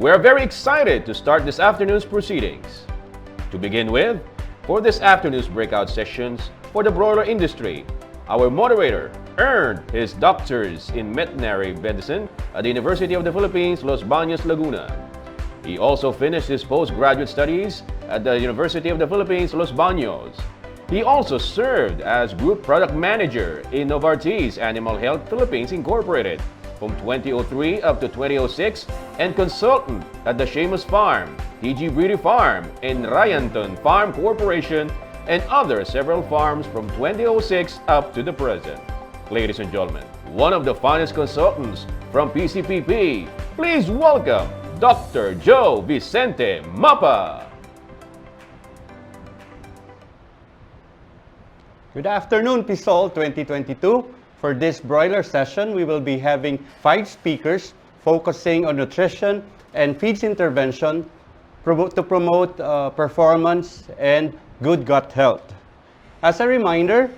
We are very excited to start this afternoon's proceedings. To begin with, for this afternoon's breakout sessions for the broiler industry, our moderator earned his doctors in veterinary medicine at the University of the Philippines, Los Baños, Laguna. He also finished his postgraduate studies at the University of the Philippines, Los Baños. He also served as Group Product Manager in Novartis Animal Health Philippines Incorporated from 2003 up to 2006 and consultant at the Seamus Farm, TG Breedy Farm, and Ryanton Farm Corporation and other several farms from 2006 up to the present. Ladies and gentlemen, one of the finest consultants from PCPP, please welcome Dr. Joe Vicente Mapa. Good afternoon, PSOL 2022. For this broiler session, we will be having 5 speakers focusing on nutrition and feeds intervention to promote performance and good gut health. As a reminder,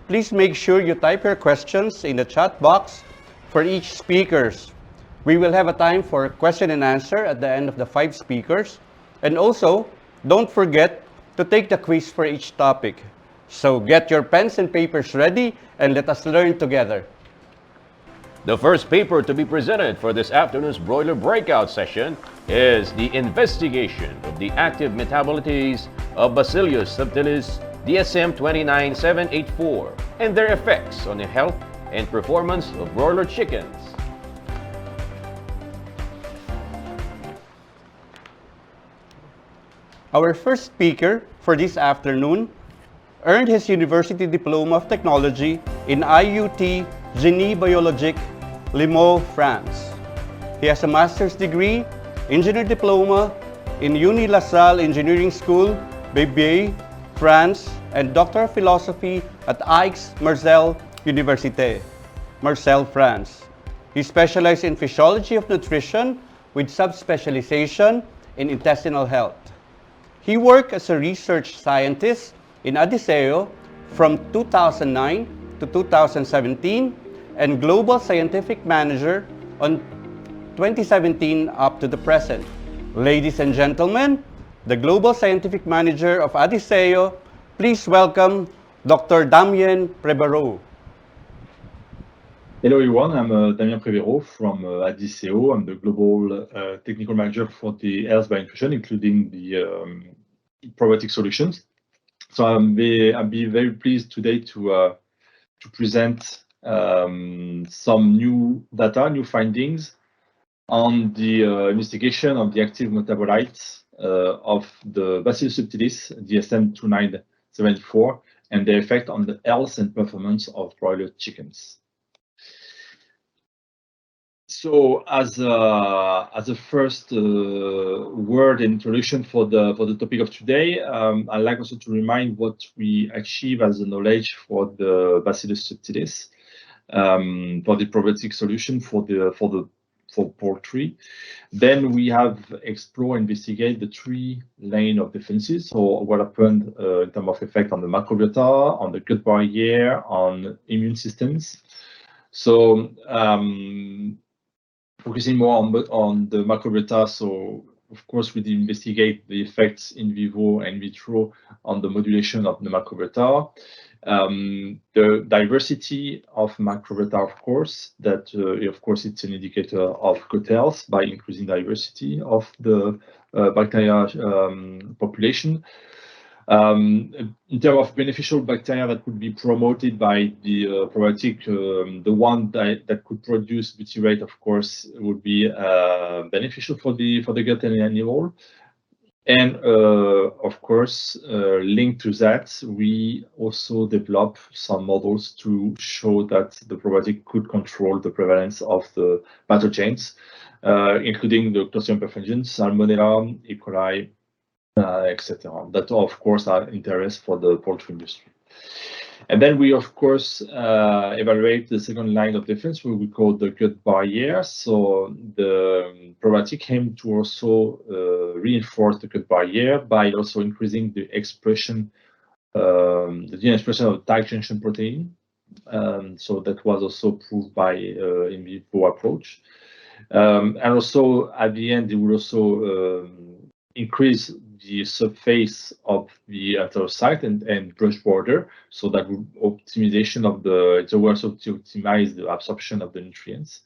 please make sure you type your questions in the chat box for each speakers. We will have a time for question and answer at the end of the 5 speakers. And also, don't forget to take the quiz for each topic. So get your pens and papers ready and let us learn together. The first paper to be presented for this afternoon's broiler breakout session is the investigation of the active metabolites of Bacillus subtilis DSM 29784 and their effects on the health and performance of broiler chickens. Our first speaker for this afternoon earned his University Diploma of Technology in IUT Génie Biologique, Limoux, France. He has a master's degree, engineer diploma in Uni La Salle Engineering School, Béziers, France, and Doctor of Philosophy at Aix-Marseille Université, Marseille, France. He specialized in physiology of nutrition with subspecialization in intestinal health. He worked as a research scientist in Adisseo from 2009 to 2017 and Global Scientific Manager on 2017 up to the present. Ladies and gentlemen, the Global Scientific Manager of Adisseo, please welcome Dr. Damien Prévéraud. Hello everyone, I'm Damien Prévéraud from Adisseo. I'm the Global Technical Manager for the Health by Nutrition, including the probiotic solutions. So I'll be very pleased today to present some new data, new findings on the investigation of the active metabolites of the Bacillus subtilis DSM 2974 and their effect on the health and performance of broiler chickens. So as a first word introduction for the topic of today, I'd like also to remind what we achieve as a knowledge for the Bacillus subtilis, for the probiotic solution for poultry. Then we have investigate the 3 lane of defenses. So what happened in terms of effect on the microbiota, on the gut barrier, on immune systems. So focusing more on the microbiota, so of course we investigate the effects in vivo and in vitro on the modulation of the microbiota. The diversity of microbiota, of course, that of course it's an indicator of gut health by increasing diversity of the bacteria population. In terms of beneficial bacteria that could be promoted by the probiotic, the one that could produce butyrate, of course, would be beneficial for the gut and the animal. And of course, linked to that, we also develop some models to show that the probiotic could control the prevalence of the pathogens, including the Clostridium perfringens, Salmonella, E. coli, etc. That, of course, are interest for the poultry industry. And then we, of course, evaluate the second line of defense, what we call the gut barrier. So the probiotic came to also reinforce the gut barrier by also increasing the expression, the gene expression of tight junction protein. So that was also proved by in vivo approach. And also at the end, it will also increase the surface of the enterocyte and brush border, so that optimization of it will also to optimize the absorption of the nutrients.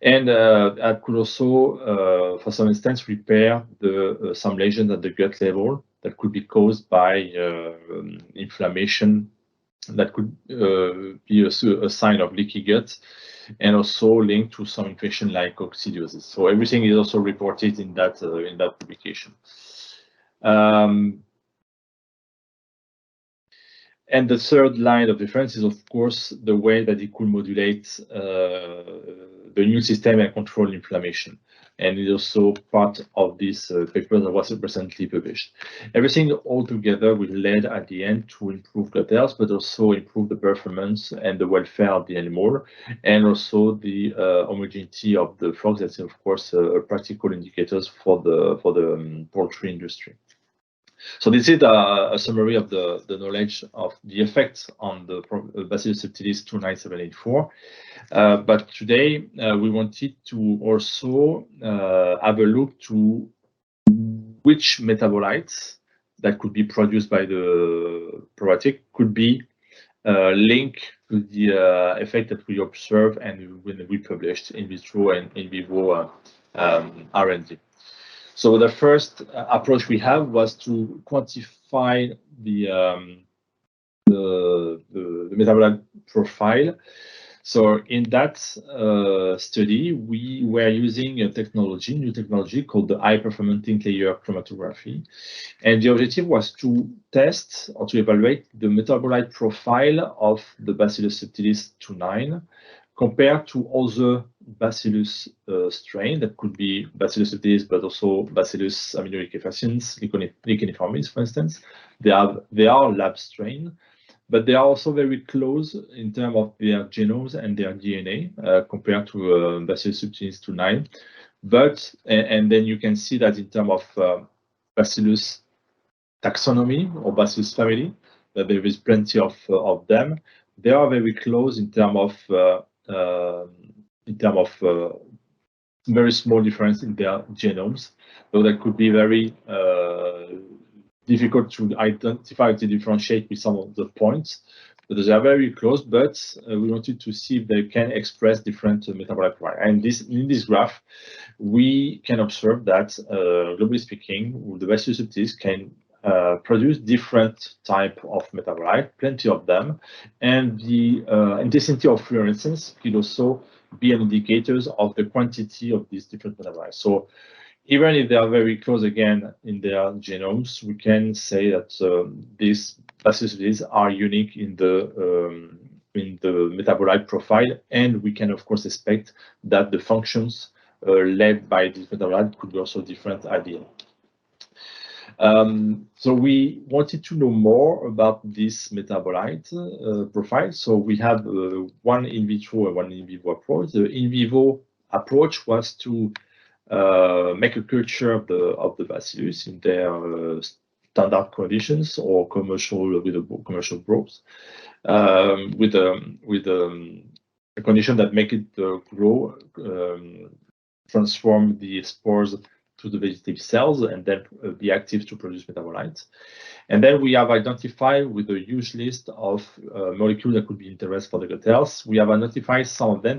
And that could also, for some instance, repair some lesions at the gut level that could be caused by inflammation that could be a sign of leaky gut, and also linked to some infection like coccidiosis. So everything is also reported in that publication. And the third line of difference is, of course, the way that it could modulate the immune system and control inflammation. And it's also part of this paper that was recently published. Everything all together will lead at the end to improve gut health, but also improve the performance and the welfare of the animal, and also the homogeneity of the flocks. That's, of course, practical indicators for the poultry industry. So this is a summary of the knowledge of the effects on the Bacillus subtilis 29784. But today we wanted to also have a look to which metabolites that could be produced by the probiotic could be linked to the effect that we observe and when we published in vitro and in vivo R&D. So the first approach we have was to quantify the metabolite profile. So in that study, we were using a new technology called the high-performance link layer chromatography. And the objective was to test or to evaluate the metabolite profile of the Bacillus subtilis 2.9 compared to other Bacillus strain that could be Bacillus subtilis, but also Bacillus aminoliquefaciens, licheniformis, for instance. They are lab strain, but they are also very close in terms of their genomes and their DNA compared to Bacillus subtilis 2.9. But and then you can see that in terms of Bacillus taxonomy or Bacillus family, that there is plenty of them. They are very close in terms of very small difference in their genomes, so that could be very difficult to identify, to differentiate with some of the points. But they are very close, but we wanted to see if they can express different metabolite profile. And in this graph, we can observe that, globally speaking, the Bacillus subtilis can produce different type of metabolite, plenty of them, and the intensity of fluorescence could also be an indicator of the quantity of these different metabolites. So even if they are very close again in their genomes, we can say that these Bacillus subtilis are unique in the metabolite profile, and we can of course expect that the functions led by this metabolite could be also different at the end. So we wanted to know more about this metabolite profile. So we have one in vitro and one in vivo approach. The in vivo approach was to make a culture of the Bacillus in their standard conditions or commercial growth with a condition that make it grow, transform the spores to the vegetative cells, and then be active to produce metabolites. And then we have identified with a huge list of molecules that could be interest for the gut health. We have identified some of them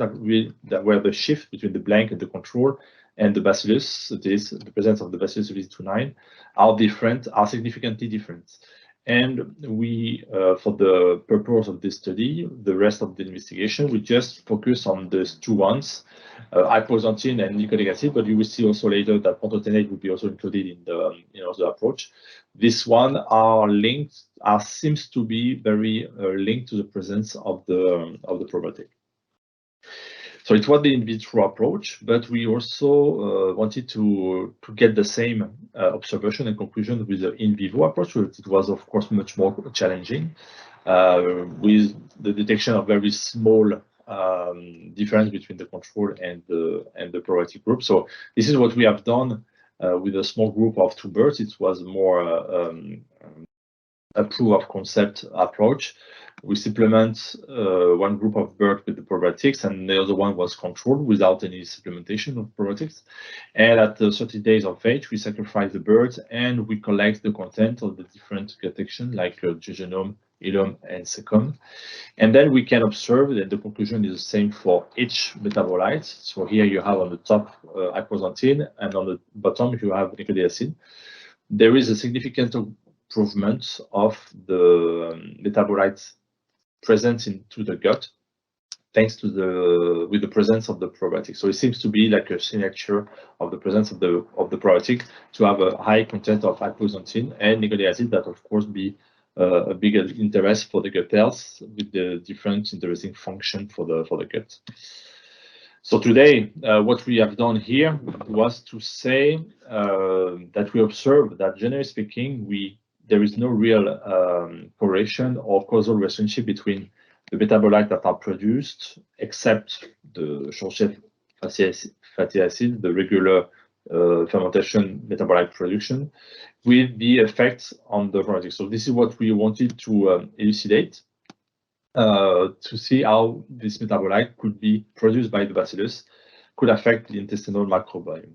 that were the shift between the blank and the control, and the Bacillus, the presence of the Bacillus subtilis 2.9 are significantly different. And we, for the purpose of this study, the rest of the investigation, we just focus on these two ones, hypoxanthine and nucleic acid, but you will see also later that pantothenate will be also included in the approach. This one seems to be very linked to the presence of the probiotic. So it was the in vitro approach, but we also wanted to get the same observation and conclusion with the in vivo approach. It was, of course, much more challenging with the detection of very small difference between the control and the probiotic group. So this is what we have done with a small group of 2 birds. It was more a proof of concept approach. We supplement one group of birds with the probiotics, and the other one was controlled without any supplementation of probiotics. And at 30 days of age, we sacrifice the birds and we collect the content of the different gut section, like jejunum, ileum, and cecum. And then we can observe that the conclusion is the same for each metabolite. So here you have on the top aproxanthine, and on the bottom you have nucleic acid. There is a significant improvement of the metabolites present into the gut, thanks to with the presence of the probiotic. So it seems to be like a signature of the presence of the probiotic to have a high content of aproxanthine and nucleic acid, that of course be a bigger interest for the gut health with the different interesting function for the gut. So today, what we have done here was to say that we observe that, generally speaking, there is no real correlation or causal relationship between the metabolites that are produced, except the short-chain fatty acid, the regular fermentation metabolite production, with the effects on the probiotics. So this is what we wanted to elucidate, to see how this metabolite could be produced by the bacillus, could affect the intestinal microbiome.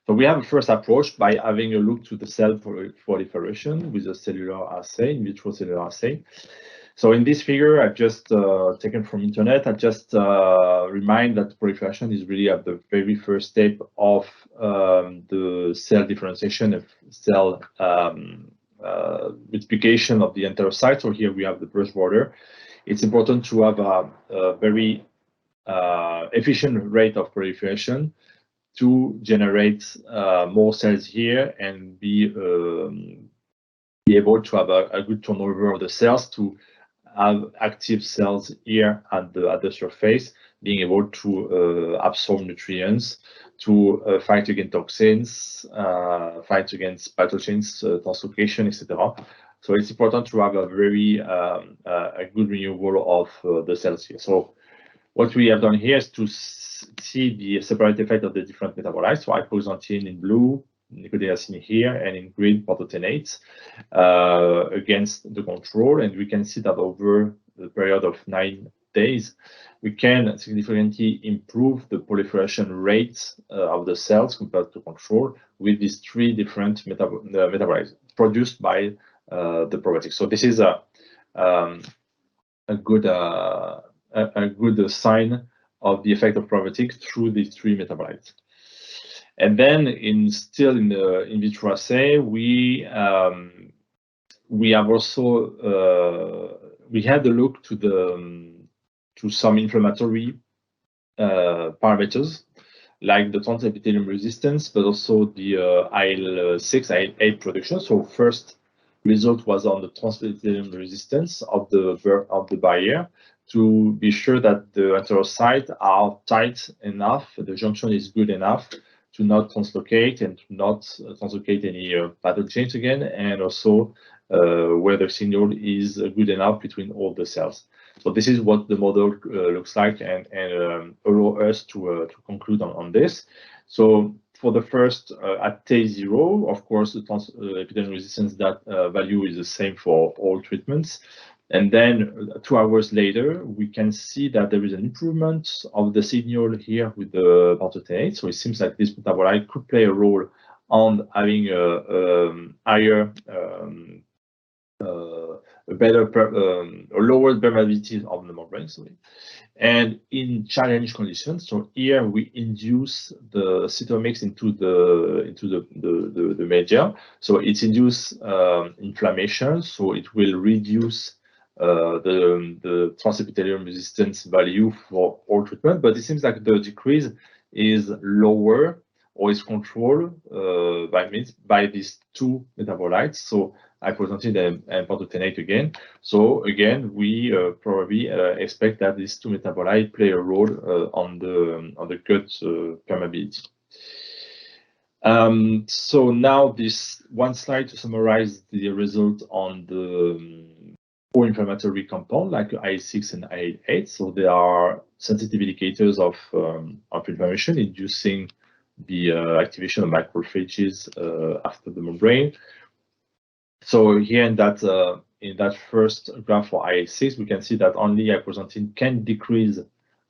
So we have a first approach by having a look to the cell proliferation with a cellular assay, in vitro cellular assay. So in this figure, I've just taken from internet, I just remind that proliferation is really at the very first step of the cell differentiation of cell multiplication of the enterocyte. So here we have the birth border. It's important to have a very efficient rate of proliferation to generate more cells here and be able to have a good turnover of the cells, to have active cells here at the surface, being able to absorb nutrients, to fight against toxins, fight against pathogens, translocation, etc. So it's important to have a very a good renewal of the cells here. So what we have done here is to see the separate effect of the different metabolites. So aproxanthine in blue, nucleic acid here, and in green prototenates against the control. And we can see that over the period of 9 days, we can significantly improve the proliferation rate of the cells compared to control with these 3 different metabolites produced by the probiotics. So this is a good sign of the effect of probiotics through these 3 metabolites. And then still in the in vitro assay, we have also we had a look to some inflammatory parameters like the transepithelium resistance, but also the IL-6, IL-8 production. So first result was on the transepithelium resistance of the barrier, to be sure that the enterocytes are tight enough, the junction is good enough to not translocate and to not translocate any pathogens again, and also where the signal is good enough between all the cells. So this is what the model looks like, and allow us to conclude on this. So for the first, at T0, of course, the transepithelium resistance, that value is the same for all treatments. And then 2 hours later, we can see that there is an improvement of the signal here with the prototenate. So it seems like this metabolite could play a role on having a higher, a lower permeability of the membrane. Sorry. And in challenge conditions, so here we induce the cytomix into the media. So it induces inflammation, so it will reduce the transepithelium resistance value for all treatment, but it seems like the decrease is lower or is controlled by these 2 metabolites, so aproxanthine and prototenate again. So again, we probably expect that these 2 metabolites play a role on the gut permeability. So now this one slide to summarize the result on the pro-inflammatory compound like IL-6 and IL-8. So they are sensitive indicators of inflammation, inducing the activation of macrophages after the membrane. So here in in that first graph for IL-6, we can see that only hyperxanthine can decrease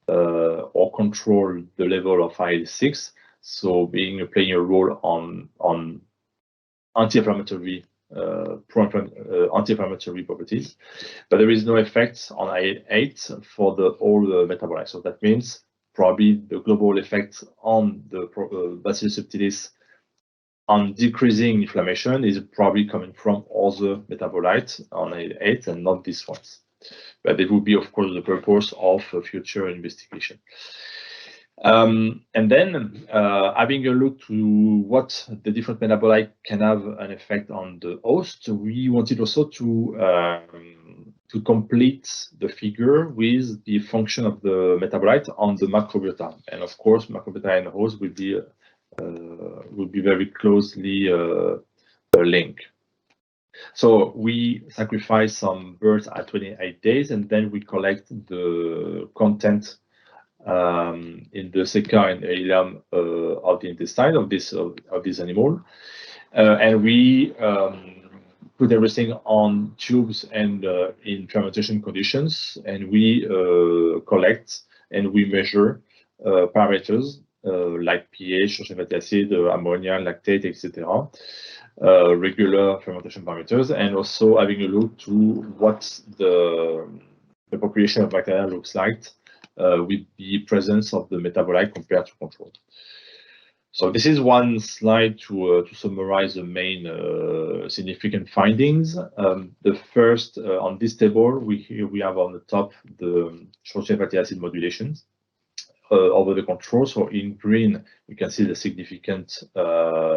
or control the level of IL-6, so playing a role on anti-inflammatory anti-inflammatory properties, but there is no effect on IL-8 for all the metabolites. So that means probably the global effect on the Bacillus subtilis on decreasing inflammation is probably coming from other metabolites on IL-8 and not these ones. But it will be, of course, the purpose of future investigation. And then having a look to what the different metabolites can have an effect on the host, we wanted also to complete the figure with the function of the metabolite on the microbiota. And of course, microbiota and host will be very closely linked. So we sacrifice some birds at 28 days, and then we collect the content in the ceca and ileum of the intestine of this animal, and we put everything on tubes and in fermentation conditions, and we collect and we measure parameters like pH, sodium fatty acid, ammonia, lactate, etc. Regular fermentation parameters, and also having a look to what the population of bacteria looks like with the presence of the metabolite compared to control. So this is one slide to summarize the main significant findings. The first on this table, we have on the top the short-chain fatty acid modulations over the control. So in green, you can see the significant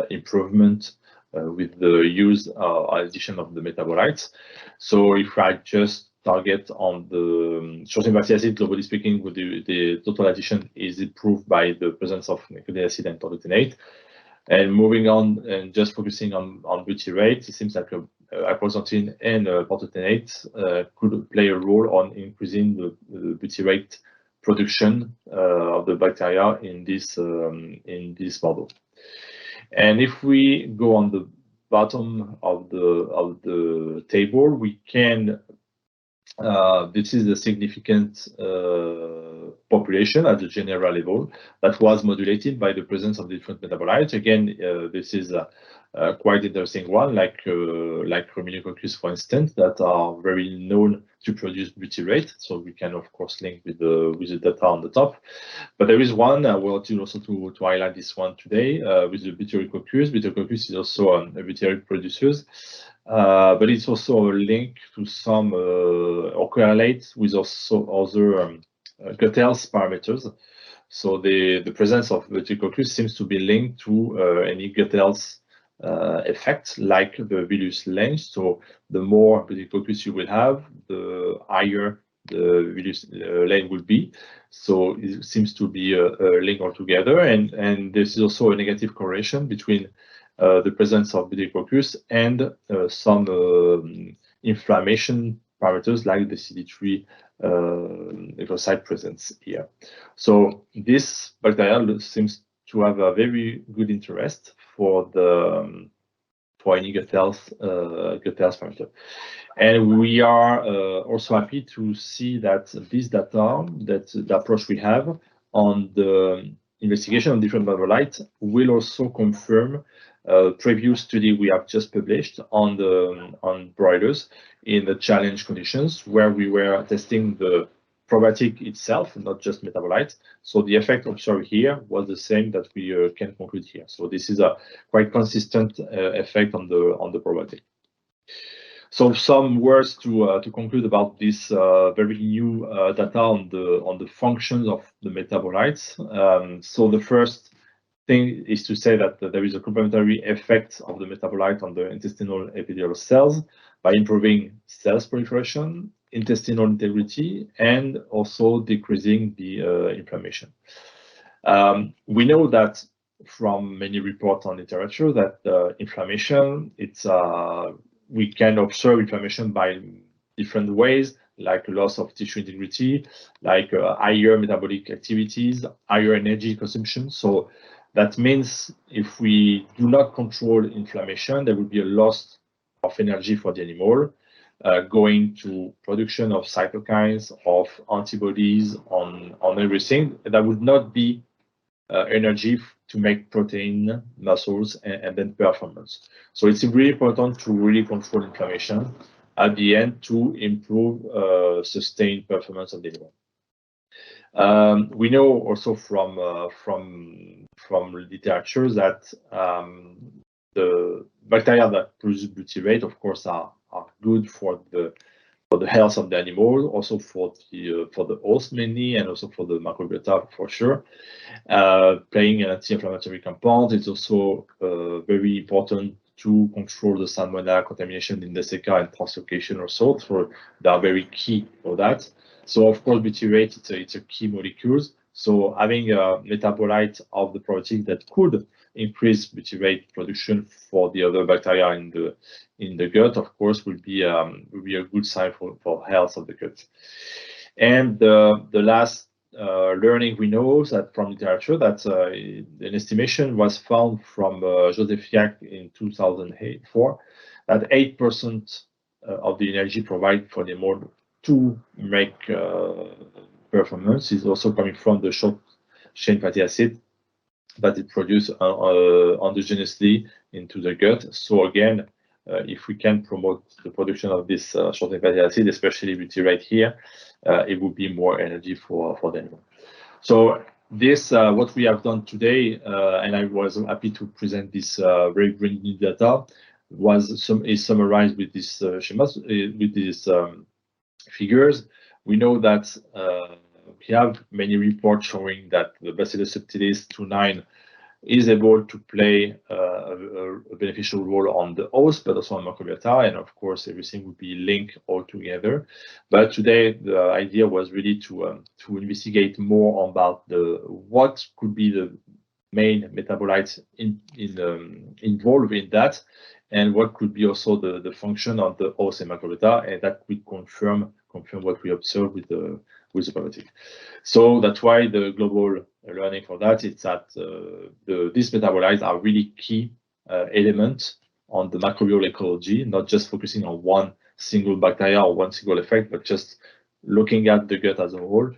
improvement with the use addition of the metabolites. So if I just target on the short-chain fatty acid, globally speaking, with the total addition is improved by the presence of nucleic acid and glutamate. And moving on and just focusing on butyrate, it seems like hyperxanthine and porthotenate could play a role on increasing the butyrate production of the bacteria in this model. And if we go on the bottom of the table, we can this is a significant population at the general level that was modulated by the presence of different metabolites. Again, this is a quite interesting one, like Ramirez, for instance, that are very known to produce butyrate. So we can, of course, link with the data on the top. But there is one I wanted also to highlight this one today with the Butyrococcus. Butyrococcus is also a butyrate producer. But it's also a link to some or correlate with also other gut health parameters. So the presence of Butyrococcus seems to be linked to any gut health effect, like the villus length. So the more Butyrococcus you will have, the higher the villus length will be. So it seems to be a link altogether, and this is also a negative correlation between the presence of Butyrococcus and some inflammation parameters like the CD3 leukocyte presence here. So this bacteria seems to have a very good interest for any gut health parameter. And we are also happy to see that this data, that the approach we have on the investigation of different metabolites will also confirm previous study we have just published on broilers in the challenge conditions, where we were testing the probiotic itself, not just metabolites. So the effect observed here was the same that we can conclude here. So this is a quite consistent effect on the probiotic. So some words to conclude about this very new data on the functions of the metabolites. So the first thing is to say that there is a complementary effect of the metabolite on the intestinal epithelial cells by improving cells proliferation, intestinal integrity, and also decreasing the inflammation. We know that from many reports on literature that inflammation, we can observe inflammation by different ways, like loss of tissue integrity, like higher metabolic activities, higher energy consumption. So that means if we do not control inflammation, there will be a loss of energy for the animal. going to production of cytokines, of antibodies on everything. That would not be energy to make protein, muscles, and then performance. So it's really important to really control inflammation at the end to improve sustained performance of the animal. We know also from literature that the bacteria that produce butyrate, of course, are good for the health of the animal, also for the host mainly, and also for the microbiota for sure. Playing an anti-inflammatory compound, it's also very important to control the salmonella contamination in the Desica and translocation also. So they are very key for that. So of course, butyrate, it's a key molecule. So having a metabolite of the probiotic that could increase butyrate production for the other bacteria in the gut, of course, will be a good sign for health of the gut. And the last learning we know that from literature that an estimation was found from Jovic in 2004 that 8% of the energy provided for the animal to make performance is also coming from the short chain fatty acid that it produces endogenously into the gut. So again, if we can promote the production of this short chain fatty acid, especially butyrate here, it would be more energy for the animal. So this, what we have done today, and I was happy to present this very green data, is summarized with this schemas, with these figures. We know that we have many reports showing that the Bacillus subtilis 2.9 is able to play a beneficial role on the host, but also on microbiota, and of course everything would be linked all together. But today the idea was really to investigate more about what could be the main metabolites involved in that, and what could be also the function of the host and microbiota, and that we confirm what we observe with the probiotic. So that's why the global learning for that is that these metabolites are really key elements on the microbial ecology, not just focusing on one single bacteria or one single effect, but just looking at the gut as a whole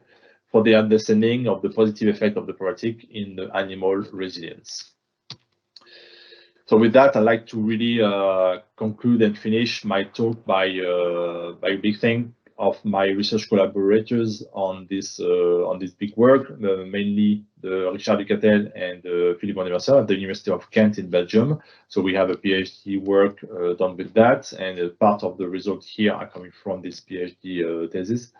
for the understanding of the positive effect of the probiotic in the animal resilience. So with that, I'd like to really conclude and finish my talk by a big thank of my research collaborators on this big work, mainly the Richard Ducatel and Philippe Anderson at the University of Ghent in Belgium. So we have a PhD work done with that, and part of the results here are coming from this PhD thesis.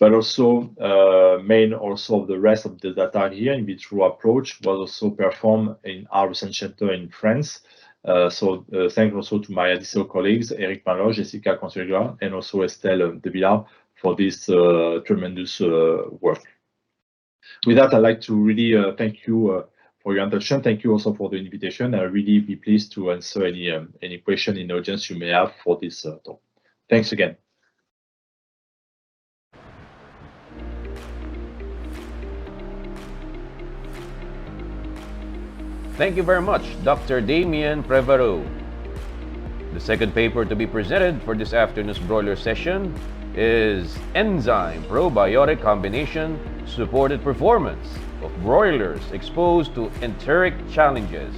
But also, also the rest of the data here in vitro approach was also performed in our research center in France. So thanks also to my Adisseo colleagues, Eric Malo, Jessica Consuegra, and also Estelle de Villard for this tremendous work. With that, I'd like to really thank you for your attention. Thank you also for the invitation. I'll really be pleased to answer any question in the audience you may have for this talk. Thanks again. Thank you very much, Dr. Damien Prévéraud. The second paper to be presented for this afternoon's broiler session is Enzyme-Probiotic Combination Supported Performance of Broilers Exposed to Enteric Challenges.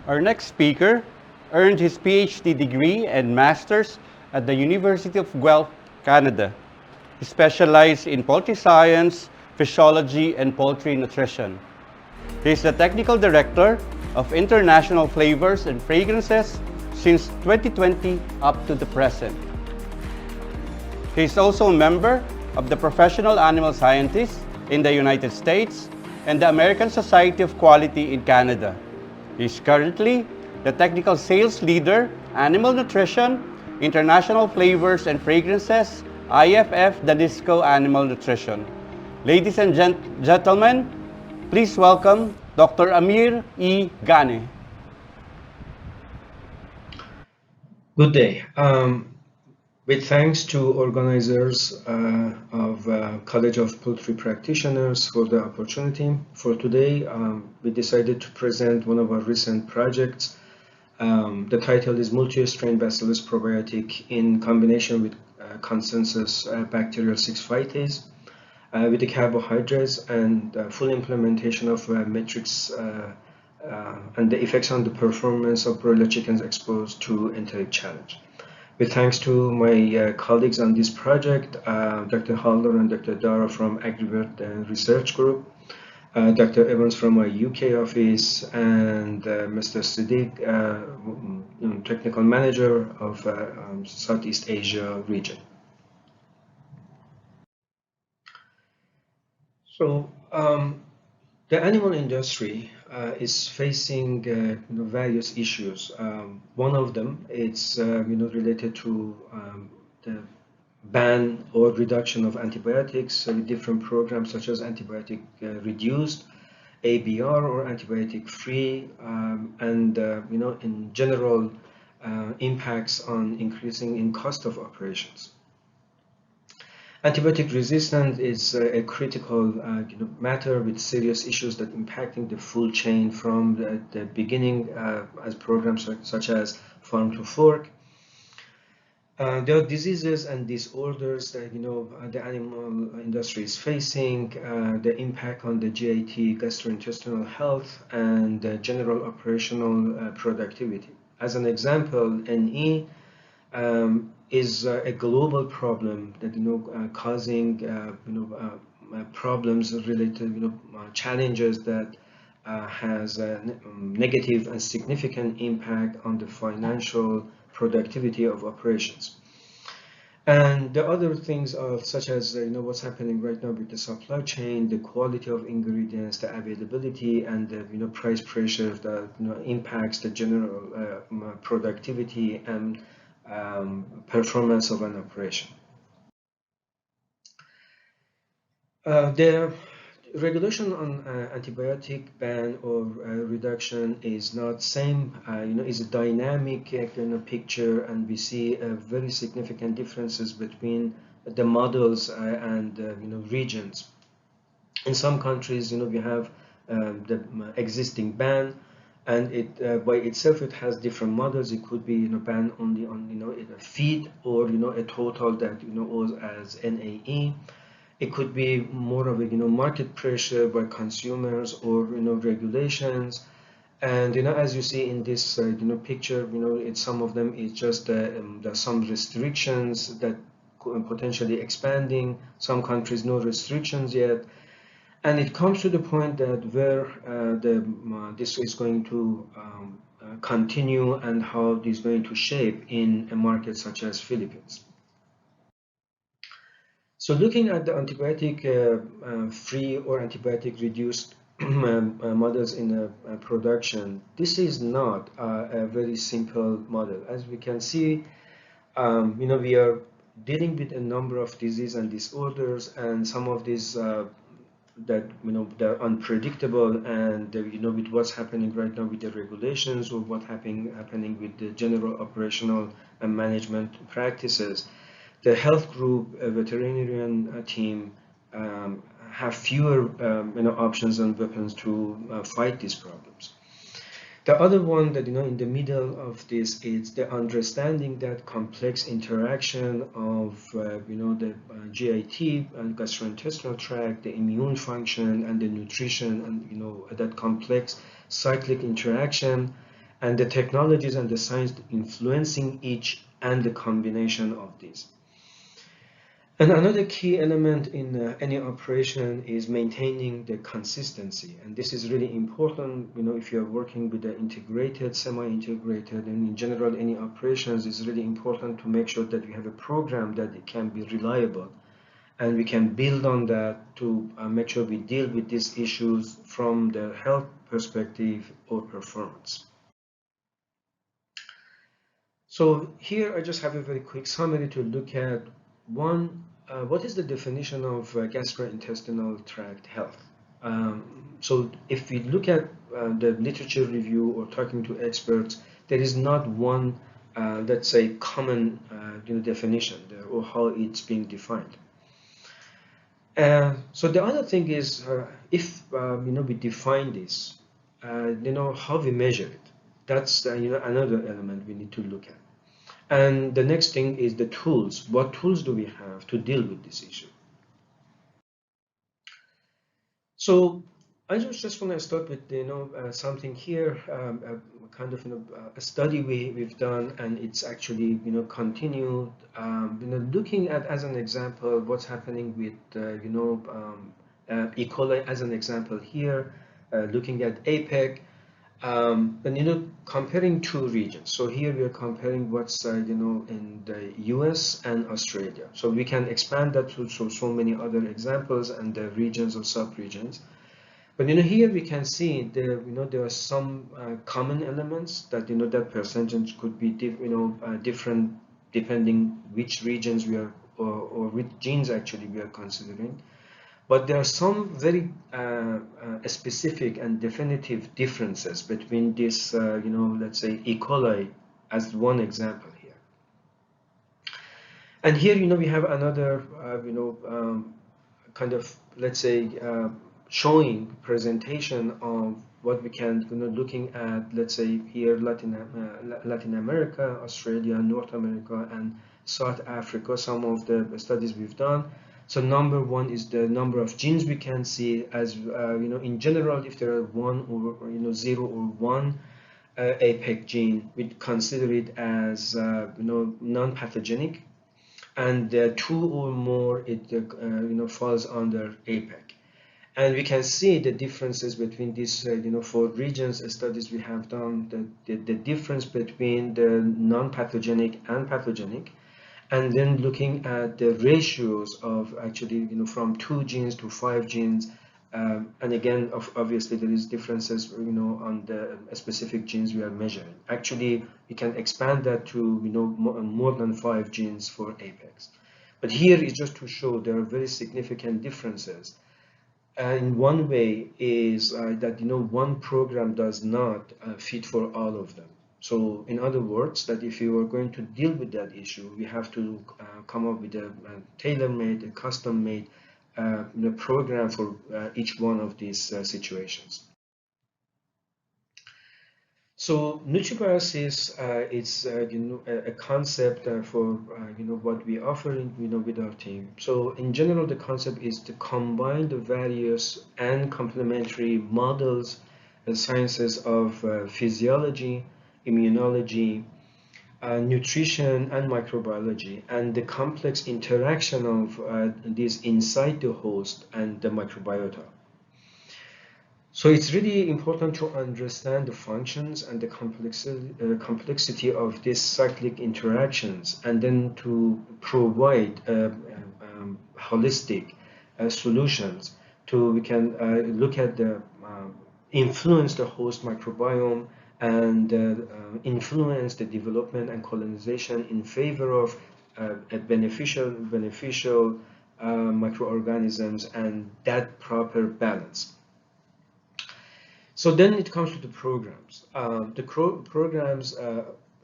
Our next speaker earned his PhD degree and master's at the University of Guelph, Canada. He specialized in poultry science, physiology, and poultry nutrition. He is the technical director of International Flavors and Fragrances since 2020 up to the present. He is also a member of the Professional Animal Scientists in the United States and the American Society of Quality in Canada. He is currently the technical sales leader, Animal Nutrition, International Flavors and Fragrances, IFF Danisco Animal Nutrition. Ladies and gentlemen, please welcome Dr. Amir E. Ghane. Good day. With thanks to organizers of College of Poultry Practitioners for the opportunity. For today, we decided to present one of our recent projects The title is Multi-Strain Bacillus Probiotic in combination with consensus bacterial 6 phytase with the carbohydrates and full implementation of metrics and the effects on the performance of broiler chickens exposed to enteric challenge. With thanks to my colleagues on this project, Dr. Halder and Dr. Dara from AgriVert Research Group, Dr. Evans from my UK office, and Mr. Siddiq, technical manager of Southeast Asia region. So the animal industry is facing various issues. One of them is related to the ban or reduction of antibiotics with different programs such as antibiotic reduced, ABR or antibiotic free, and in general impacts on increasing in cost of operations. Antibiotic resistance is a critical matter with serious issues that impacting the full chain from the beginning as programs such as farm to fork. There are diseases and disorders that the animal industry is facing, the impact on the GIT, gastrointestinal health, and the general operational productivity. As an example, NE is a global problem that causing problems related to challenges that has a negative and significant impact on the financial productivity of operations. And the other things are such as what's happening right now with the supply chain, the quality of ingredients, the availability, and the price pressure that impacts the general productivity and performance of an operation. The regulation on antibiotic ban or reduction is not same, is a dynamic picture, and we see very significant differences between the models and regions. In some countries, we have the existing ban, and it by itself it has different models. It could be ban only on a feed or a total that owes as NAE. It could be more of a market pressure by consumers or regulations. And as you see in this picture, some of them is just there's some restrictions that potentially expanding. Some countries no restrictions yet. And it comes to the point that where this is going to continue and how this is going to shape in a market such as Philippines. So looking at the antibiotic free or antibiotic reduced models in production, this is not a very simple model. As we can see, we are dealing with a number of diseases and disorders, and some of these that they're unpredictable, and with what's happening right now with the regulations or what happening with the general operational and management practices, the health group veterinarian team have fewer options and weapons to fight these problems. The other one that in the middle of this is the understanding that complex interaction of the GIT and gastrointestinal tract, the immune function, and the nutrition, and that complex cyclic interaction, and the technologies and the science influencing each and the combination of these. And another key element in any operation is maintaining the consistency, and this is really important. If you're working with the integrated, semi-integrated, and in general any operations, it's really important to make sure that you have a program that it can be reliable, and we can build on that to make sure we deal with these issues from the health perspective or performance. So here I just have a very quick summary to look at one. What is the definition of gastrointestinal tract health? So if we look at the literature review or talking to experts, there is not one, let's say, common definition there or how it's being defined. So the other thing is, if we define this, how we measure it. That's another element we need to look at. And the next thing is the tools. What tools do we have to deal with this issue? So I just want to start with something here, kind of a study we've done, and it's actually continued. Looking at, as an example, what's happening with E. coli as an example here, looking at APEC. And comparing two regions. So here we are comparing what's in the US and Australia. So we can expand that to so many other examples and the regions or sub-regions. But here we can see there are some common elements that that percentage could be different depending which regions we are or which genes actually we are considering. But there are some very specific and definitive differences between this, let's say E. coli as one example here. And here, we have another, kind of, let's say, showing presentation of what we can, looking at, let's say here, Latin America, Australia, North America, and South Africa, some of the studies we've done. So number one is the number of genes we can see as, in general, if there are one or, 0 or 1 APEC gene, we consider it as, non-pathogenic, and 2 or more, it, falls under APEC. And we can see the differences between these, 4 regions studies we have done, the difference between the non-pathogenic and pathogenic. And then looking at the ratios of actually, from 2 genes to 5 genes, and again, obviously there is differences, on the specific genes we are measuring. Actually, we can expand that to, more than 5 genes for APEX. But here is just to show there are very significant differences. And one way is that, one program does not fit for all of them. So in other words, that if you are going to deal with that issue, we have to come up with a tailor-made, a custom-made program for each one of these situations. So nutribiosis is a concept for what we offer with our team. So in general, the concept is to combine the various and complementary models and sciences of physiology, immunology, nutrition, and microbiology, and the complex interaction of these inside the host and the microbiota. So it's really important to understand the functions and the complexity of these cyclic interactions, and then to provide holistic solutions we can look at the influence the host microbiome and influence the development and colonization in favor of beneficial microorganisms and that proper balance. So then it comes to the programs. The programs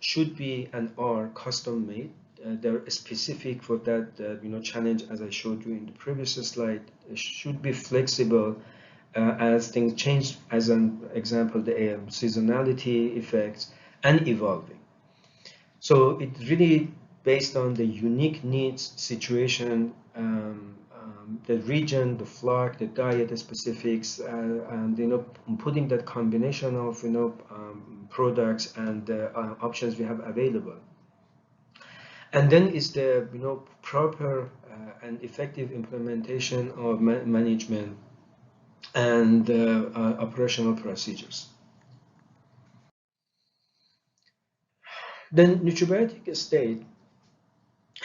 should be and are custom made. They're specific for that challenge, as I showed you in the previous slide. It should be flexible as things change, as an example, the seasonality effects, and evolving. So it's really based on the unique needs, situation, the region, the flock, the diet specifics, and putting that combination of products and options we have available. And then is the proper and effective implementation of management and operational procedures. Then nutribiotic state.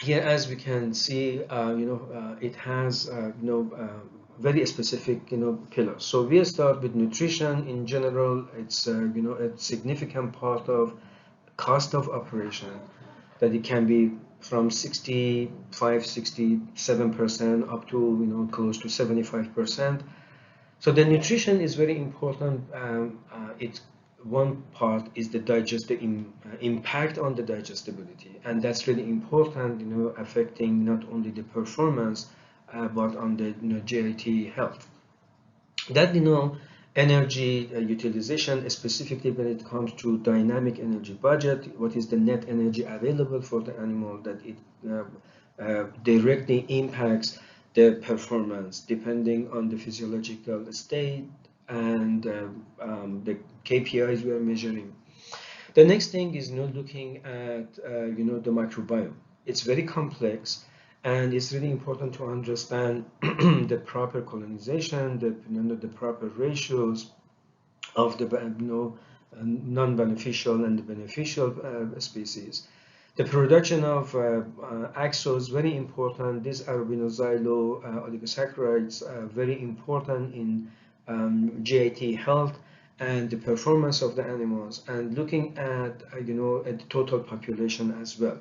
Here, as we can see, it has very specific pillars. So we start with nutrition. In general, it's a significant part of cost of operation, that it can be from 65–67% up to close to 75%. So the nutrition is very important. It's one part is the digestive impact on the digestibility, and that's really important, affecting not only the performance but on the GIT health. That energy utilization, specifically when it comes to dynamic energy budget, what is the net energy available for the animal, that it directly impacts the performance depending on the physiological state and the KPIs we are measuring. The next thing is looking at the microbiome. It's very complex, and it's really important to understand the proper colonization, the proper ratios of the non-beneficial and the beneficial species. The production of axo is very important. These arabinoxylo oligosaccharides are very important in GIT health and the performance of the animals, and looking at at the total population as well.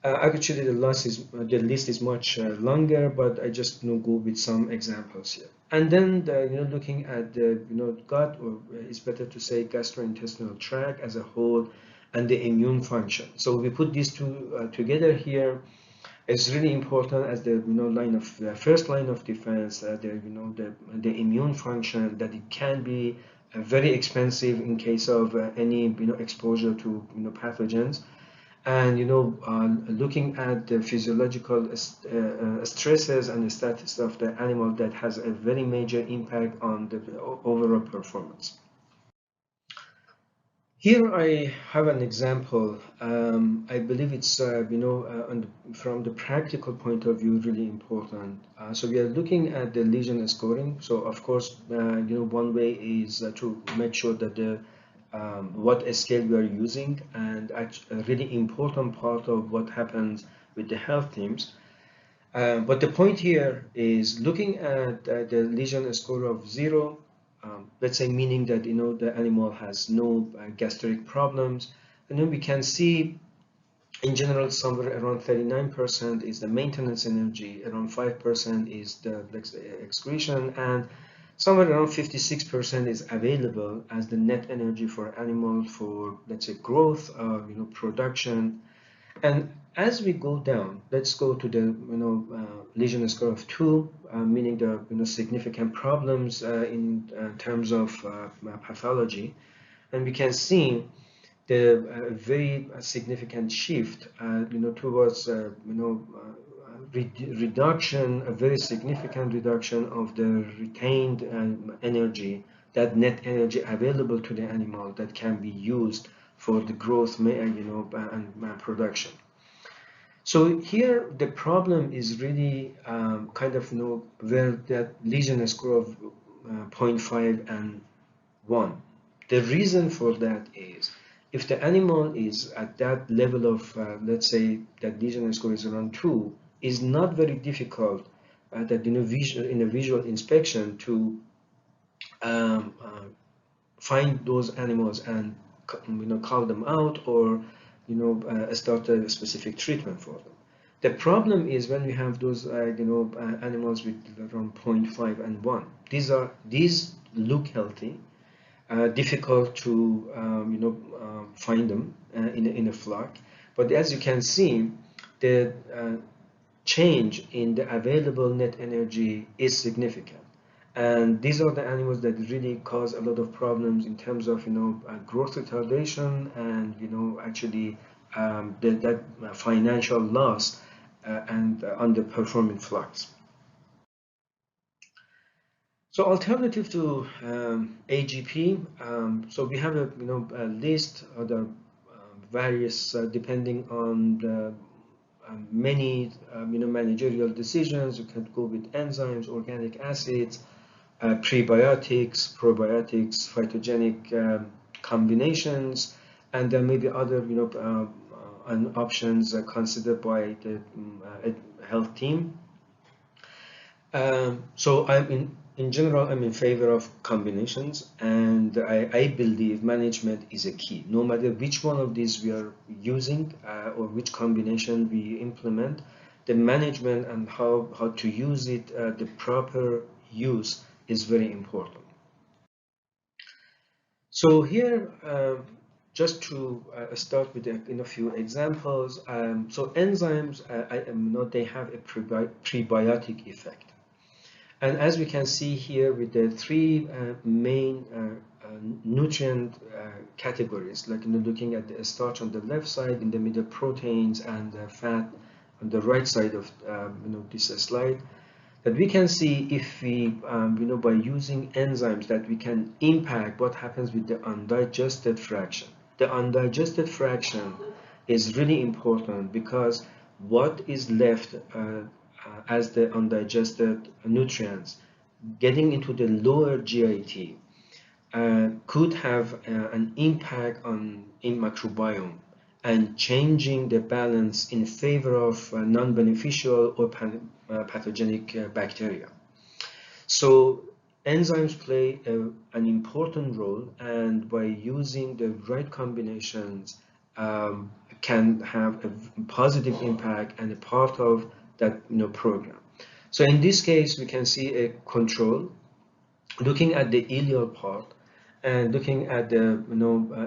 Actually, the list is much longer, but I just go with some examples here. And then looking at the gut, or it's better to say gastrointestinal tract as a whole, and the immune function. So we put these two together here. It's really important as the first line of defense. The immune function, that it can be very expensive in case of any exposure to pathogens. And looking at the physiological stresses and the status of the animal, that has a very major impact on the overall performance. Here I have an example. I believe it's from the practical point of view really important. So we are looking at the lesion scoring. So of course, one way is to make sure that the what scale we are using, and a really important part of what happens with the health teams. But the point here is looking at the lesion score of 0, let's say, meaning that the animal has no gastric problems, and then we can see in general somewhere around 39% is the maintenance energy, around 5% is the excretion, and somewhere around 56% is available as the net energy for animal for, let's say, growth, production. And as we go down, let's go to the lesion score of 2, meaning the significant problems in terms of pathology, and we can see the very significant shift towards reduction, a very significant reduction of the retained energy, that net energy available to the animal that can be used for the growth and production. So here the problem is really kind of where that lesion score of 0.5 and 1. The reason for that is, if the animal is at that level of let's say that lesion score is around 2, is not very difficult that in a visual inspection to find those animals and call them out, or start a specific treatment for them. The problem is when we have those animals with around 0.5 and 1. These look healthy, difficult to find them in a flock, but as you can see, the change in the available net energy is significant, and these are the animals that really cause a lot of problems in terms of growth retardation and actually that financial loss and underperforming flocks. So alternative to AGP, so we have a list of the various depending on the many managerial decisions. You can go with enzymes, organic acids, prebiotics, probiotics, phytogenic combinations, and there may be other options considered by the health team. So in general, I'm in favor of combinations, and I believe management is a key. No matter which one of these we are using or which combination we implement, the management and how to use it, the proper use is very important. So here, just to start with a few examples. So enzymes, they have a prebiotic effect. And as we can see here with the three main nutrient categories, like looking at the starch on the left side, in the middle proteins, and fat on the right side of this slide, that we can see if we by using enzymes that we can impact what happens with the undigested fraction. The undigested fraction is really important because what is left as the undigested nutrients getting into the lower GIT could have an impact in microbiome and changing the balance in favor of non-beneficial or pathogenic bacteria. So enzymes play an important role, and by using the right combinations can have a positive impact and a part of that program. So in this case, we can see a control looking at the ileal part and looking at the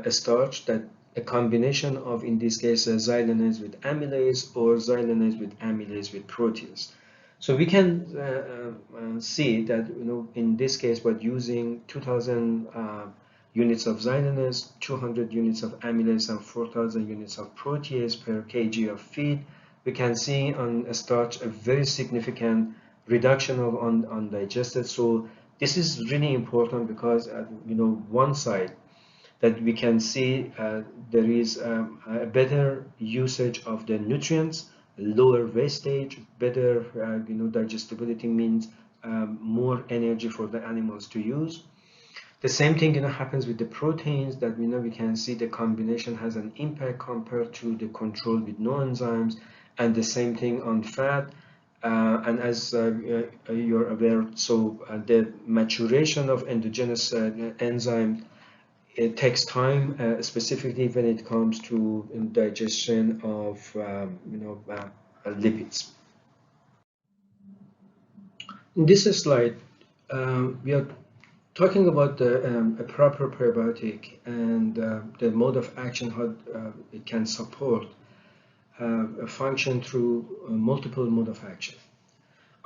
a starch that a combination of, in this case, xylanase with amylase or xylanase with amylase with protease. So we can see that in this case, by using 2000 units of xylanase, 200 units of amylase, and 4000 units of protease per kg of feed, we can see on a starch a very significant reduction of undigested. So this is really important because one side that we can see there is a better usage of the nutrients, lower wastage, better digestibility means more energy for the animals to use. The same thing happens with the proteins, that we can see the combination has an impact compared to the control with no enzymes, and the same thing on fat. And as you're aware, so the maturation of endogenous enzyme, it takes time, specifically when it comes to digestion of lipids. In this slide, we are talking about a proper probiotic and the mode of action, how it can support a function through multiple mode of action.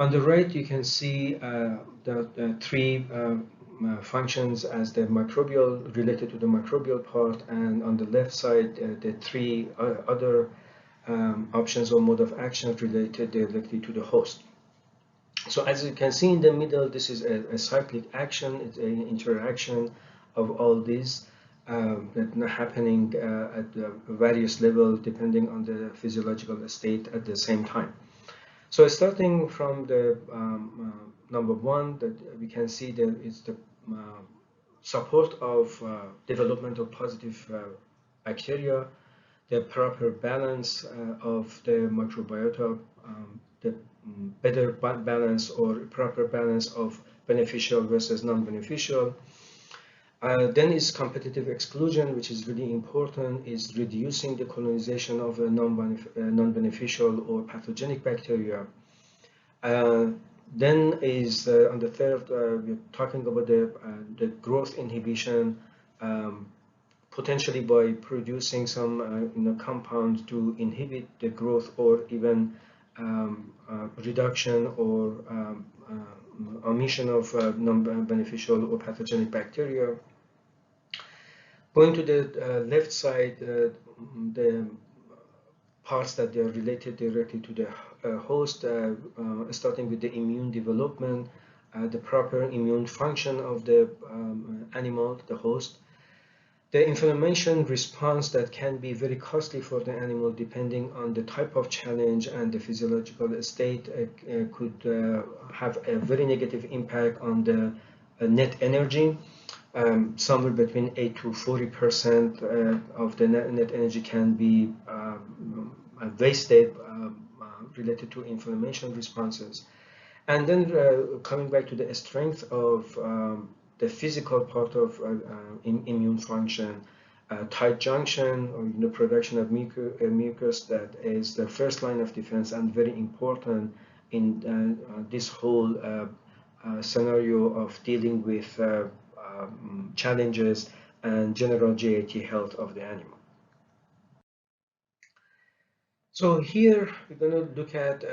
On the right, you can see the three functions as the microbial, related to the microbial part, and on the left side, the three other options or mode of action related directly to the host. So as you can see in the middle, this is a cyclic action. It's an interaction of all these that are happening at various levels depending on the physiological state at the same time. So starting from the number one, that we can see there is the support of development of positive bacteria, the proper balance of the microbiota, the better balance or proper balance of beneficial versus non-beneficial. Then is competitive exclusion, which is really important, is reducing the colonization of non-beneficial or pathogenic bacteria. Then is on the third, we're talking about the growth inhibition, potentially by producing some compounds to inhibit the growth or even reduction or omission of non-beneficial or pathogenic bacteria. Going to the left side, the parts that they are related directly to the host, starting with the immune development, the proper immune function of the animal, the host, the inflammation response that can be very costly for the animal depending on the type of challenge and the physiological state, could have a very negative impact on the net energy. Somewhere between 8 to 40% of the net energy can be wasted related to inflammation responses. And then coming back to the strength of the physical part of immune function, tight junction, or production of mucus, that is the first line of defense and very important in this whole scenario of dealing with challenges and general GAT health of the animal. So here we're going to look at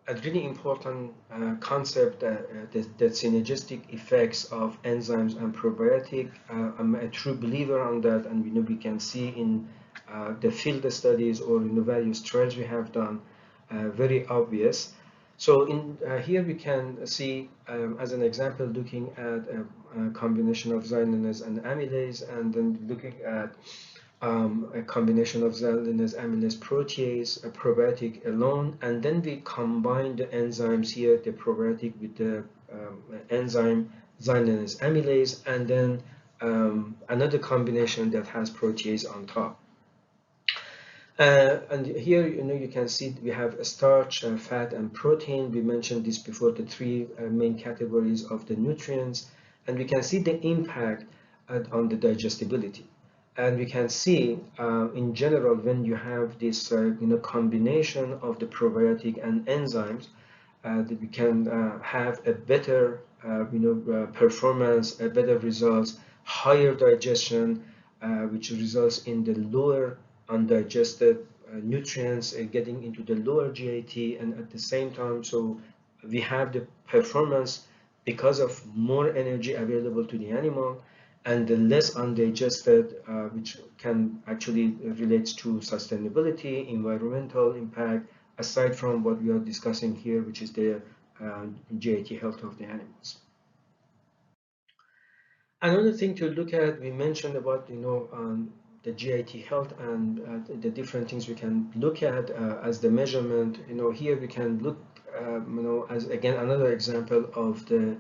a really important concept, the synergistic effects of enzymes and probiotic. I'm a true believer on that, and we can see in the field studies or in the various trials we have done, very obvious. So in here we can see, as an example, looking at a combination of xylanase and amylase, and then looking at a combination of xylanase amylase protease, a probiotic alone, and then we combine the enzymes here, the probiotic with the enzyme xylanase amylase, and then another combination that has protease on top. And here, you can see we have a starch, fat, and protein. We mentioned this before, the three main categories of the nutrients, and we can see the impact on the digestibility. And we can see, in general, when you have this combination of the probiotic and enzymes, that we can have a better performance, a better results, higher digestion, which results in the lower undigested nutrients getting into the lower GAT, and at the same time, so we have the performance because of more energy available to the animal, and the less undigested, which can actually relates to sustainability, environmental impact, aside from what we are discussing here, which is the GAT health of the animals. Another thing to look at, we mentioned about the GAT health and the different things we can look at as the measurement. Here we can look as again another example of the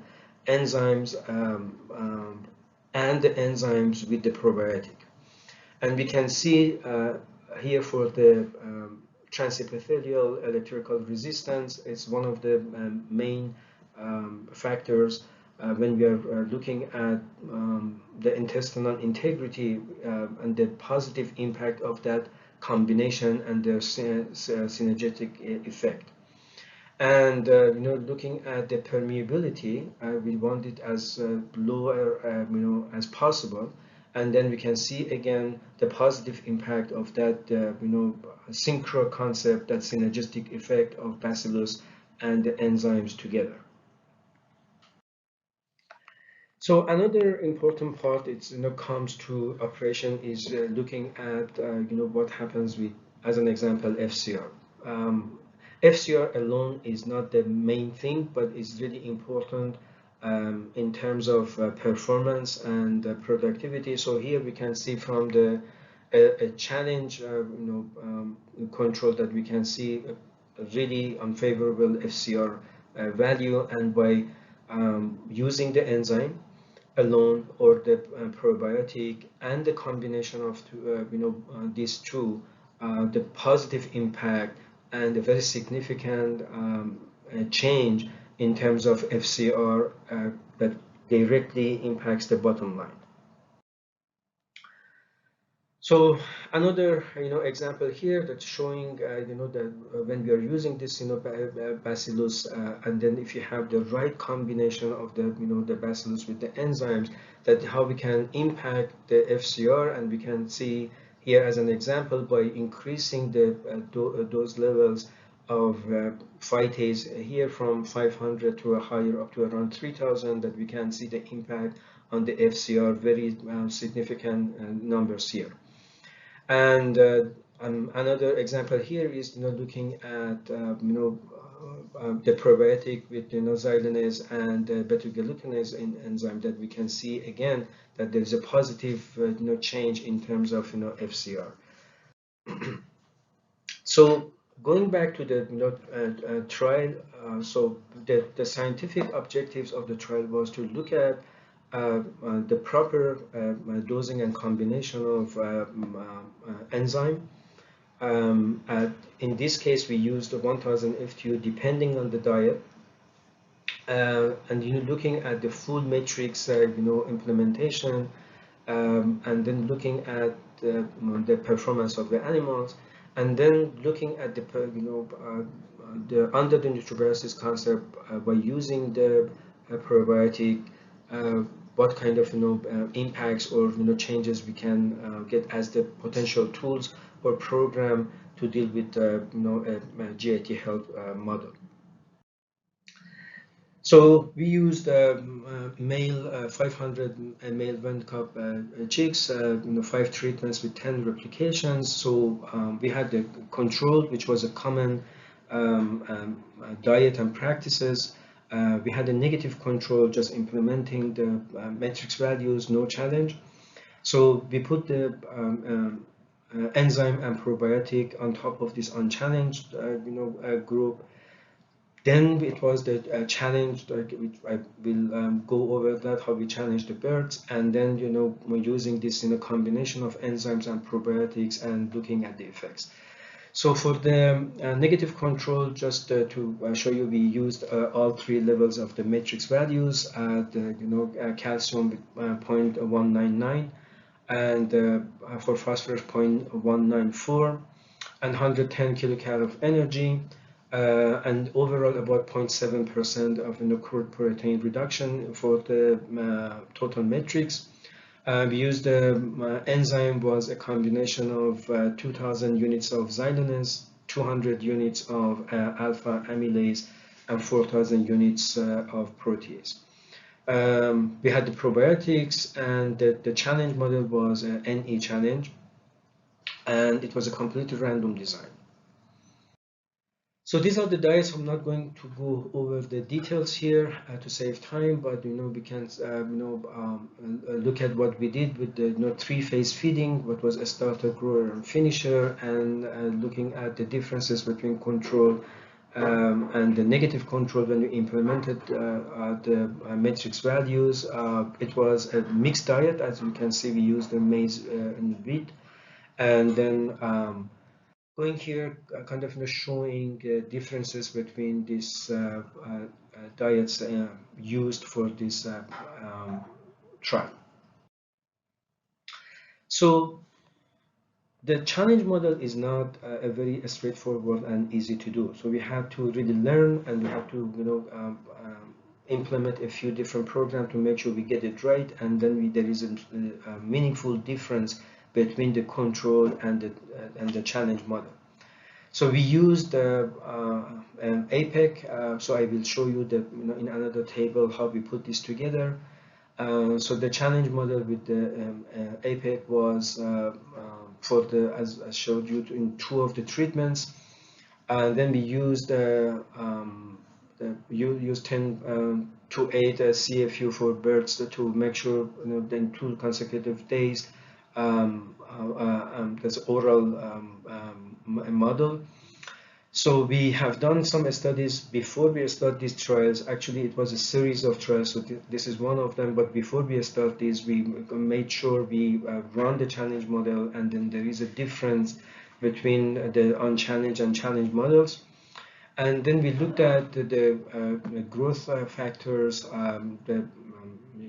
enzymes and the enzymes with the probiotic, and we can see here for the transepithelial electrical resistance, it's one of the main factors when we are looking at the intestinal integrity and the positive impact of that combination and the synergetic effect. And looking at the permeability, we want it as low as possible, and then we can see again the positive impact of that synchro concept, that synergistic effect of Bacillus and the enzymes together. So another important part, it's comes to operation, is looking at what happens with, as an example, FCR. FCR alone is not the main thing, but it's really important in terms of performance and productivity. So here we can see from the challenge control that we can see a really unfavorable FCR value, and by using the enzyme alone or the probiotic and the combination of these two, the positive impact and a very significant change in terms of FCR that directly impacts the bottom line. So another example here that's showing that when we are using this Bacillus, and then if you have the right combination of the the Bacillus with the enzymes, that how we can impact the FCR, and we can see here as an example by increasing the those levels of phytase here from 500 to a higher up to around 3000, that we can see the impact on the FCR, very significant numbers here. And another example here is looking at the probiotic with xylanase and beta-glucanase enzyme, that we can see again that there is a positive change in terms of FCR. So going back to the trial, so the scientific objectives of the trial was to look at the proper dosing and combination of enzyme. In this case, we used 1000 FTU depending on the diet, and looking at the full matrix implementation, and then looking at the performance of the animals, and then looking at the under the nutribiosis concept by using the probiotic, what kind of impacts or changes we can get as the potential tools or program to deal with a GAT health model. So we used male 500 male vent cup chicks, 5 treatments with 10 replications. So we had the control, which was a common diet and practices. We had a negative control, just implementing the matrix values, no challenge. So we put the enzyme and probiotic on top of this unchallenged group. Then it was the challenge, which I will go over that, how we challenge the birds, and then we're using this in a combination of enzymes and probiotics and looking at the effects. So for the negative control, just to show you, we used all 3 levels of the matrix values at calcium 0.199, and for phosphorus 0.194, and 110 kilocal of energy. And overall about 0.7% of crude protein reduction for the total metrics. We used the enzyme was a combination of 2,000 units of xylanase, 200 units of alpha amylase, and 4,000 units of protease. We had the probiotics, and the challenge model was NE challenge, and it was a completely random design. So these are the diets. I'm not going to go over the details here to save time, but we can look at what we did with the 3-phase feeding, what was a starter, grower, and finisher, and looking at the differences between control and the negative control when we implemented the matrix values. It was a mixed diet, as you can see. We used the maize and wheat, and then going here, kind of showing differences between these diets used for this trial. So the challenge model is not a very straightforward and easy to do. So we have to really learn, and we have to implement a few different programs to make sure we get it right, and then there is a meaningful difference between the control and the challenge model. So we used APEC. So I will show you in another table how we put this together. So the challenge model with the APEC was for the, as I showed you, in 2 of the treatments, and then we used 10 to 8 CFU for birds to make sure then 2 consecutive days there's oral model. So we have done some studies before we start these trials. Actually, it was a series of trials, so this is one of them. But before we start these, we made sure we run the challenge model, and then there is a difference between the unchallenged and challenge models. And then we looked at the growth factors, the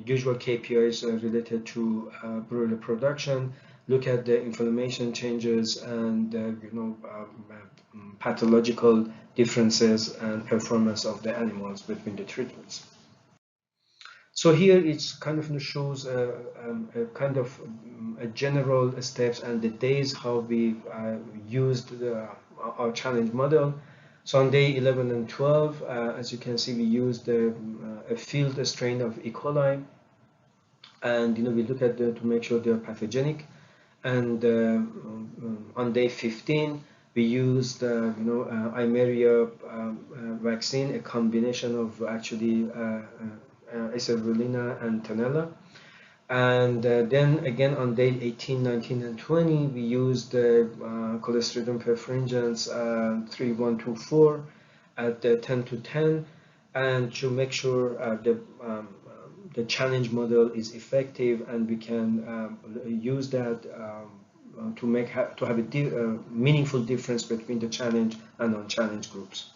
usual KPIs related to broiler production, look at the inflammation changes and pathological differences and performance of the animals between the treatments. So here it's kind of shows a kind of a general steps and the days how we used our challenge model. So on day 11 and 12, as you can see, we used a field strain of E. coli, and we look at to make sure they're pathogenic. And on day 15, we used Imeria vaccine, a combination of actually Acerulina and Tenella. And then again on day 18, 19, and 20, we used Clostridium perfringens 3124 at 10 to 10, and to make sure the challenge model is effective, and we can use that to have a meaningful difference between the challenge and unchallenged groups.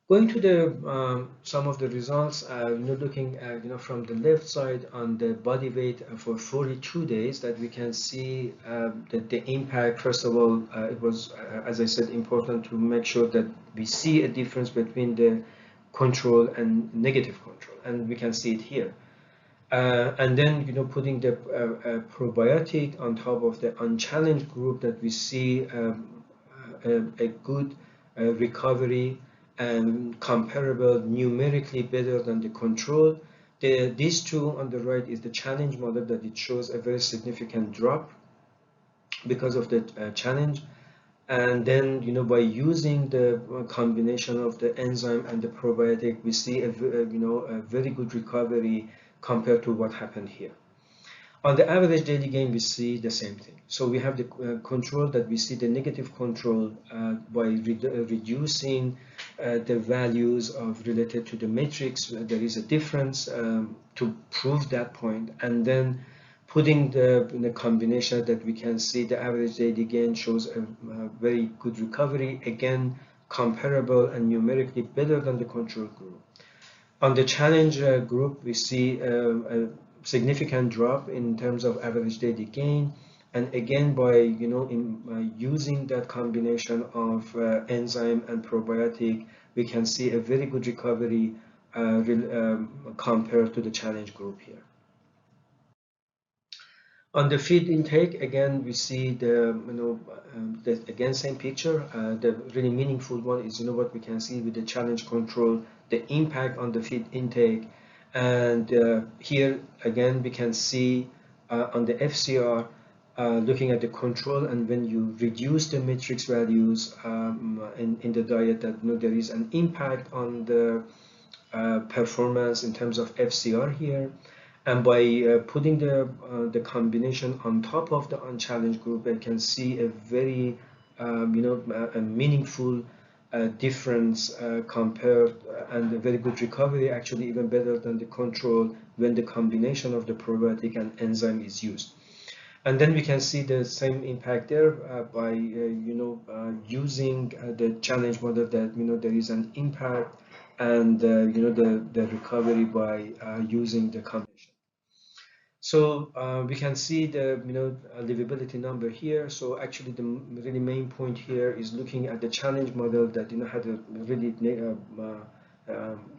Going to the some of the results, looking from the left side on the body weight for 42 days, that we can see that the impact. First of all, it was, as I said, important to make sure that we see a difference between the control and negative control, and we can see it here. And then putting the probiotic on top of the unchallenged group, that we see a good recovery and comparable, numerically better than the control. These two on the right is the challenge model that it shows a very significant drop because of the challenge. And then, by using the combination of the enzyme and the probiotic, we see a very good recovery compared to what happened here. On the average daily gain, we see the same thing. So we have the control that we see the negative control by reducing the values related to the matrix. There is a difference to prove that point, and then putting the combination that we can see the average daily gain shows a very good recovery, again comparable and numerically better than the control group. On the challenge group, we see a significant drop in terms of average daily gain, and again by using that combination of enzyme and probiotic, we can see a very good recovery compared to the challenge group here. On the feed intake, again we see again same picture. The really meaningful one is what we can see with the challenge control, the impact on the feed intake. And here again we can see on the FCR, looking at the control, and when you reduce the matrix values in the diet, that there is an impact on the performance in terms of FCR here. And by putting the combination on top of the unchallenged group, I can see a very a meaningful difference compared, and a very good recovery, actually even better than the control when the combination of the probiotic and enzyme is used. And then we can see the same impact there by using the challenge model, that there is an impact, and the recovery by using the combination. So we can see the livability number here. So actually the really main point here is looking at the challenge model that had a really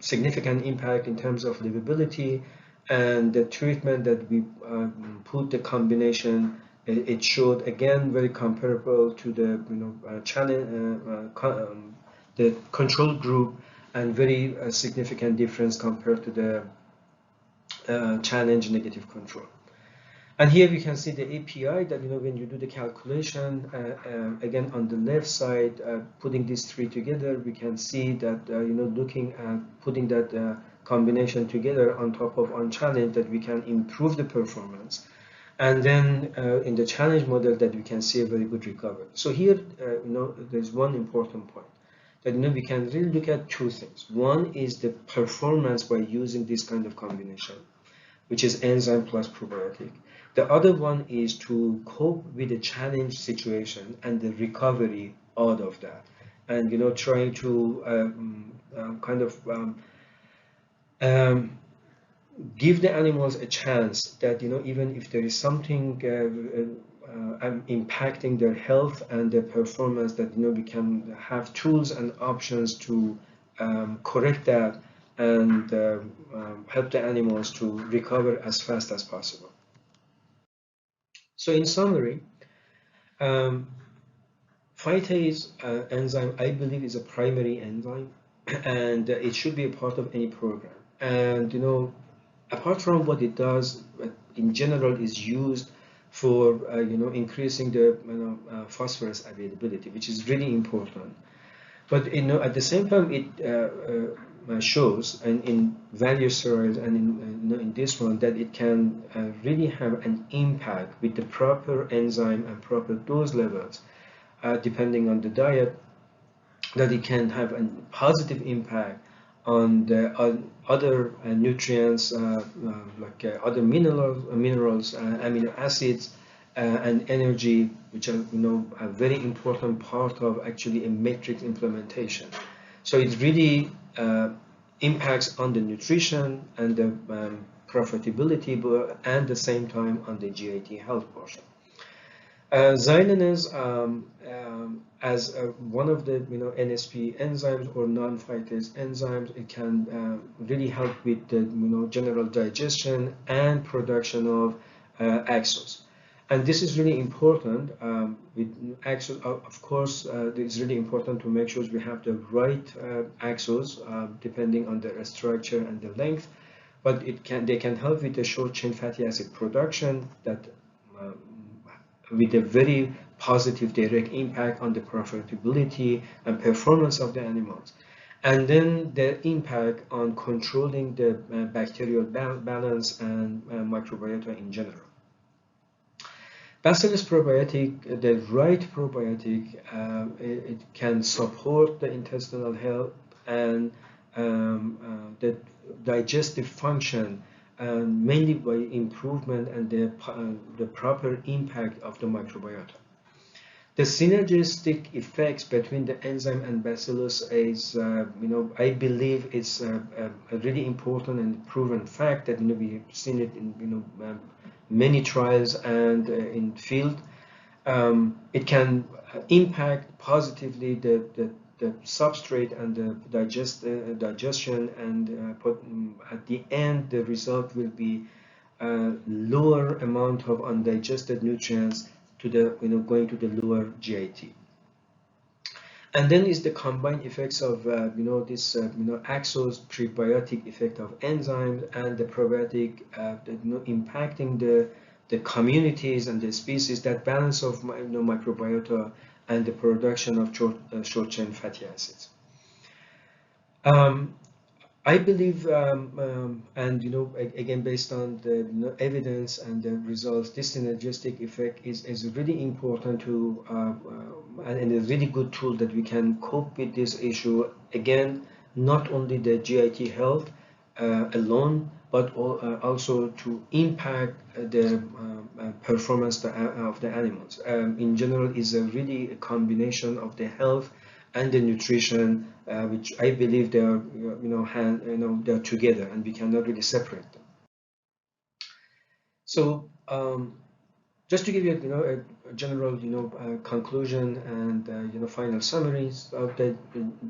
significant impact in terms of livability, and the treatment that we put the combination, it showed again very comparable to the the control group, and very significant difference compared to the challenge negative control. And here we can see the API that when you do the calculation, again on the left side, putting these three together, we can see that looking at putting that combination together on top of unchallenged, that we can improve the performance. And then in the challenge model, that we can see a very good recovery. So here there's one important point, that we can really look at two things. One is the performance by using this kind of combination, which is enzyme plus probiotic. The other one is to cope with the challenge situation and the recovery out of that, and trying to give the animals a chance that even if there is something impacting their health and their performance, that we can have tools and options to correct that, and help the animals to recover as fast as possible. So in summary, phytase enzyme, I believe, is a primary enzyme, and it should be a part of any program. And apart from what it does, in general, is used for increasing the phosphorus availability, which is really important. But at the same time, it shows, and in various soils and in this one, that it can really have an impact with the proper enzyme and proper dose levels, depending on the diet, that it can have a positive impact on the other nutrients, like other minerals, amino acids, and energy, which are a very important part of actually a matrix implementation. So it really impacts on the nutrition and the profitability, but at the same time on the GIT health portion. Xylanase, as one of the NSP enzymes or non-phytase enzymes, it can really help with the general digestion and production of axos. And this is really important. Of course, it's really important to make sure we have the right axles depending on their structure and the length. But they can help with the short chain fatty acid production that with a very positive direct impact on the profitability and performance of the animals. And then the impact on controlling the bacterial balance and microbiota in general. Bacillus probiotic, the right probiotic, it can support the intestinal health and the digestive function, mainly by improvement and the proper impact of the microbiota. The synergistic effects between the enzyme and bacillus is, I believe it's a really important and proven fact that we've seen it in many trials and in field. It can impact positively the substrate and the digestion, and at the end the result will be lower amount of undigested nutrients to the going to the lower GIT. And then is the combined effects of this axos prebiotic effect of enzymes and the probiotic impacting the communities and the species, that balance of microbiota and the production of short chain fatty acids. I believe, and again, based on the evidence and the results, this synergistic effect is really important to and a really good tool that we can cope with this issue. Again, not only the GIT health alone, but also to impact the performance of the animals. In general, is a really a combination of the health and the nutrition, which I believe they are, they're together, and we cannot really separate them. So, just to give you, a general, conclusion and final summaries of the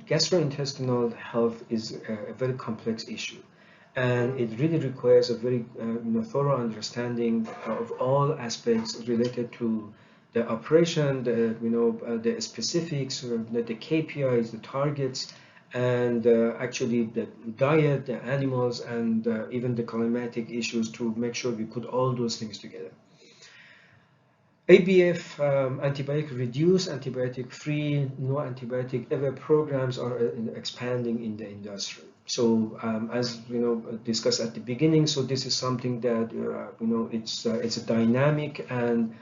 gastrointestinal health is a very complex issue, and it really requires a very, thorough understanding of all aspects related to the operation, the specifics, the KPIs, the targets, and actually the diet, the animals, and even the climatic issues, to make sure we put all those things together. ABF, antibiotic reduced, antibiotic free, no antibiotic ever programs are expanding in the industry. So as discussed at the beginning, so this is something that it's a dynamic, and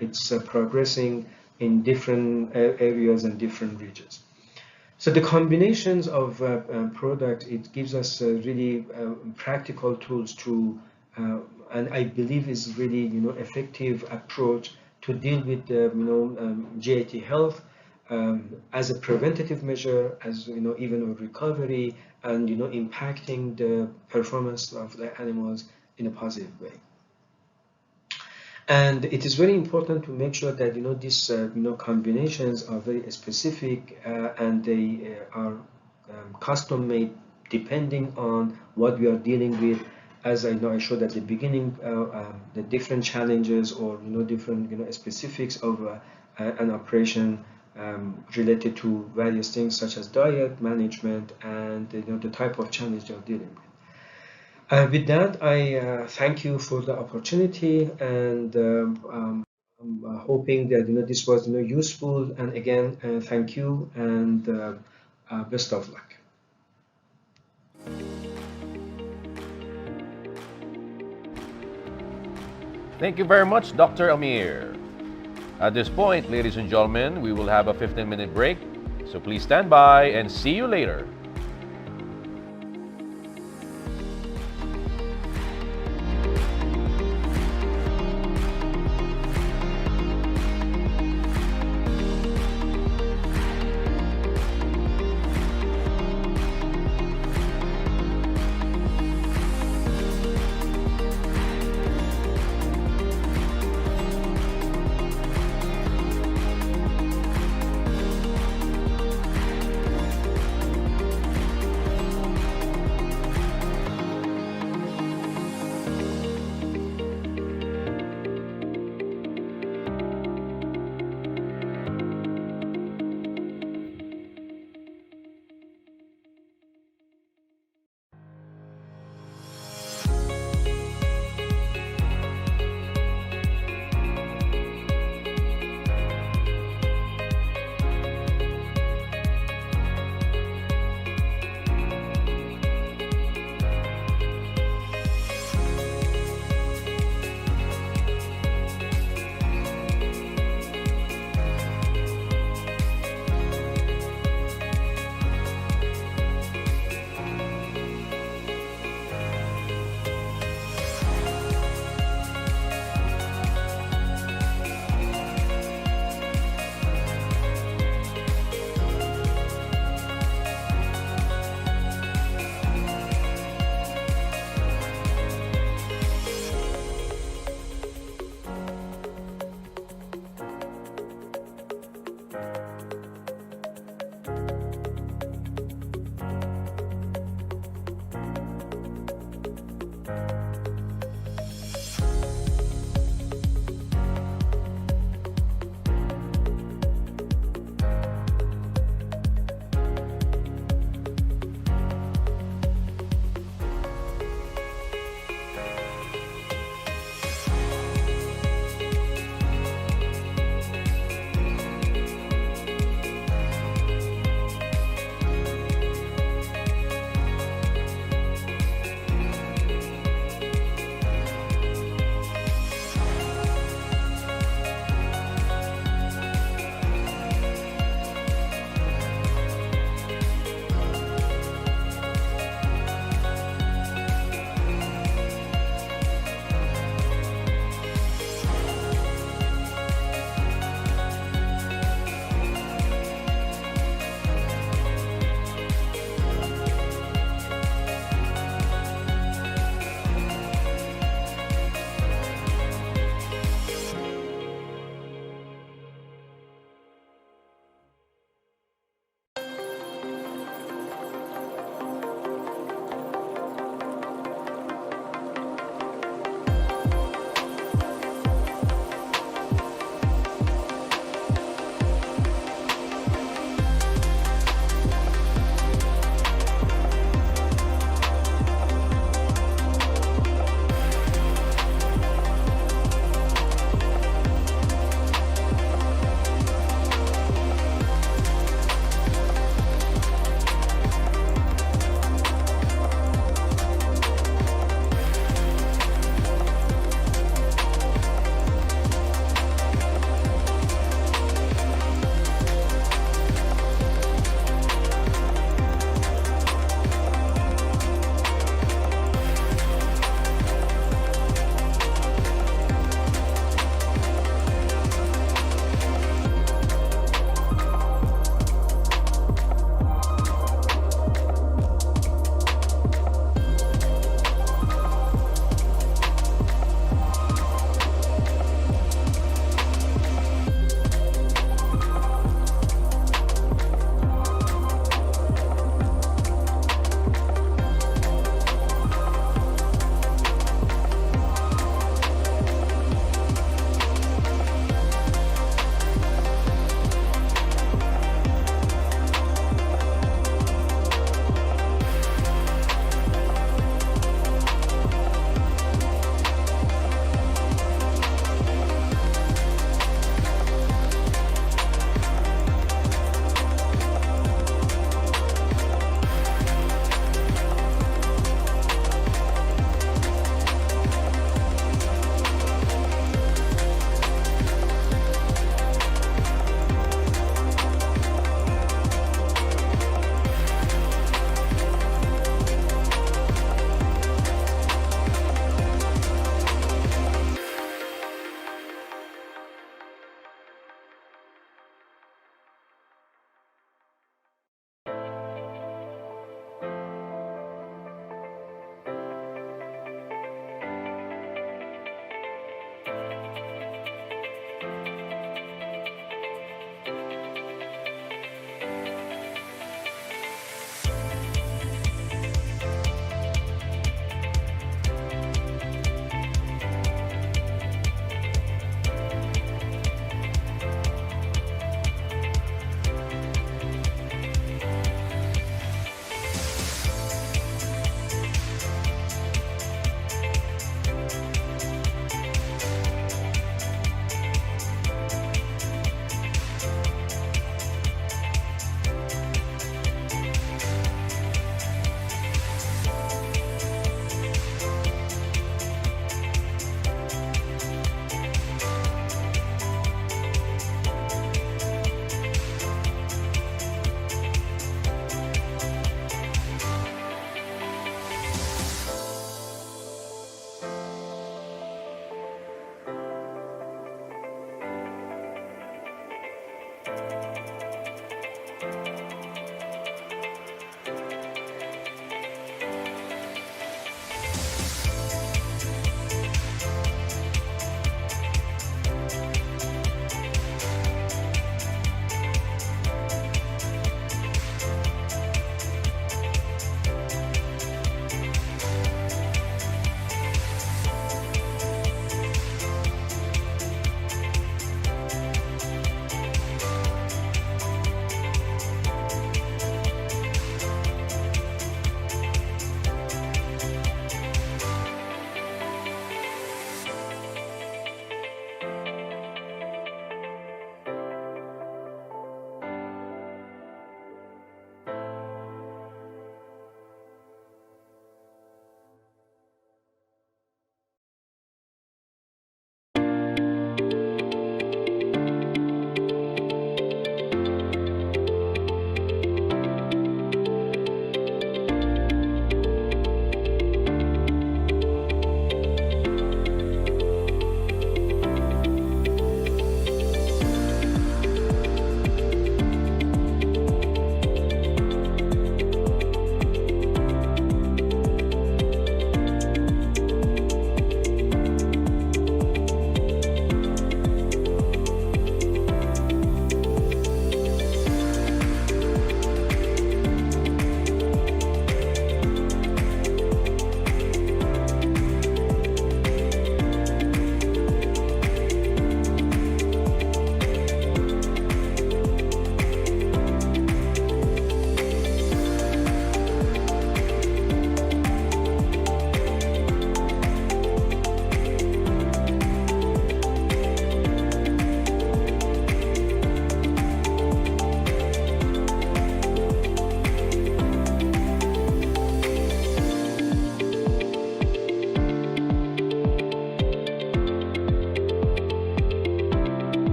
it's progressing in different areas and different regions. So the combinations of products, it gives us really practical tools to, and I believe is really effective approach to deal with the GIT health as a preventative measure, as even a recovery, and impacting the performance of the animals in a positive way. And it is very important to make sure that these combinations are very specific, and they are custom made depending on what we are dealing with. As I showed at the beginning, the different challenges or different specifics of an operation related to various things such as diet management and the type of challenge they are dealing with. With that, I thank you for the opportunity, and I'm hoping that this was useful. And again, thank you, and best of luck. Thank you very much, Dr. Amir. At this point, ladies and gentlemen, we will have a 15-minute break, so please stand by and see you later.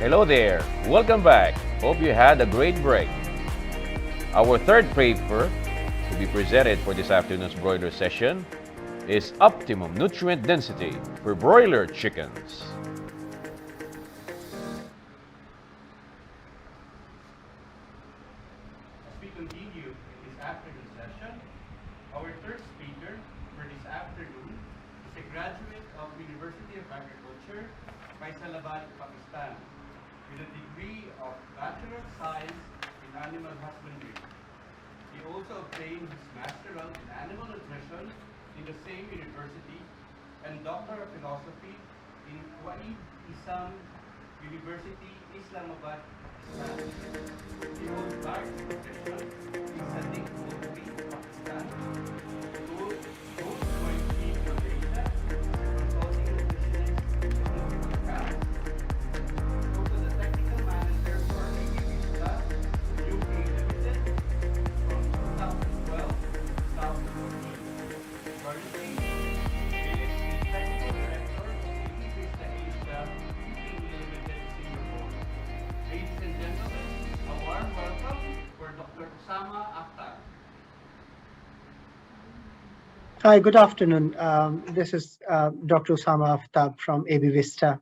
Hello there, welcome back. Hope you had a great break. Our third paper to be presented for this afternoon's broiler session is Optimum Nutrient Density for Broiler Chickens. As we continue in this afternoon session, our third speaker for this afternoon is a graduate of University of Agriculture, Faisalabad, Pakistan, with a degree of Bachelor of Science in Animal Husbandry. He also obtained his Masteral in Animal Nutrition in the same university and Doctor of Philosophy in Wa'id Isam University, Islamabad, Pakistan. He holds various professions in setting poultry, Pakistan, both jointly in Malaysia, consulting nutritionist in the camp, also the technical manager for Vista, UK Limited, from 2012 to 2014. Currently, he is the technical director of Vista Asia, UK Limited, Singapore. Ladies and gentlemen, a warm welcome for Dr. Usama Aftab. Hi, good afternoon. This is Dr. Usama Aftab from AB Vista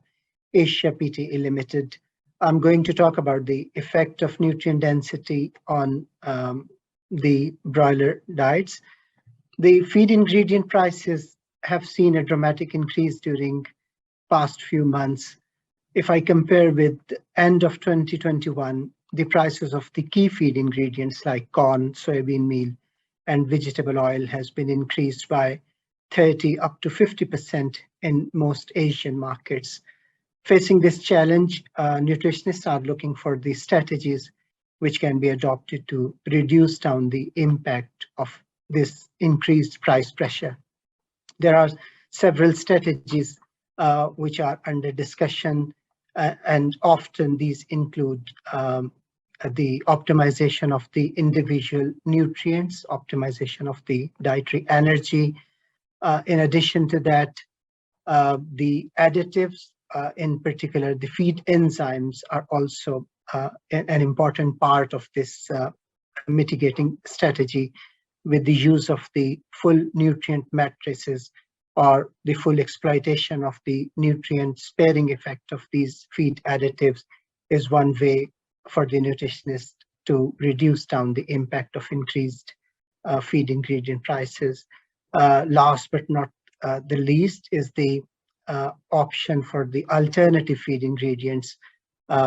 Asia Pte Limited. I'm going to talk about the effect of nutrient density on the broiler diets. The feed ingredient prices have seen a dramatic increase during past few months. If I compare with the end of 2021, the prices of the key feed ingredients like corn, soybean meal, and vegetable oil has been increased by 30 up to 50% in most Asian markets. Facing this challenge, nutritionists are looking for the strategies which can be adopted to reduce down the impact of this increased price pressure. There are several strategies which are under discussion, and often these include the optimization of the individual nutrients, optimization of the dietary energy. In addition to that, the additives, in particular the feed enzymes, are also an important part of this mitigating strategy, with the use of the full nutrient matrices or the full exploitation of the nutrient sparing effect of these feed additives is one way for the nutritionist to reduce down the impact of increased feed ingredient prices. Last but not the least is the option for the alternative feed ingredients,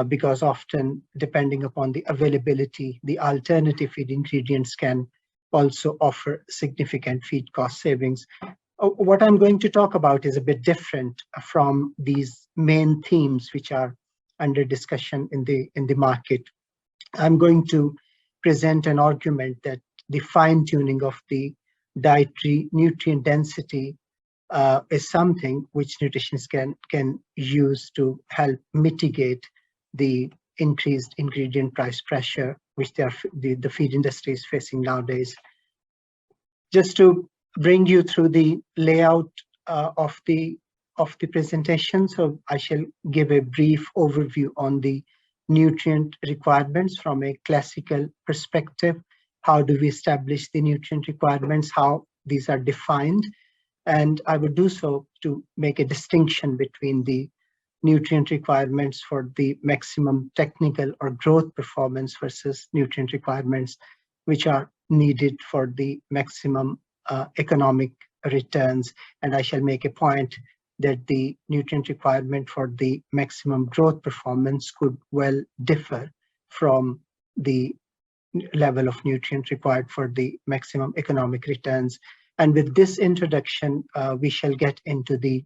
because often, depending upon the availability, the alternative feed ingredients can also offer significant feed cost savings. What I'm going to talk about is a bit different from these main themes which are under discussion in the market. I'm going to present an argument that the fine-tuning of the dietary nutrient density is something which nutritionists can use to help mitigate the increased ingredient price pressure which the feed industry is facing nowadays. Just to bring you through the layout of the presentation, so I shall give a brief overview on the nutrient requirements from a classical perspective. How do we establish the nutrient requirements, how these are defined, and I would do so to make a distinction between the nutrient requirements for the maximum technical or growth performance versus nutrient requirements which are needed for the maximum economic returns. And I shall make a point that the nutrient requirement for the maximum growth performance could well differ from the level of nutrient required for the maximum economic returns. And with this introduction, we shall get into the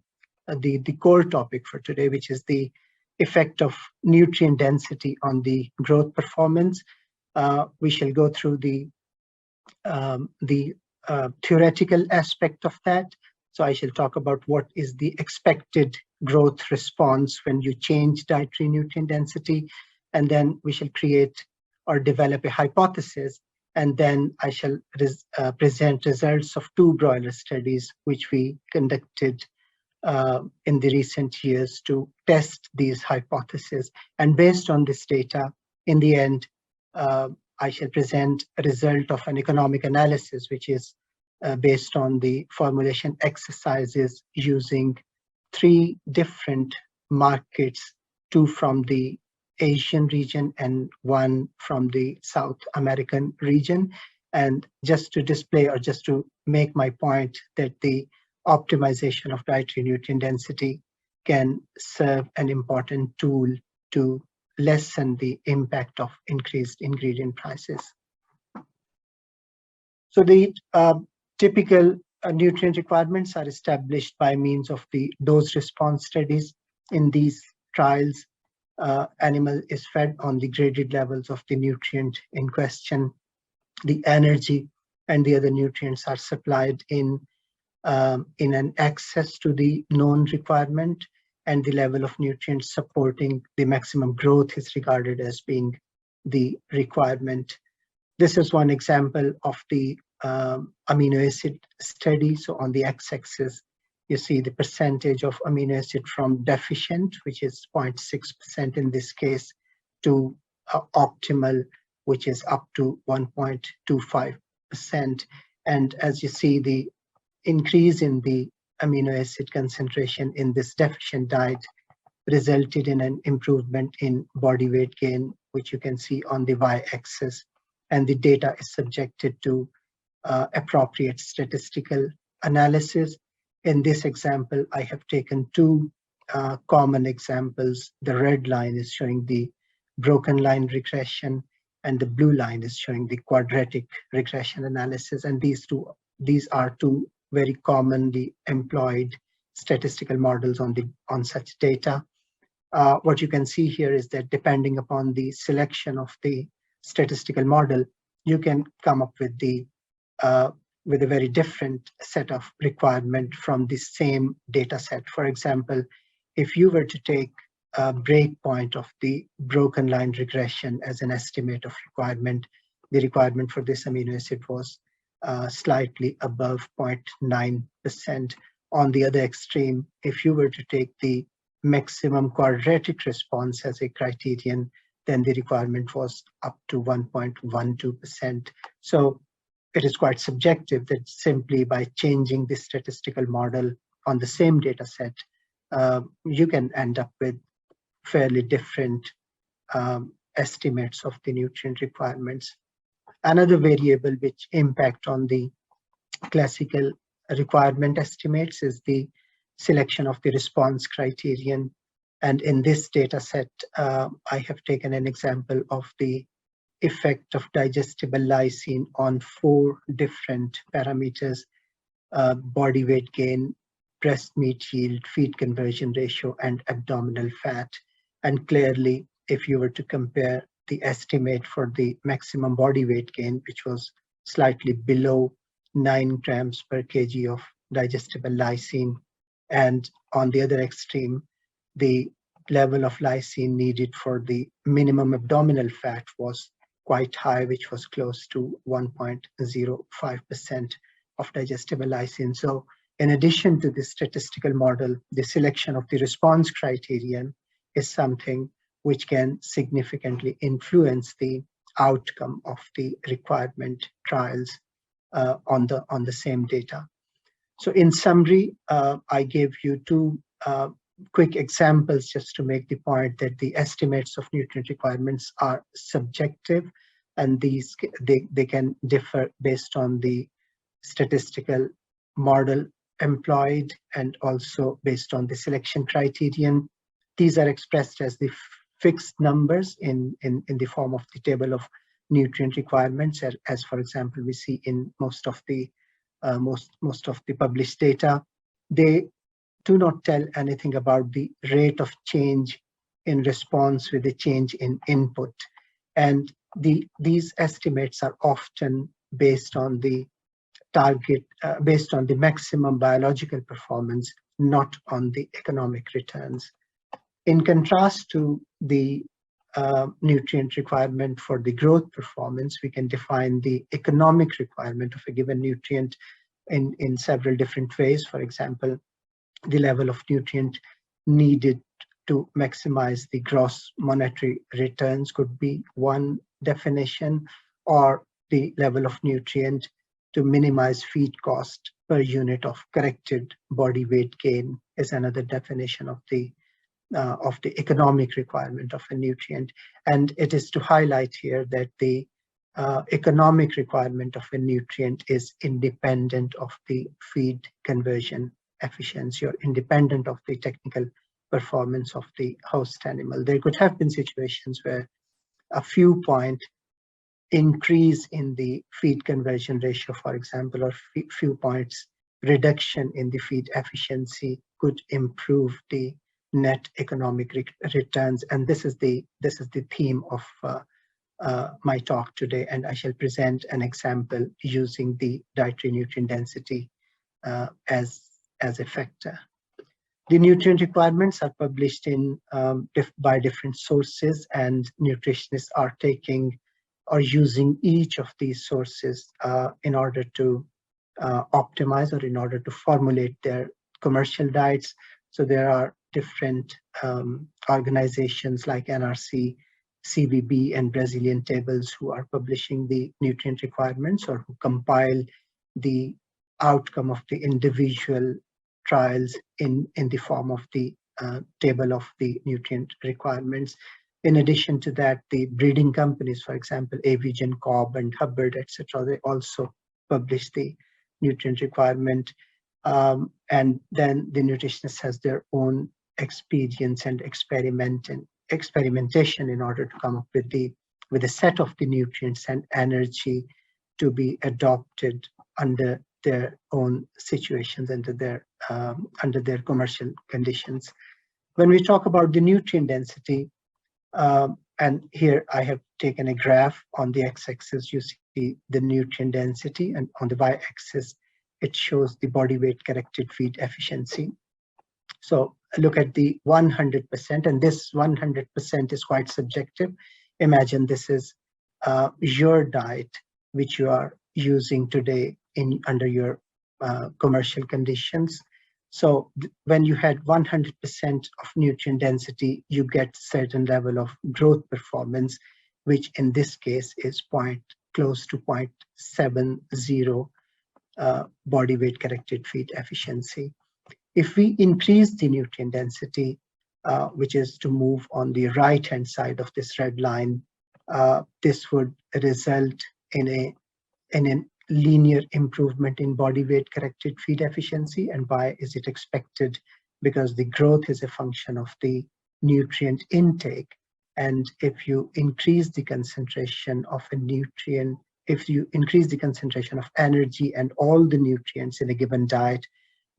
core topic for today, which is the effect of nutrient density on the growth performance. We shall go through the theoretical aspect of that. So I shall talk about what is the expected growth response when you change dietary nutrient density, and then we shall create or develop a hypothesis, and then I shall present results of 2 broiler studies which we conducted in the recent years to test these hypotheses. And based on this data, in the end, I shall present a result of an economic analysis, which is based on the formulation exercises using 3 different markets, 2 from the Asian region and 1 from the South American region. And just to display, or just to make my point, that the optimization of dietary nutrient density can serve an important tool to lessen the impact of increased ingredient prices. So the typical nutrient requirements are established by means of the dose response studies. In these trials, animal is fed on the graded levels of the nutrient in question. The energy and the other nutrients are supplied in an excess to the known requirement, and the level of nutrients supporting the maximum growth is regarded as being the requirement. This is one example of the amino acid study. So on the x-axis, you see the percentage of amino acid from deficient, which is 0.6% in this case, to optimal, which is up to 1.25%. And as you see, the increase in the amino acid concentration in this deficient diet resulted in an improvement in body weight gain, which you can see on the y-axis. And the data is subjected to appropriate statistical analysis. In this example, I have taken 2 common examples. The red line is showing the broken line regression, and the blue line is showing the quadratic regression analysis. And these are 2 very commonly employed statistical models on such data. What you can see here is that depending upon the selection of the statistical model, you can come up with a very different set of requirement from the same data set. For example, if you were to take a breakpoint of the broken line regression as an estimate of requirement, the requirement for this amino acid was slightly above 0.9%. On the other extreme, if you were to take the maximum quadratic response as a criterion, then the requirement was up to 1.12%. So it is quite subjective that simply by changing the statistical model on the same data set, you can end up with fairly different estimates of the nutrient requirements. Another variable which impact on the classical requirement estimates is the selection of the response criterion. And in this data set, I have taken an example of the effect of digestible lysine on 4 different parameters: body weight gain, breast meat yield, feed conversion ratio, and abdominal fat. And clearly, if you were to compare the estimate for the maximum body weight gain, which was slightly below 9 grams per kg of digestible lysine, and on the other extreme, the level of lysine needed for the minimum abdominal fat was quite high, which was close to 1.05% of digestible lysine. So in addition to the statistical model, the selection of the response criterion is something which can significantly influence the outcome of the requirement trials on the same data. So in summary, I gave you 2 quick examples just to make the point that the estimates of nutrient requirements are subjective, and they can differ based on the statistical model employed and also based on the selection criterion. These are expressed as the fixed numbers in the form of the table of nutrient requirements, as for example we see in most of the published data. They do not tell anything about the rate of change in response with the change in input, and these estimates are often based on the target, based on the maximum biological performance, not on the economic returns. In contrast to the nutrient requirement for the growth performance, we can define the economic requirement of a given nutrient in several different ways. For example, the level of nutrient needed to maximize the gross monetary returns could be one definition, or the level of nutrient to minimize feed cost per unit of corrected body weight gain is another definition of the economic requirement of a nutrient. And it is to highlight here that the economic requirement of a nutrient is independent of the feed conversion efficiency or independent of the technical performance of the host animal. There could have been situations where a few point increase in the feed conversion ratio, for example, or few points reduction in the feed efficiency could improve the net economic returns. And this is the theme of my talk today, and I shall present an example using the dietary nutrient density as a factor. The nutrient requirements are published in by different sources, and nutritionists are taking or using each of these sources in order to optimize or in order to formulate their commercial diets. So there are different organizations like NRC, CBB, and Brazilian Tables who are publishing the nutrient requirements or who compile the outcome of the individual trials in the form of the table of the nutrient requirements. In addition to that, the breeding companies, for example, Avigen, Cobb, and Hubbard, etc., they also publish the nutrient requirement. And then the nutritionist has their own experience and experimentation in order to come up with a set of the nutrients and energy to be adopted under their own situations, under their commercial conditions. When we talk about the nutrient density, and here I have taken a graph. On the x-axis you see the nutrient density, and on the y-axis it shows the body weight corrected feed efficiency. So look at the 100%, and this 100% is quite subjective. Imagine this is your diet which you are using today under your commercial conditions. So when you had 100% of nutrient density, you get certain level of growth performance, which in this case is close to 0.70 body weight corrected feed efficiency. If we increase the nutrient density, which is to move on the right hand side of this red line, this would result in a linear improvement in body weight corrected feed efficiency. And why is it expected? Because the growth is a function of the nutrient intake. And if you increase the concentration of a nutrient, if you increase the concentration of energy and all the nutrients in a given diet,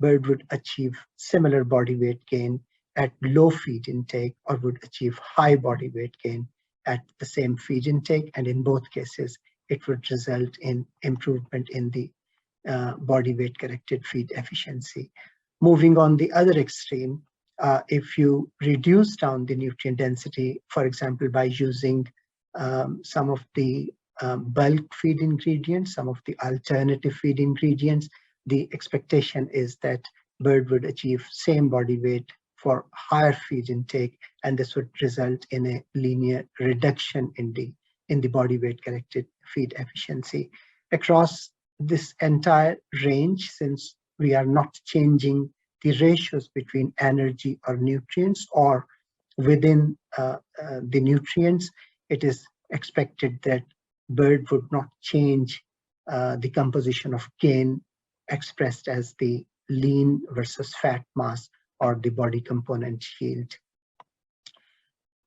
bird would achieve similar body weight gain at low feed intake, or would achieve high body weight gain at the same feed intake. And in both cases, it would result in improvement in the body weight corrected feed efficiency. Moving on the other extreme, if you reduce down the nutrient density, for example, by using some of the bulk feed ingredients, some of the alternative feed ingredients, the expectation is that bird would achieve same body weight for higher feed intake, and this would result in a linear reduction in the body weight corrected feed efficiency. Across this entire range, since we are not changing the ratios between energy or nutrients or within the nutrients, it is expected that bird would not change the composition of gain expressed as the lean versus fat mass or the body component yield.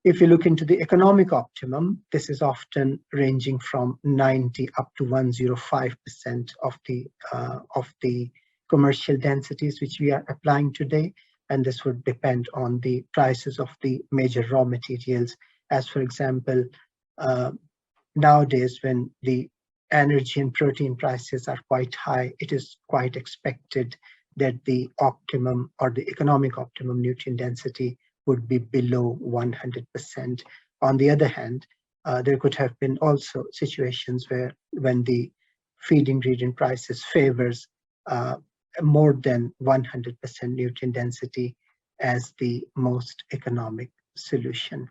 If you look into the economic optimum, this is often ranging from 90 up to 105% of the commercial densities which we are applying today, and this would depend on the prices of the major raw materials. As for example, nowadays when the energy and protein prices are quite high, it is quite expected that the optimum or the economic optimum nutrient density would be below 100%. On the other hand, there could have been also situations where when the feed ingredient prices favors more than 100% nutrient density as the most economic solution.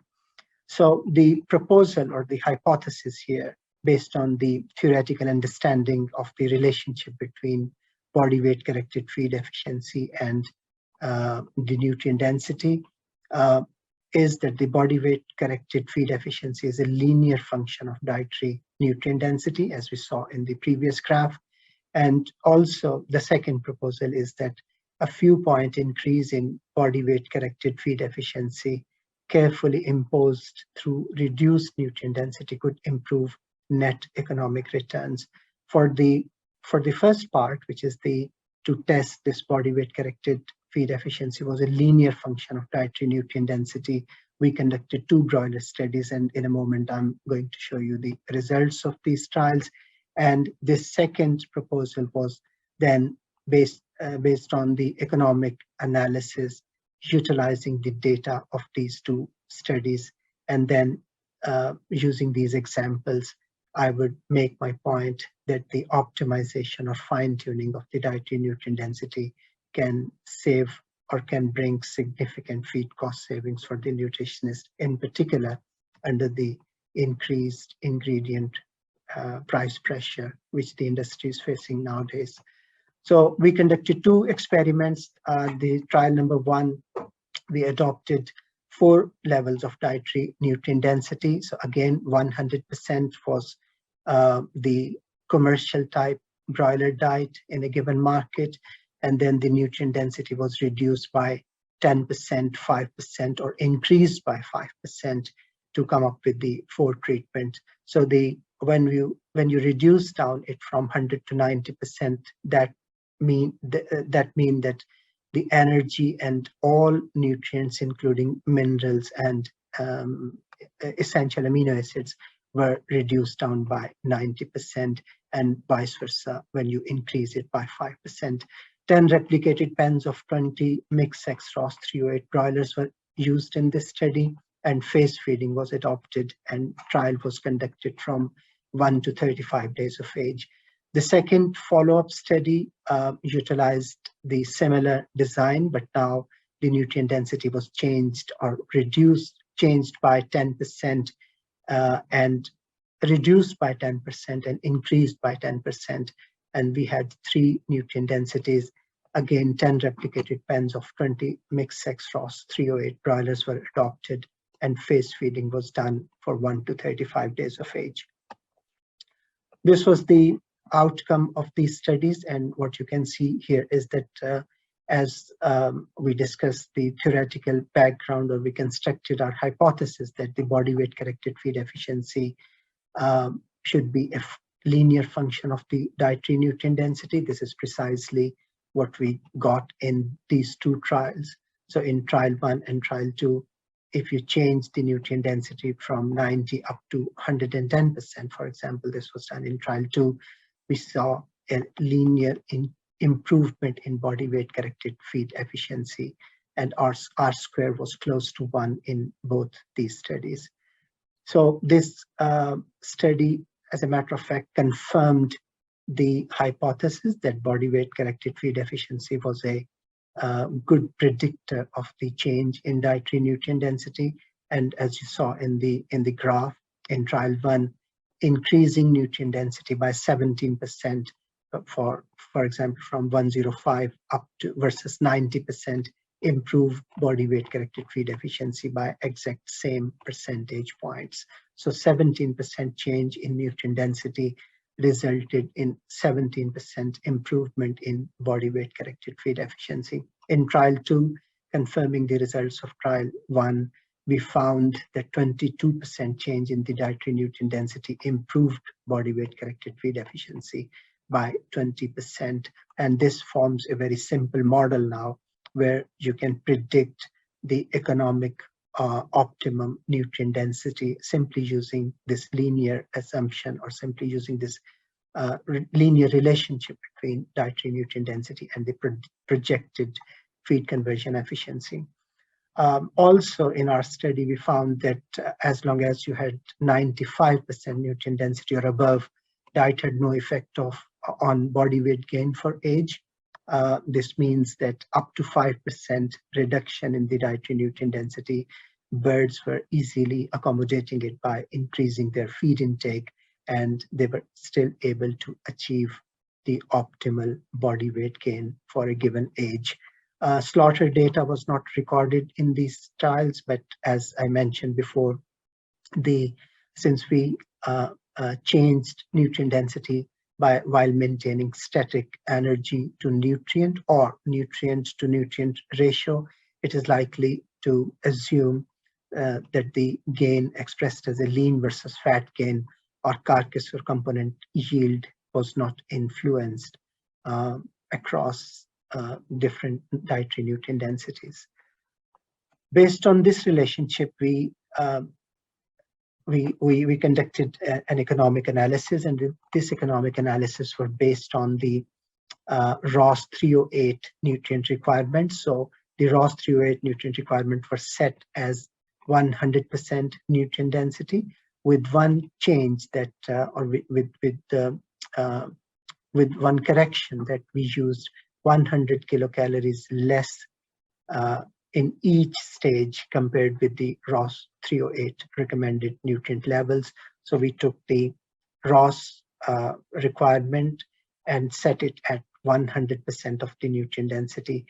So the proposal or the hypothesis here, based on the theoretical understanding of the relationship between body weight corrected feed efficiency and the nutrient density, is that the body weight corrected feed efficiency is a linear function of dietary nutrient density, as we saw in the previous graph. And also the second proposal is that a few point increase in body weight corrected feed efficiency carefully imposed through reduced nutrient density could improve net economic returns. For the first part, which is to test this body weight corrected feed efficiency was a linear function of dietary nutrient density. We conducted 2 broiler studies, and in a moment I'm going to show you the results of these trials. And this second proposal was then based on the economic analysis, utilizing the data of these 2 studies, and then using these examples, I would make my point that the optimization or fine-tuning of the dietary nutrient density can save or can bring significant feed cost savings for the nutritionist, in particular under the increased ingredient price pressure which the industry is facing nowadays. So we conducted 2 experiments. The trial number 1, we adopted 4 levels of dietary nutrient density. So again, 100% was the commercial type broiler diet in a given market, and then the nutrient density was reduced by 10%, 5%, or increased by 5% to come up with the 4 treatment. So when you reduce down it from 100 to 90%, that mean that the energy and all nutrients, including minerals and essential amino acids, were reduced down by 90%, and vice versa when you increase it by 5%. 10 replicated pens of 20 mixed sex Ross 308 broilers were used in this study, and phase feeding was adopted, and trial was conducted from 1 to 35 days of age. The second follow-up study utilized the similar design, but now the nutrient density was changed or changed by 10% and reduced by 10% and increased by 10%. And we had 3 nutrient densities. Again, 10 replicated pens of 20 mixed sex Ross 308 broilers were adopted, and phase feeding was done for 1 to 35 days of age. This was the outcome of these studies, and what you can see here is that as we discussed the theoretical background, or we constructed our hypothesis that the body weight corrected feed efficiency should be a linear function of the dietary nutrient density. This is precisely what we got in these 2 trials. So in trial 1 and trial 2, if you change the nutrient density from 90 up to 110%, for example, this was done in trial 2, we saw a linear improvement in body weight corrected feed efficiency, and R square was close to 1 in both these studies. So this study, as a matter of fact, confirmed the hypothesis that body weight corrected feed efficiency was a good predictor of the change in dietary nutrient density. And as you saw in the graph in trial 1, increasing nutrient density by 17% for example, from 105 up to versus 90%, improve body weight corrected feed efficiency by exact same percentage points. So 17% change in nutrient density resulted in 17% improvement in body weight corrected feed efficiency. In trial 2, confirming the results of trial 1, we found that 22% change in the dietary nutrient density improved body weight corrected feed efficiency by 20. And this forms a very simple model now where you can predict the economic optimum nutrient density simply using this linear assumption, or simply using this linear relationship between dietary nutrient density and the projected feed conversion efficiency. Also in our study, we found that as long as you had 95% nutrient density or above, diet had no effect on body weight gain for age. This means that up to 5% reduction in the dietary nutrient density, birds were easily accommodating it by increasing their feed intake, and they were still able to achieve the optimal body weight gain for a given age. Slaughter data was not recorded in these trials, but as I mentioned before, since we changed nutrient density while maintaining static energy to nutrient or nutrient to nutrient ratio, it is likely to assume that the gain expressed as a lean versus fat gain or carcass or component yield was not influenced across different dietary nutrient densities. Based on this relationship, we conducted an economic analysis, and this economic analysis were based on the ROS 308 nutrient requirements. So the ROS 308 nutrient requirement were set as 100% nutrient density, with one change that, with one correction, that we used 100 kilocalories less in each stage compared with the ROS 308 recommended nutrient levels. So we took the ROS requirement and set it at 100% of the nutrient density.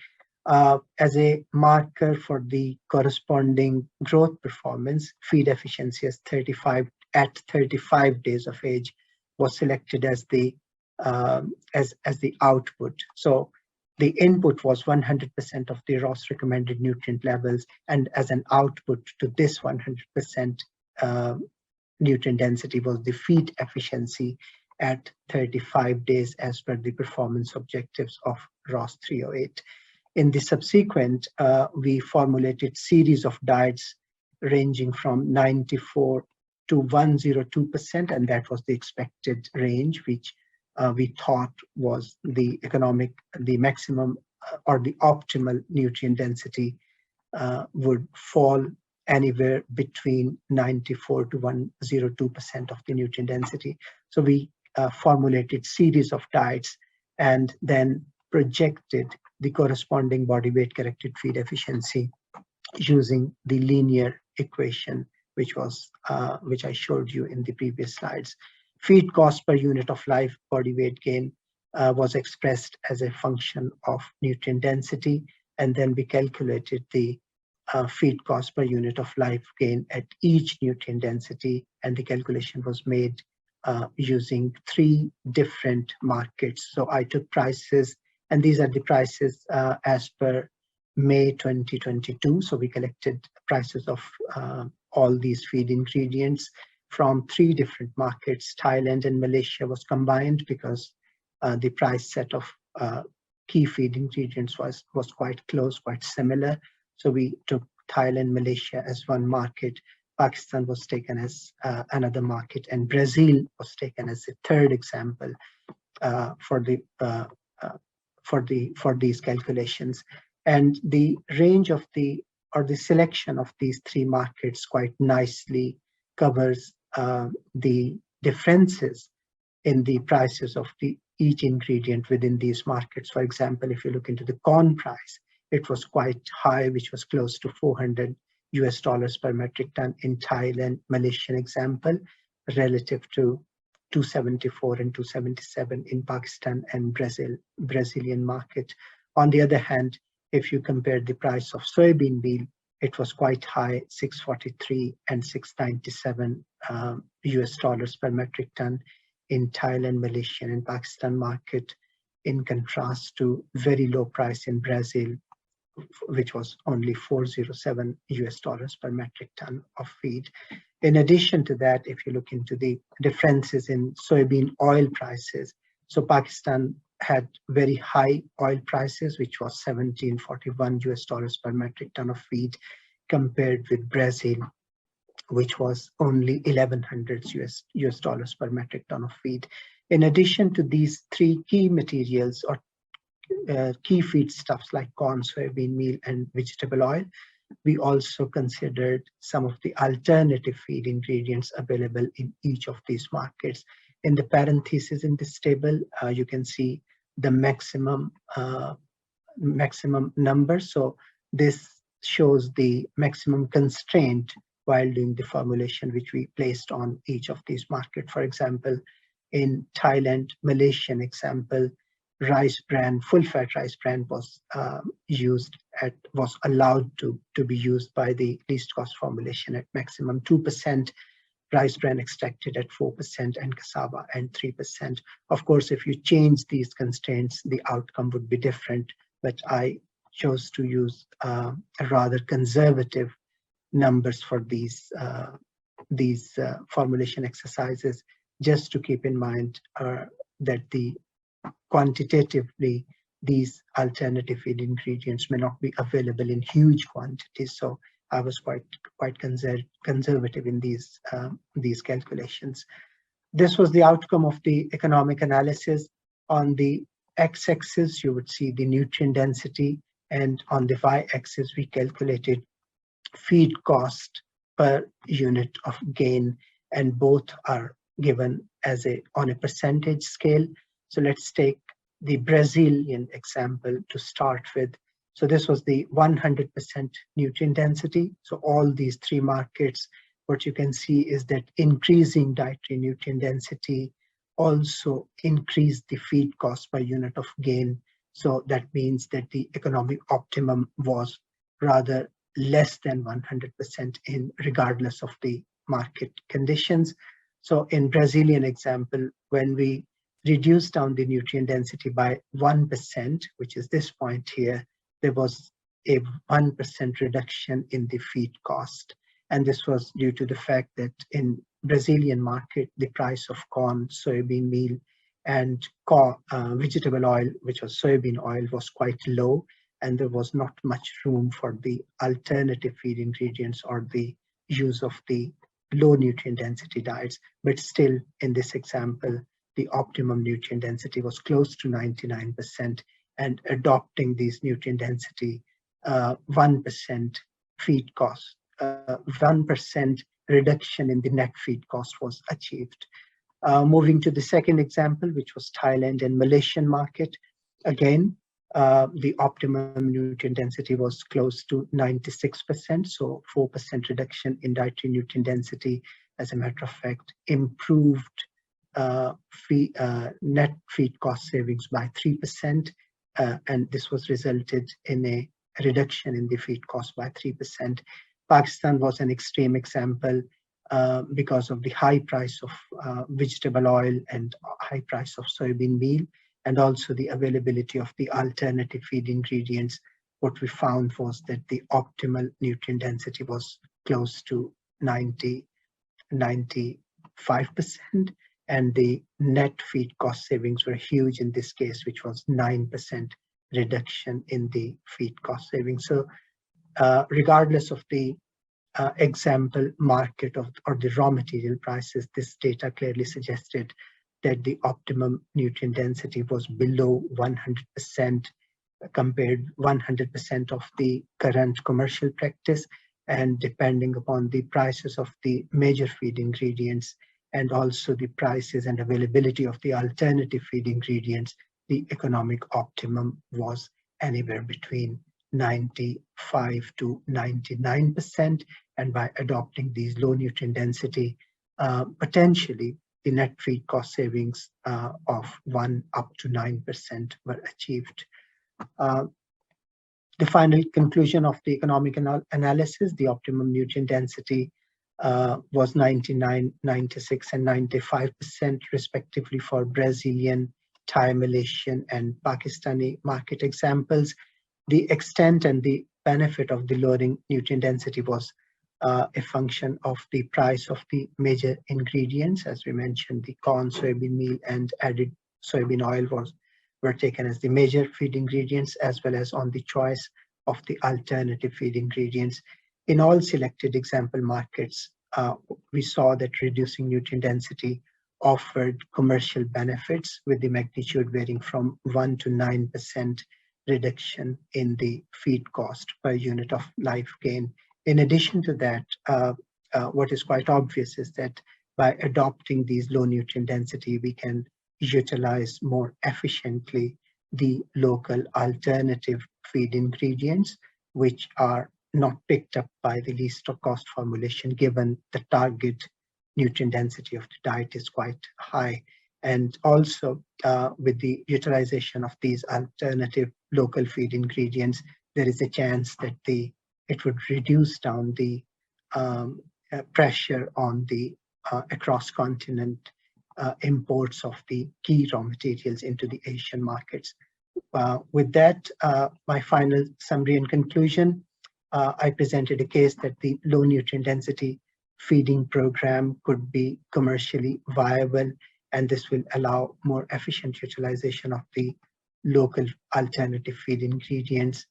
As a marker for the corresponding growth performance, feed efficiency at 35 days of age was selected as the output. So the input was 100% of the ROS recommended nutrient levels, and as an output to this 100% nutrient density was the feed efficiency at 35 days as per the performance objectives of ROS 308. In the subsequent, we formulated series of diets ranging from 94 to 102%, and that was the expected range, which we thought was the maximum or the optimal nutrient density would fall anywhere between 94 to 102% of the nutrient density. So we formulated series of diets and then projected the corresponding body weight corrected feed efficiency using the linear equation, which I showed you in the previous slides. Feed cost per unit of live body weight gain was expressed as a function of nutrient density, and then we calculated the feed cost per unit of live gain at each nutrient density, and the calculation was made using 3 different markets. So I took prices, and these are the prices as per May 2022. So we collected prices of all these feed ingredients from 3 different markets. Thailand and Malaysia was combined because the price set of key feed ingredients was quite close, quite similar. So we took Thailand, Malaysia as one market. Pakistan was taken as another market, and Brazil was taken as a third example for these calculations. And the range of the selection of these 3 markets quite nicely covers the differences in the prices of each ingredient within these markets. For example, if you look into the corn price, it was quite high, which was close to $400 per metric ton in Thailand, Malaysian example, relative to 274 and 277 in Pakistan and Brazilian market. On the other hand, if you compare the price of soybean meal, it was quite high, $643 and $697 per metric ton in Thailand, Malaysian, and Pakistan market, in contrast to very low price in Brazil, which was only $407 per metric ton of feed. In addition to that, if you look into the differences in soybean oil prices, so Pakistan had very high oil prices, which was $1741 per metric ton of feed, compared with Brazil, which was only $1,100 per metric ton of feed. In addition to these 3 key materials or key feedstuffs like corn, soybean meal, and vegetable oil, we also considered some of the alternative feed ingredients available in each of these markets. In the parentheses in this table, you can see the maximum number. So this shows the maximum constraint while doing the formulation, which we placed on each of these markets. For example, in Thailand, Malaysian example, rice bran, full-fat rice bran was allowed to be used by the least cost formulation at maximum 2%, rice bran extracted at 4%, and cassava and 3%. Of course, if you change these constraints, the outcome would be different, but I chose to use rather conservative numbers for these formulation exercises, just to keep in mind that quantitatively these alternative feed ingredients may not be available in huge quantities. So I was quite conservative in these calculations. This was the outcome of the economic analysis. On the x-axis, you would see the nutrient density, and on the y-axis, we calculated feed cost per unit of gain, and both are given as on a percentage scale. So let's take the Brazilian example to start with. So this was the 100% nutrient density. So all these three markets, what you can see is that increasing dietary nutrient density also increased the feed cost per unit of gain. So that means that the economic optimum was rather less than 100% regardless of the market conditions. So in Brazilian example, when we reduce down the nutrient density by 1%, which is this point here, there was a 1% reduction in the feed cost. And this was due to the fact that in Brazilian market, the price of corn, soybean meal, and vegetable oil, which was soybean oil, was quite low, and there was not much room for the alternative feed ingredients or the use of the low nutrient density diets. But still, in this example, the optimum nutrient density was close to 99%, and adopting these nutrient density, 1% feed cost, 1% reduction in the net feed cost was achieved. Moving to the second example, which was Thailand and Malaysian market, again, the optimum nutrient density was close to 96%, so 4% reduction in dietary nutrient density, as a matter of fact, improved net feed cost savings by 3%, and this was resulted in a reduction in the feed cost by 3%. Pakistan was an extreme example because of the high price of vegetable oil and high price of soybean meal, and also the availability of the alternative feed ingredients. What we found was that the optimal nutrient density was close to 95%, and the net feed cost savings were huge in this case, which was 9% reduction in the feed cost savings. So regardless of the example market or the raw material prices, this data clearly suggested that the optimum nutrient density was below 100%, compared 100% of the current commercial practice, and depending upon the prices of the major feed ingredients and also the prices and availability of the alternative feed ingredients, the economic optimum was anywhere between 95 to 99%. And by adopting these low nutrient density, potentially the net feed cost savings of 1 up to 9% were achieved. The final conclusion of the economic analysis, the optimum nutrient density was 99, 96, and 95% respectively for Brazilian, Thai, Malaysian, and Pakistani market examples. The extent and the benefit of the lowering nutrient density was a function of the price of the major ingredients. As we mentioned, the corn, soybean meal, and added soybean oil were taken as the major feed ingredients, as well as on the choice of the alternative feed ingredients. In all selected example markets, we saw that reducing nutrient density offered commercial benefits, with the magnitude varying from 1 to 9% reduction in the feed cost per unit of live gain. In addition to that, what is quite obvious is that by adopting these low nutrient density, we can utilize more efficiently the local alternative feed ingredients, which are not picked up by the least cost formulation, given the target nutrient density of the diet is quite high. And also with the utilization of these alternative local feed ingredients, there is a chance that it would reduce down the pressure on the across continent imports of the key raw materials into the Asian markets. With that, my final summary and conclusion, I presented a case that the low nutrient density feeding program could be commercially viable, and this will allow more efficient utilization of the local alternative feed ingredients,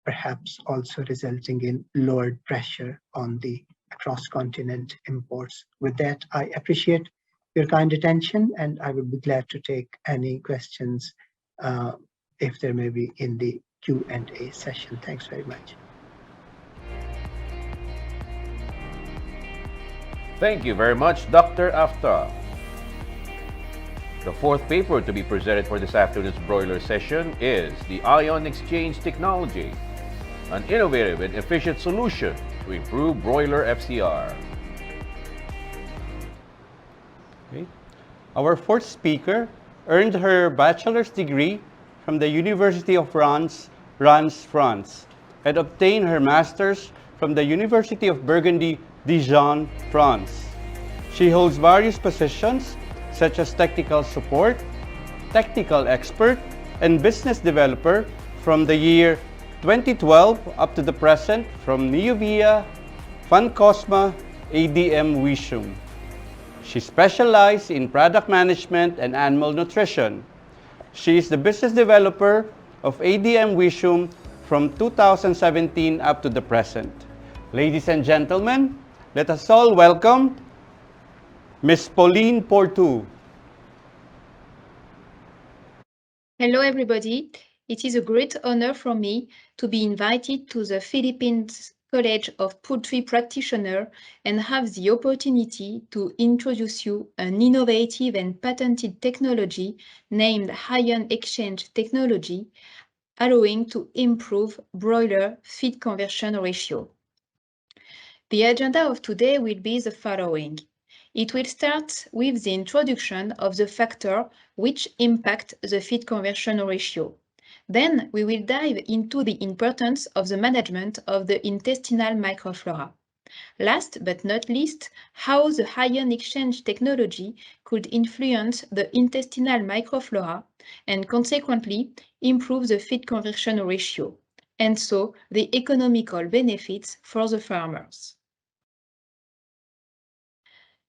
perhaps also resulting in lowered pressure on the cross-continent imports. With that, I appreciate your kind attention, and I would be glad to take any questions if there may be in the Q&A session. Thanks very much. Thank you very much, Dr. Aftab. The fourth paper to be presented for this afternoon's broiler session is the Ion Exchange Technology, an innovative and efficient solution to improve broiler FCR. Okay. Our fourth speaker earned her bachelor's degree from the University of Reims, France, and obtained her master's from the University of Burgundy, Dijon, France. She holds various positions such as technical support, technical expert, and business developer from the year 2012 up to the present from Neovia, Fancosma, ADM Wisium. She specialized in product management and animal nutrition. She is the business developer of ADM Wisium from 2017 up to the present. Ladies and gentlemen, let us all welcome Ms. Pauline Pourtau. Hello everybody. It is a great honor for me to be invited to the Philippines College of Poultry Practitioners and have the opportunity to introduce you an innovative and patented technology named Ion Exchange Technology, allowing to improve broiler feed conversion ratio. The agenda of today will be the following. It will start with the introduction of the factors which impact the feed conversion ratio. Then we will dive into the importance of the management of the intestinal microflora. Last but not least, how the ion exchange technology could influence the intestinal microflora and consequently improve the feed conversion ratio, and so the economical benefits for the farmers.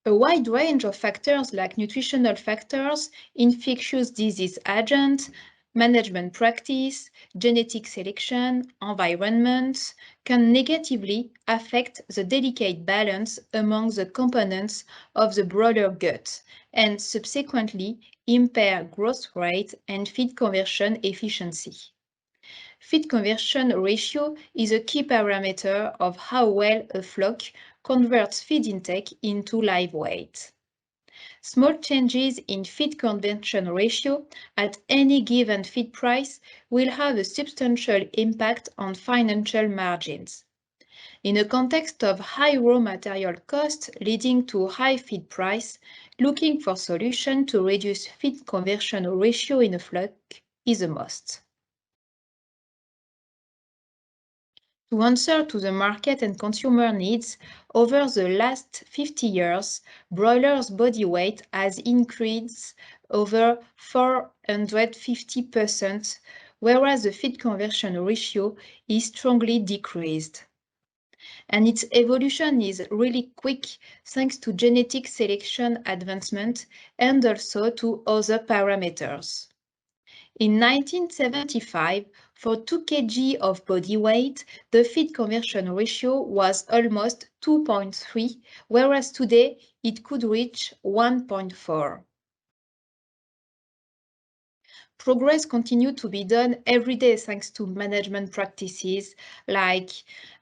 A wide range of factors like nutritional factors, infectious disease agents, management practice, genetic selection, environment can negatively affect the delicate balance among the components of the broiler gut and subsequently impair growth rate and feed conversion efficiency. Feed conversion ratio is a key parameter of how well a flock converts feed intake into live weight. Small changes in feed conversion ratio at any given feed price will have a substantial impact on financial margins. In a context of high raw material costs leading to high feed price, looking for solutions to reduce feed conversion ratio in a flock is a must. To answer to the market and consumer needs, over the last 50 years, broilers' body weight has increased over 450%, whereas the feed conversion ratio is strongly decreased. And its evolution is really quick thanks to genetic selection advancement and also to other parameters. In 1975, for 2 kg of body weight, the feed conversion ratio was almost 2.3, whereas today it could reach 1.4. Progress continues to be done every day thanks to management practices like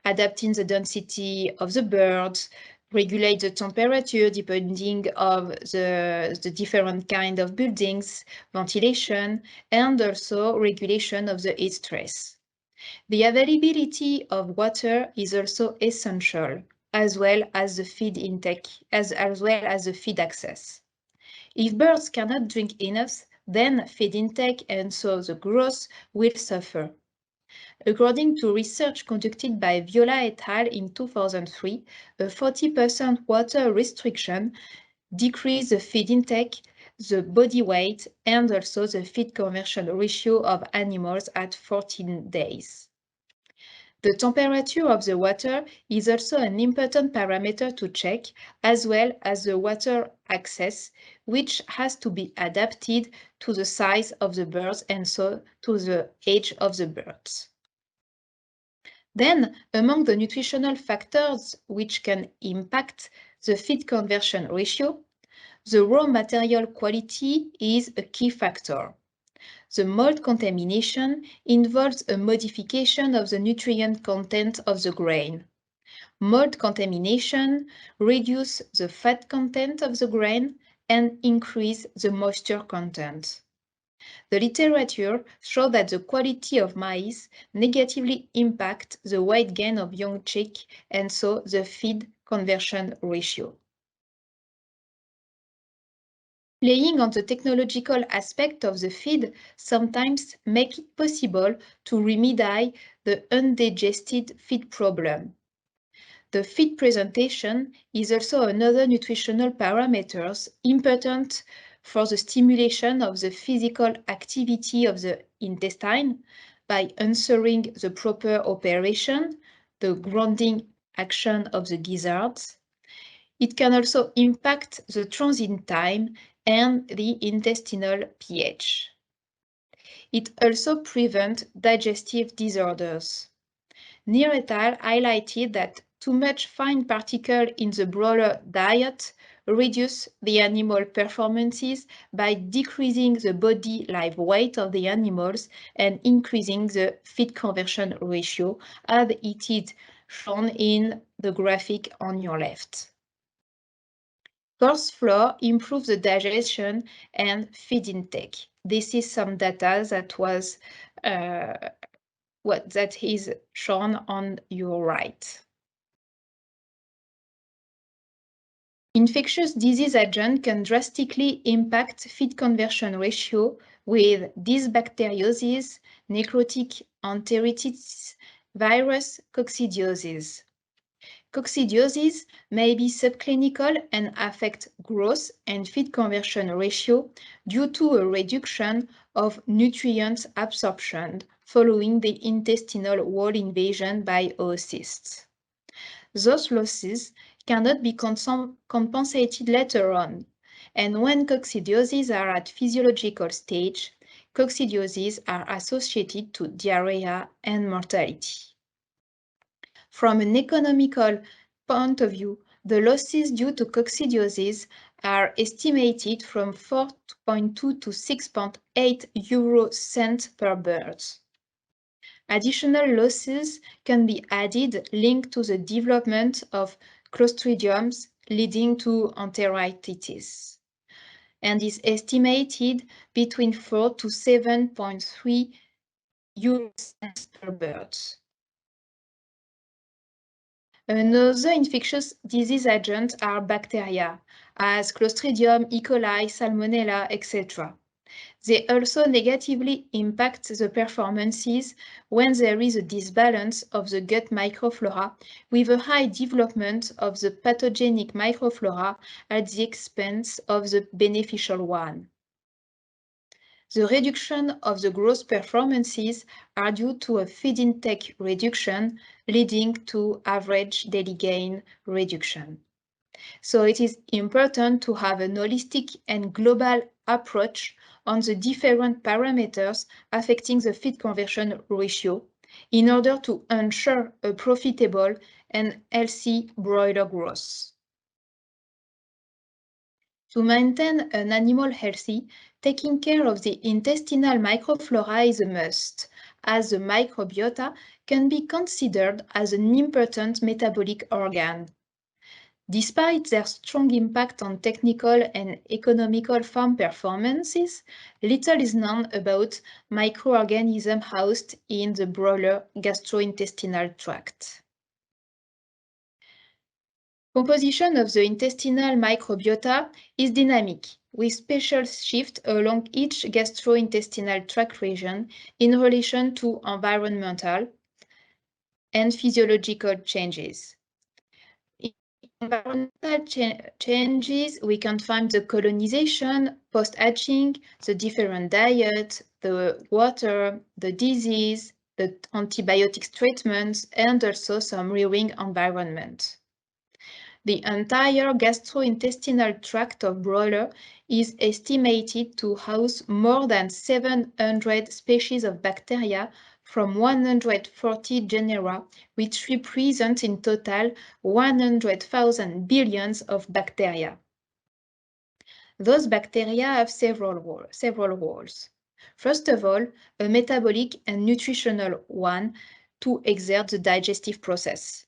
adapting the density of the birds, regulate the temperature depending of the different kind of buildings, ventilation, and also regulation of the heat stress. The availability of water is also essential, as well as the feed intake, as well as the feed access. If birds cannot drink enough, then feed intake and so the growth will suffer. According to research conducted by Viola et al. In 2003, a 40% water restriction decreased the feed intake, the body weight, and also the feed conversion ratio of animals at 14 days. The temperature of the water is also an important parameter to check, as well as the water access, which has to be adapted to the size of the birds and so to the age of the birds. Then, among the nutritional factors which can impact the feed conversion ratio, the raw material quality is a key factor. The mold contamination involves a modification of the nutrient content of the grain. Mold contamination reduces the fat content of the grain and increases the moisture content. The literature shows that the quality of maize negatively impacts the weight gain of young chick and so the feed conversion ratio. Playing on the technological aspect of the feed sometimes makes it possible to remedy the undigested feed problem. The feed presentation is also another nutritional parameter important for the stimulation of the physical activity of the intestine by ensuring the proper operation, the grinding action of the gizzards. It can also impact the transit time and the intestinal pH. It also prevents digestive disorders. Neer et al. Highlighted that too much fine particle in the broiler diet reduces the animal performances by decreasing the body live weight of the animals and increasing the feed conversion ratio, as it is shown in the graphic on your left. Coarse flour improves the digestion and feed intake. This is some data that was that is shown on your right. Infectious disease agent can drastically impact feed conversion ratio with dysbacteriosis, necrotic enteritis, virus coccidiosis. Coccidiosis may be subclinical and affect growth and feed conversion ratio due to a reduction of nutrient absorption following the intestinal wall invasion by oocysts. Those losses cannot be compensated later on, and when coccidiosis are at physiological stage, coccidiosis are associated to diarrhea and mortality. From an economical point of view, the losses due to coccidiosis are estimated from 4.2 to 6.8 euro cents per bird. Additional losses can be added linked to the development of Clostridiums leading to enteritis, and is estimated between 4 to 7.3 euro cents per bird. Another infectious disease agent are bacteria, as Clostridium, E. coli, Salmonella, etc. They also negatively impact the performances when there is a disbalance of the gut microflora with a high development of the pathogenic microflora at the expense of the beneficial one. The reduction of the growth performances are due to a feed intake reduction leading to average daily gain reduction. So it is important to have an holistic and global approach on the different parameters affecting the feed conversion ratio in order to ensure a profitable and healthy broiler growth. To maintain an animal healthy, taking care of the intestinal microflora is a must, as the microbiota can be considered as an important metabolic organ. Despite their strong impact on technical and economical farm performances, little is known about microorganisms housed in the broiler gastrointestinal tract. Composition of the intestinal microbiota is dynamic, with special shifts along each gastrointestinal tract region in relation to environmental and physiological changes. In environmental changes, we can find the colonization, post-hatching, the different diet, the water, the disease, the antibiotics treatments, and also some rearing environment. The entire gastrointestinal tract of broiler is estimated to house more than 700 species of bacteria from 140 genera, which represent in total 100,000 billions of bacteria. Those bacteria have several roles. First of all, a metabolic and nutritional one to exert the digestive process.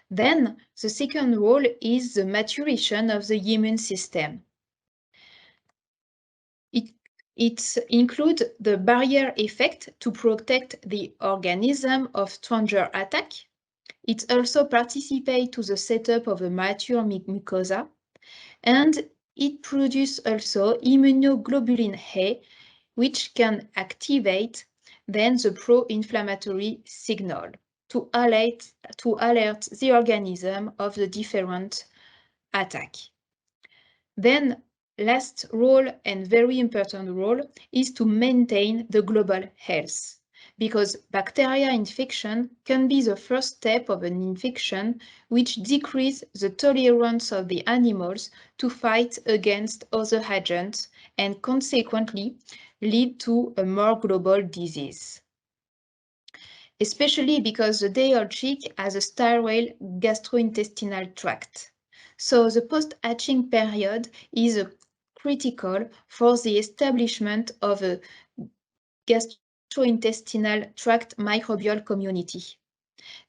Then, the second role is the maturation of the immune system. It includes the barrier effect to protect the organism of stranger attack. It also participates to the setup of a mature mucosa, and it produces also immunoglobulin A, which can activate then the pro-inflammatory signal to alert the organism of the different attack. Then, last role and very important role is to maintain the global health, because bacteria infection can be the first step of an infection which decreases the tolerance of the animals to fight against other agents and consequently lead to a more global disease. Especially because the day-old chick has a sterile gastrointestinal tract. So the post-hatching period is critical for the establishment of a gastrointestinal tract microbial community.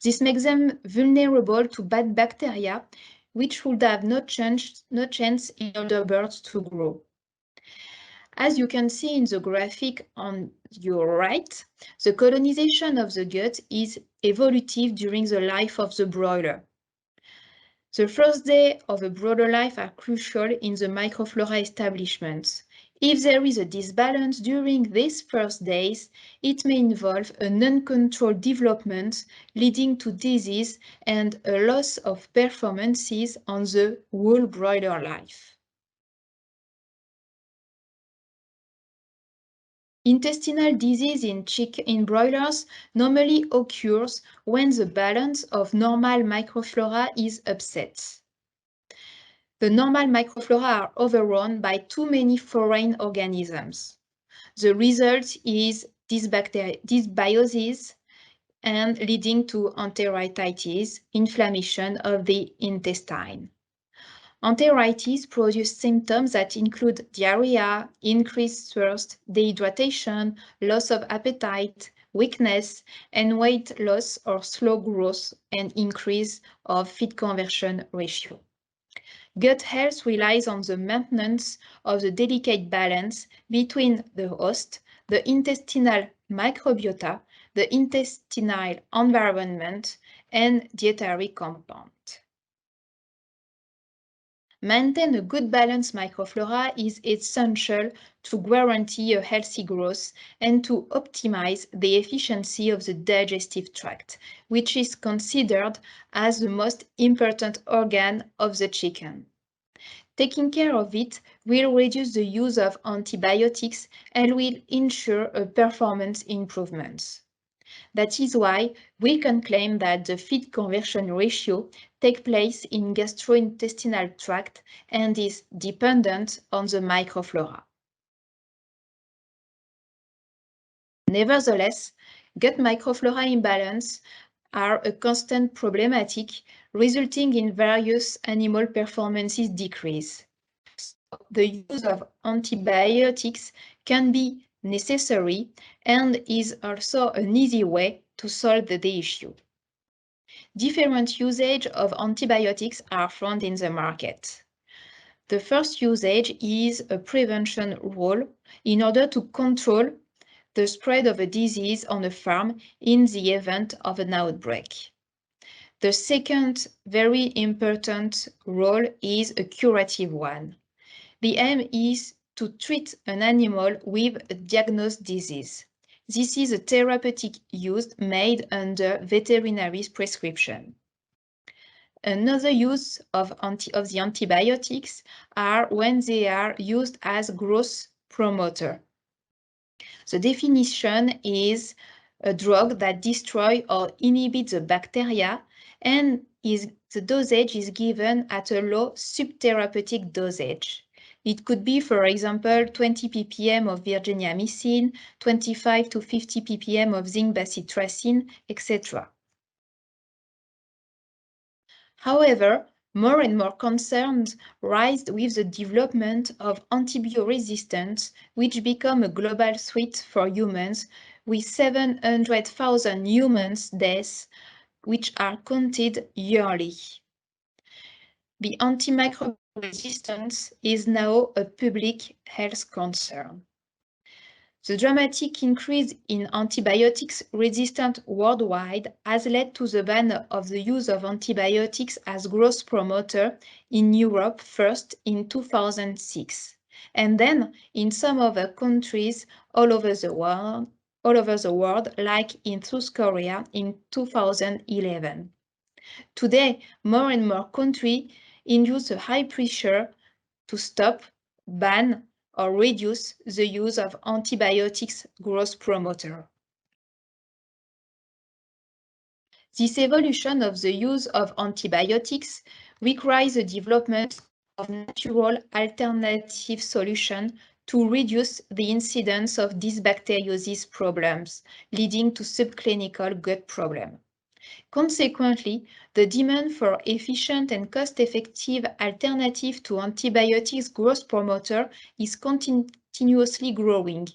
This makes them vulnerable to bad bacteria, which would have no chance in other birds to grow. As you can see in the graphic on your right, the colonization of the gut is evolutive during the life of the broiler. The first days of a broiler life are crucial in the microflora establishment. If there is a disbalance during these first days, it may involve an uncontrolled development leading to disease and a loss of performances on the whole broiler life. Intestinal disease in broilers normally occurs when the balance of normal microflora is upset. The normal microflora are overrun by too many foreign organisms. The result is dysbiosis and leading to enteritis, inflammation of the intestine. Enteritis produces symptoms that include diarrhea, increased thirst, dehydration, loss of appetite, weakness, and weight loss or slow growth and increase of feed conversion ratio. Gut health relies on the maintenance of the delicate balance between the host, the intestinal microbiota, the intestinal environment, and dietary compound. Maintain a good balanced microflora is essential to guarantee a healthy growth and to optimize the efficiency of the digestive tract, which is considered as the most important organ of the chicken. Taking care of it will reduce the use of antibiotics and will ensure a performance improvement. That is why we can claim that the feed conversion ratio takes place in gastrointestinal tract and is dependent on the microflora. Nevertheless, gut microflora imbalance are a constant problematic, resulting in various animal performances decrease. So the use of antibiotics can be necessary and is also an easy way to solve the issue. different usage of antibiotics are found in the market. The first usage is a prevention role in order to control the spread of a disease on a farm in the event of an outbreak. The second very important role is a curative one. The aim is to treat an animal with a diagnosed disease. This is a therapeutic use made under veterinary prescription. Another use of the antibiotics are when they are used as growth promoter. The definition is a drug that destroys or inhibits the bacteria, and the dosage is given at a low subtherapeutic dosage. It could be, for example, 20 ppm of virginiamycin, 25 to 50 ppm of zinc bacitracin, etc. However, more and more concerns rise with the development of antibioresistance, which become a global threat for humans, with 700,000 human deaths, which are counted yearly. The antimicrobial resistance is now a public health concern. The dramatic increase in antibiotics resistance worldwide has led to the ban of the use of antibiotics as growth promoter in Europe first in 2006, and then in some other countries all over the world, like in South Korea in 2011. Today, more and more countries induce a high pressure to stop, ban, or reduce the use of antibiotics growth promoter. This evolution of the use of antibiotics requires the development of natural alternative solutions to reduce the incidence of dysbacteriosis problems, leading to subclinical gut problems. Consequently, the demand for efficient and cost-effective alternatives to antibiotics growth promoter is continuously growing.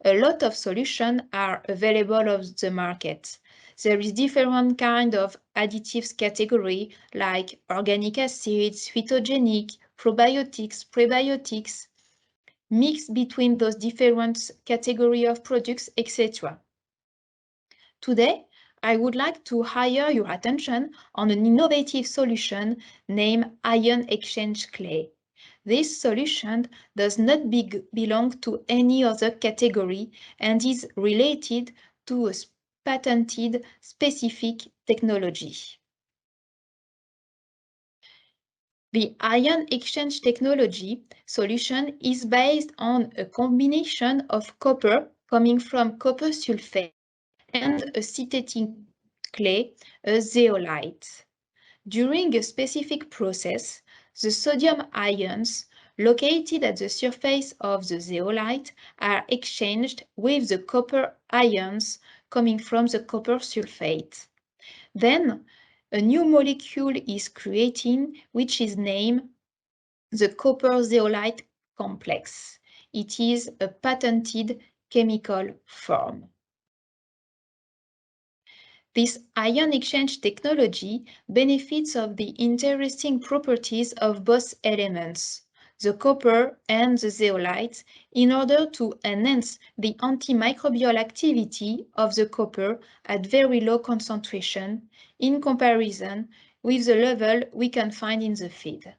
A lot of solutions are available on the market. There is different kind of additives category like organic acids, phytogenic, probiotics, prebiotics, mixed between those different categories of products, etc. Today, I would like to hire your attention on an innovative solution named ion exchange clay. This solution does not belong to any other category and is related to a patented specific technology. The ion exchange technology solution is based on a combination of copper coming from copper sulfate and a synthetic clay, a zeolite. During a specific process, the sodium ions located at the surface of the zeolite are exchanged with the copper ions coming from the copper sulfate. Then, a new molecule is created, which is named the copper zeolite complex. It is a patented chemical form. This ion exchange technology benefits of the interesting properties of both elements, the copper and the zeolite, in order to enhance the antimicrobial activity of the copper at very low concentration in comparison with the level we can find in the feed.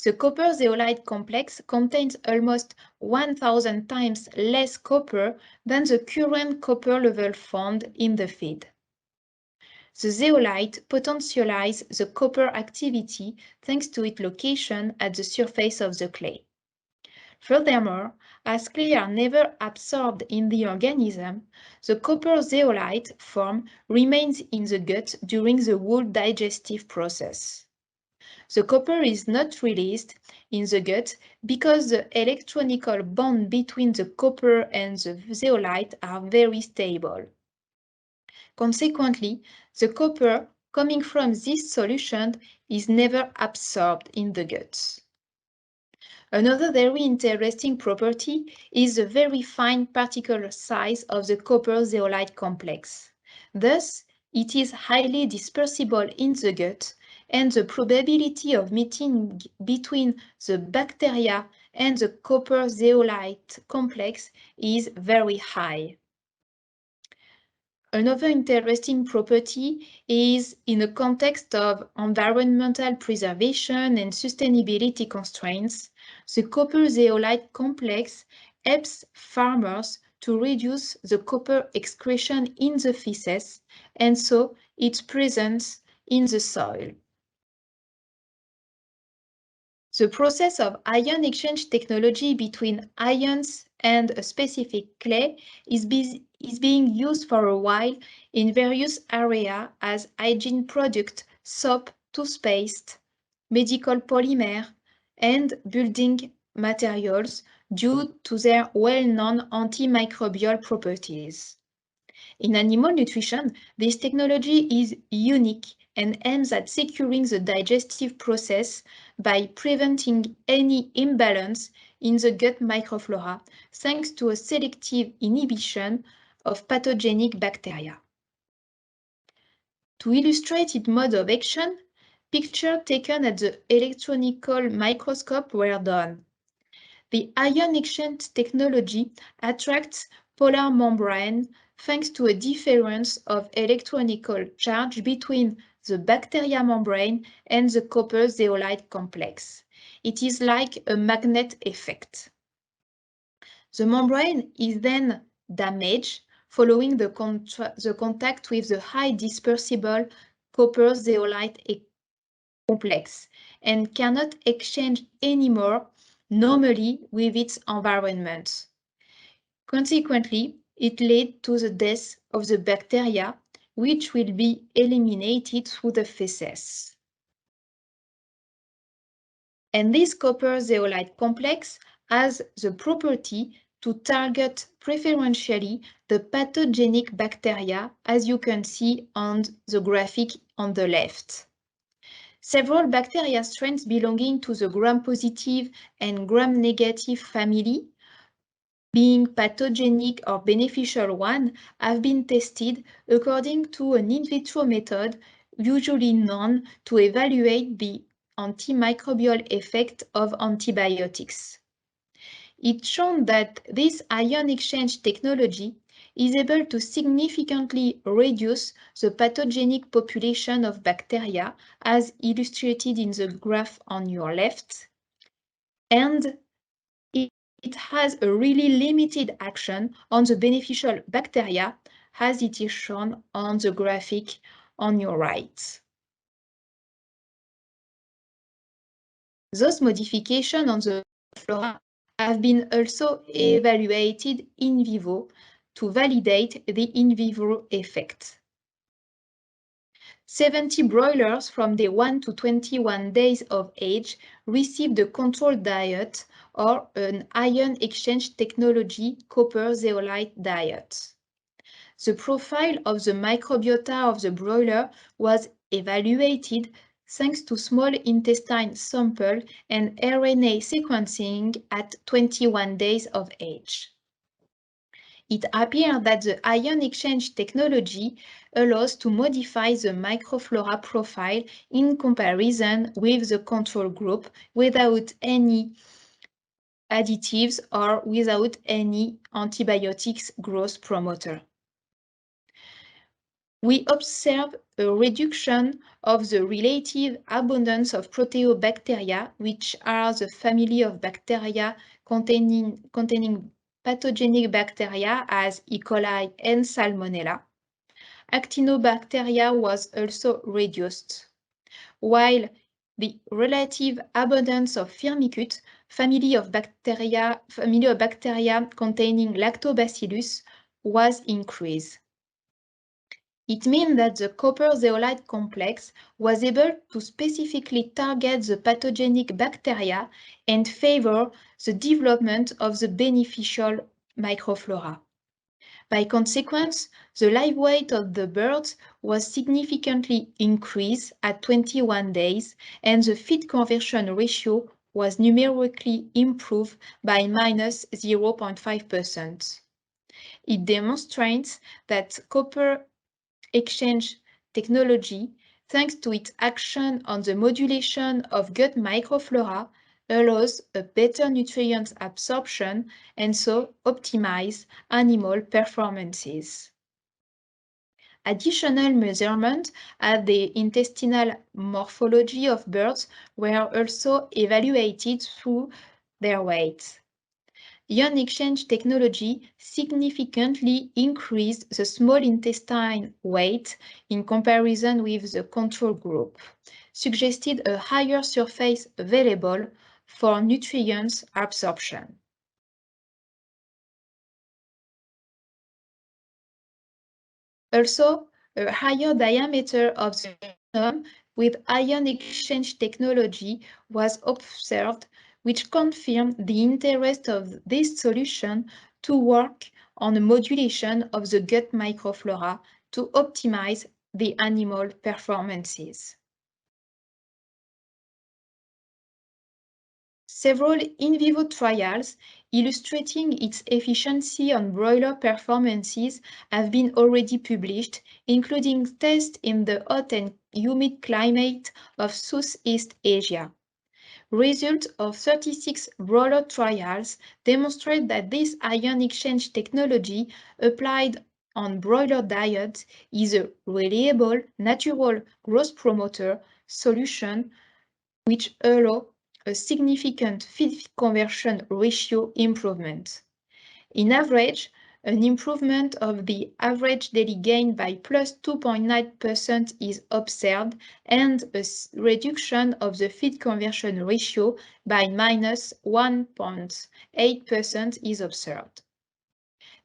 The copper zeolite complex contains almost 1,000 times less copper than the current copper level found in the feed. The zeolite potentializes the copper activity thanks to its location at the surface of the clay. Furthermore, as clay are never absorbed in the organism, the copper zeolite form remains in the gut during the whole digestive process. The copper is not released in the gut because the electronical bond between the copper and the zeolite are very stable. Consequently, the copper coming from this solution is never absorbed in the gut. Another very interesting property is the very fine particle size of the copper zeolite complex. Thus, it is highly dispersible in the gut, and the probability of meeting between the bacteria and the copper zeolite complex is very high. Another interesting property is in the context of environmental preservation and sustainability constraints, the copper zeolite complex helps farmers to reduce the copper excretion in the feces and so its presence in the soil. The process of ion exchange technology between ions and a specific clay is being used for a while in various areas as hygiene product, soap, toothpaste, medical polymer, and building materials due to their well-known antimicrobial properties. In animal nutrition, this technology is unique and aims at securing the digestive process by preventing any imbalance in the gut microflora thanks to a selective inhibition of pathogenic bacteria. To illustrate its mode of action, pictures taken at the electron microscope were done. The ion exchange technology attracts polar membrane thanks to a difference of electronical charge between the bacteria membrane and the copper zeolite complex. It is like a magnet effect. The membrane is then damaged following the contact with the high dispersible copper zeolite complex and cannot exchange anymore normally with its environment. Consequently, it led to the death of the bacteria, which will be eliminated through the feces. And this copper zeolite complex has the property to target preferentially the pathogenic bacteria, as you can see on the graphic on the left. Several bacteria strains belonging to the gram-positive and gram-negative family, being pathogenic or beneficial one, have been tested according to an in vitro method usually known to evaluate the antimicrobial effect of antibiotics. It's shown that this ion exchange technology is able to significantly reduce the pathogenic population of bacteria, as illustrated in the graph on your left, and it has a really limited action on the beneficial bacteria, as it is shown on the graphic on your right. Those modifications on the flora have been also evaluated in vivo to validate the in vivo effect. 70 broilers from day 1 to 21 days of age received a controlled diet or an ion exchange technology copper zeolite diet. The profile of the microbiota of the broiler was evaluated thanks to small intestine sample and RNA sequencing at 21 days of age. It appears that the ion exchange technology allows to modify the microflora profile in comparison with the control group without any additives or without any antibiotics growth promoter. We observe a reduction of the relative abundance of proteobacteria, which are the family of bacteria containing pathogenic bacteria as E. coli and Salmonella. Actinobacteria was also reduced, while the relative abundance of Firmicutes, family of bacteria containing Lactobacillus, was increased. It means that the copper zeolite complex was able to specifically target the pathogenic bacteria and favor the development of the beneficial microflora. By consequence, the live weight of the birds was significantly increased at 21 days, and the feed conversion ratio was numerically improved by minus 0.5%. It demonstrates that copper exchange technology, thanks to its action on the modulation of gut microflora, allows a better nutrient absorption and so optimize animal performances. Additional measurements at the intestinal morphology of birds were also evaluated through their weight. Ion exchange technology significantly increased the small intestine weight in comparison with the control group, suggested a higher surface available for nutrients absorption. Also, a higher diameter of the genome with ion exchange technology was observed, which confirmed the interest of this solution to work on the modulation of the gut microflora to optimize the animal performances. Several in vivo trials illustrating its efficiency on broiler performances have been already published, including tests in the hot and humid climate of Southeast Asia. Results of 36 broiler trials demonstrate that this ion exchange technology applied on broiler diet is a reliable, natural growth promoter solution which allows a significant feed conversion ratio improvement. In average, an improvement of the average daily gain by plus 2.9% is observed and a reduction of the feed conversion ratio by minus 1.8% is observed.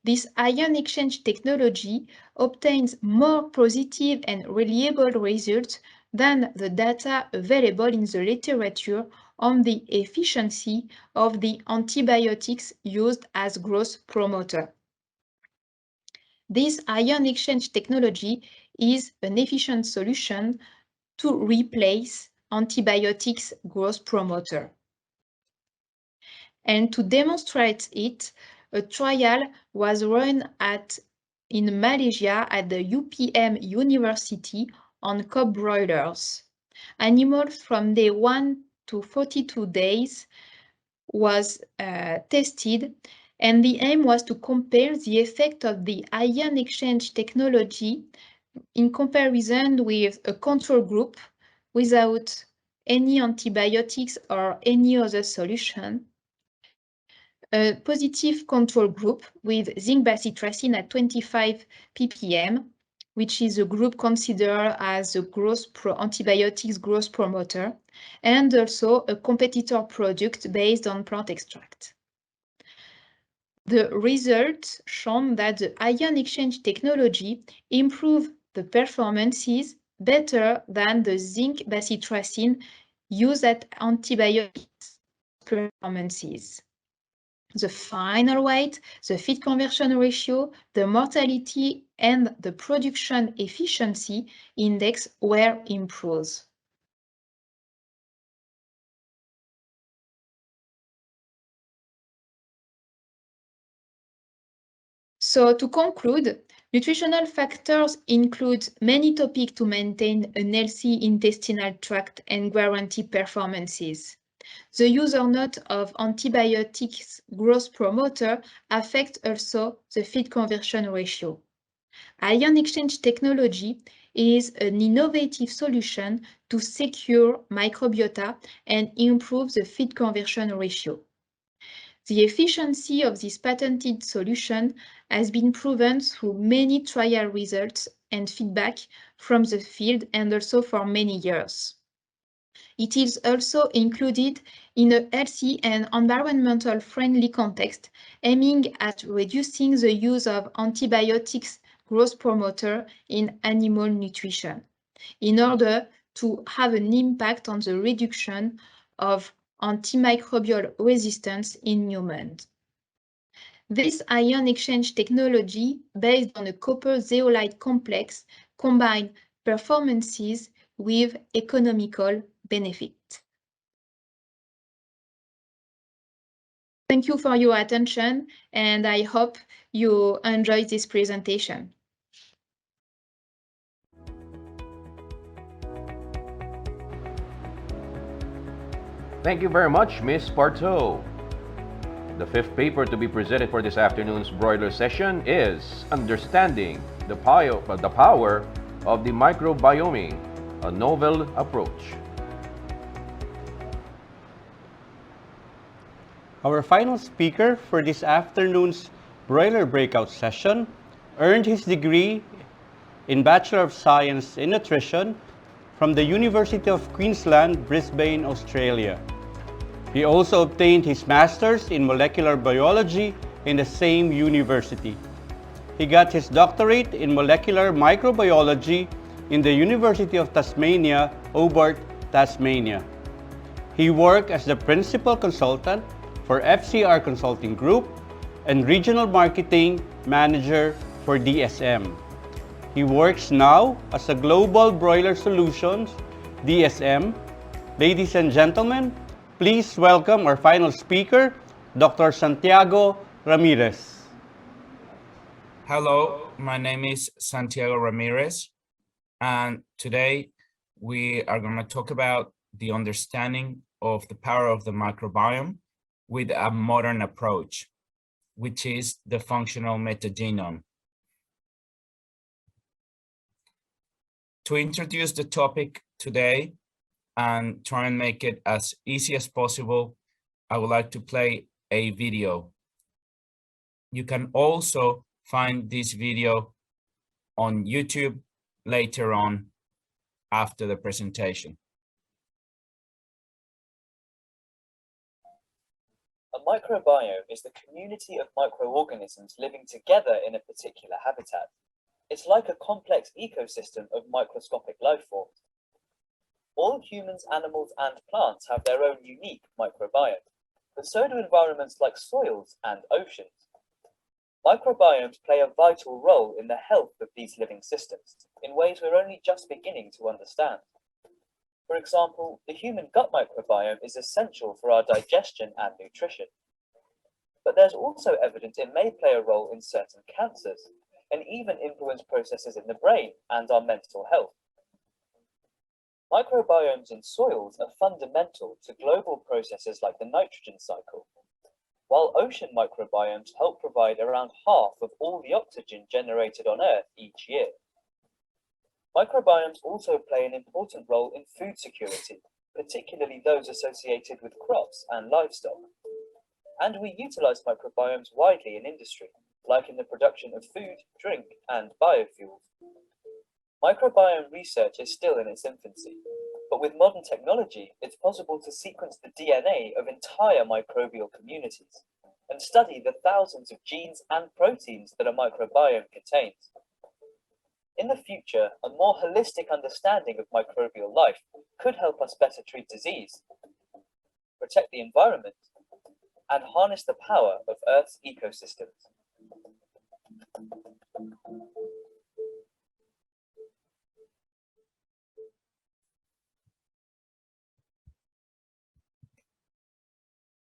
This ion exchange technology obtains more positive and reliable results than the data available in the literature on the efficiency of the antibiotics used as growth promoter. This ion exchange technology is an efficient solution to replace antibiotics growth promoter. And to demonstrate it, a trial was run in Malaysia at the UPM University on cob broilers. Animals from day 1 to 42 days was tested, and the aim was to compare the effect of the ion exchange technology in comparison with a control group without any antibiotics or any other solution, a positive control group with zinc bacitracin at 25 ppm, which is a group considered as a antibiotics growth promoter, and also a competitor product based on plant extract. The results shown that the ion exchange technology improved the performances better than the zinc bacitracin used at antibiotics performances. The final weight, the feed conversion ratio, the mortality, and the production efficiency index were improved. So to conclude, nutritional factors include many topics to maintain a healthy intestinal tract and guarantee performances. The use or not of antibiotics growth promoter affects also the feed conversion ratio. Ion exchange technology is an innovative solution to secure microbiota and improve the feed conversion ratio. The efficiency of this patented solution has been proven through many trial results and feedback from the field and also for many years. It is also included in a healthy and environmental friendly context, aiming at reducing the use of antibiotics growth promoter in animal nutrition, in order to have an impact on the reduction of antimicrobial resistance in humans. This ion exchange technology, based on a copper zeolite complex, combines performances with economical benefit. Thank you for your attention, and I hope you enjoyed this presentation. Thank you very much, Ms. Pourtau. The fifth paper to be presented for this afternoon's broiler session is Understanding the Power of the Microbiome, a Novel Approach. Our final speaker for this afternoon's broiler breakout session earned his degree in Bachelor of Science in Nutrition from the University of Queensland, Brisbane, Australia. He also obtained his Master's in Molecular Biology in the same university. He got his doctorate in Molecular Microbiology in the University of Tasmania, Hobart, Tasmania. He worked as the Principal Consultant for FCR Consulting Group and Regional Marketing Manager for DSM. He works now as a Global Broiler Solutions, DSM. Ladies and gentlemen, please welcome our final speaker, Dr. Santiago Ramirez. Hello, my name is Santiago Ramirez, and today we are going to talk about the understanding of the power of the microbiome with a modern approach, which is the functional metagenome. To introduce the topic today and try and make it as easy as possible, I would like to play a video. You can also find this video on YouTube later on after the presentation. A microbiome is the community of microorganisms living together in a particular habitat. It's like a complex ecosystem of microscopic life forms. All humans, animals, and plants have their own unique microbiome, but so do environments like soils and oceans. Microbiomes play a vital role in the health of these living systems in ways we're only just beginning to understand. For example, the human gut microbiome is essential for our digestion and nutrition. But there's also evidence it may play a role in certain cancers, and even influence processes in the brain and our mental health. Microbiomes in soils are fundamental to global processes like the nitrogen cycle, while ocean microbiomes help provide around half of all the oxygen generated on Earth each year. Microbiomes also play an important role in food security, particularly those associated with crops and livestock. And we utilize microbiomes widely in industry, like in the production of food, drink, and biofuels. Microbiome research is still in its infancy, but with modern technology, it's possible to sequence the DNA of entire microbial communities and study the thousands of genes and proteins that a microbiome contains. In the future, a more holistic understanding of microbial life could help us better treat disease, protect the environment, and harness the power of Earth's ecosystems.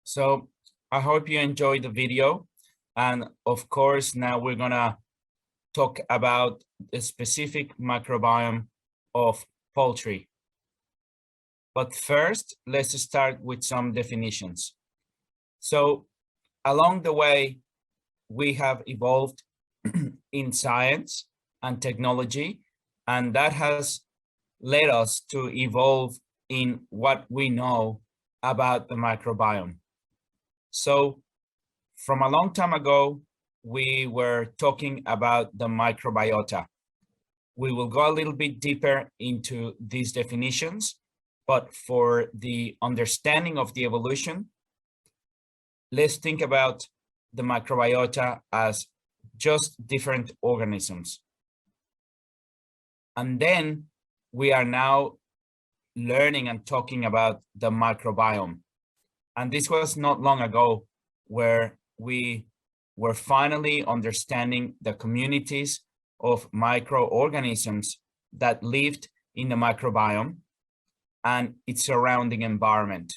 So I hope you enjoyed the video. And of course, now we're gonna talk about the specific microbiome of poultry. But first, let's start with some definitions. So along the way, we have evolved in science and technology, and that has led us to evolve in what we know about the microbiome. So from a long time ago, we were talking about the microbiota. We will go a little bit deeper into these definitions, but for the understanding of the evolution, let's think about the microbiota as just different organisms. And then we are now learning and talking about the microbiome. And this was not long ago where we were finally understanding the communities of microorganisms that lived in the microbiome and its surrounding environment.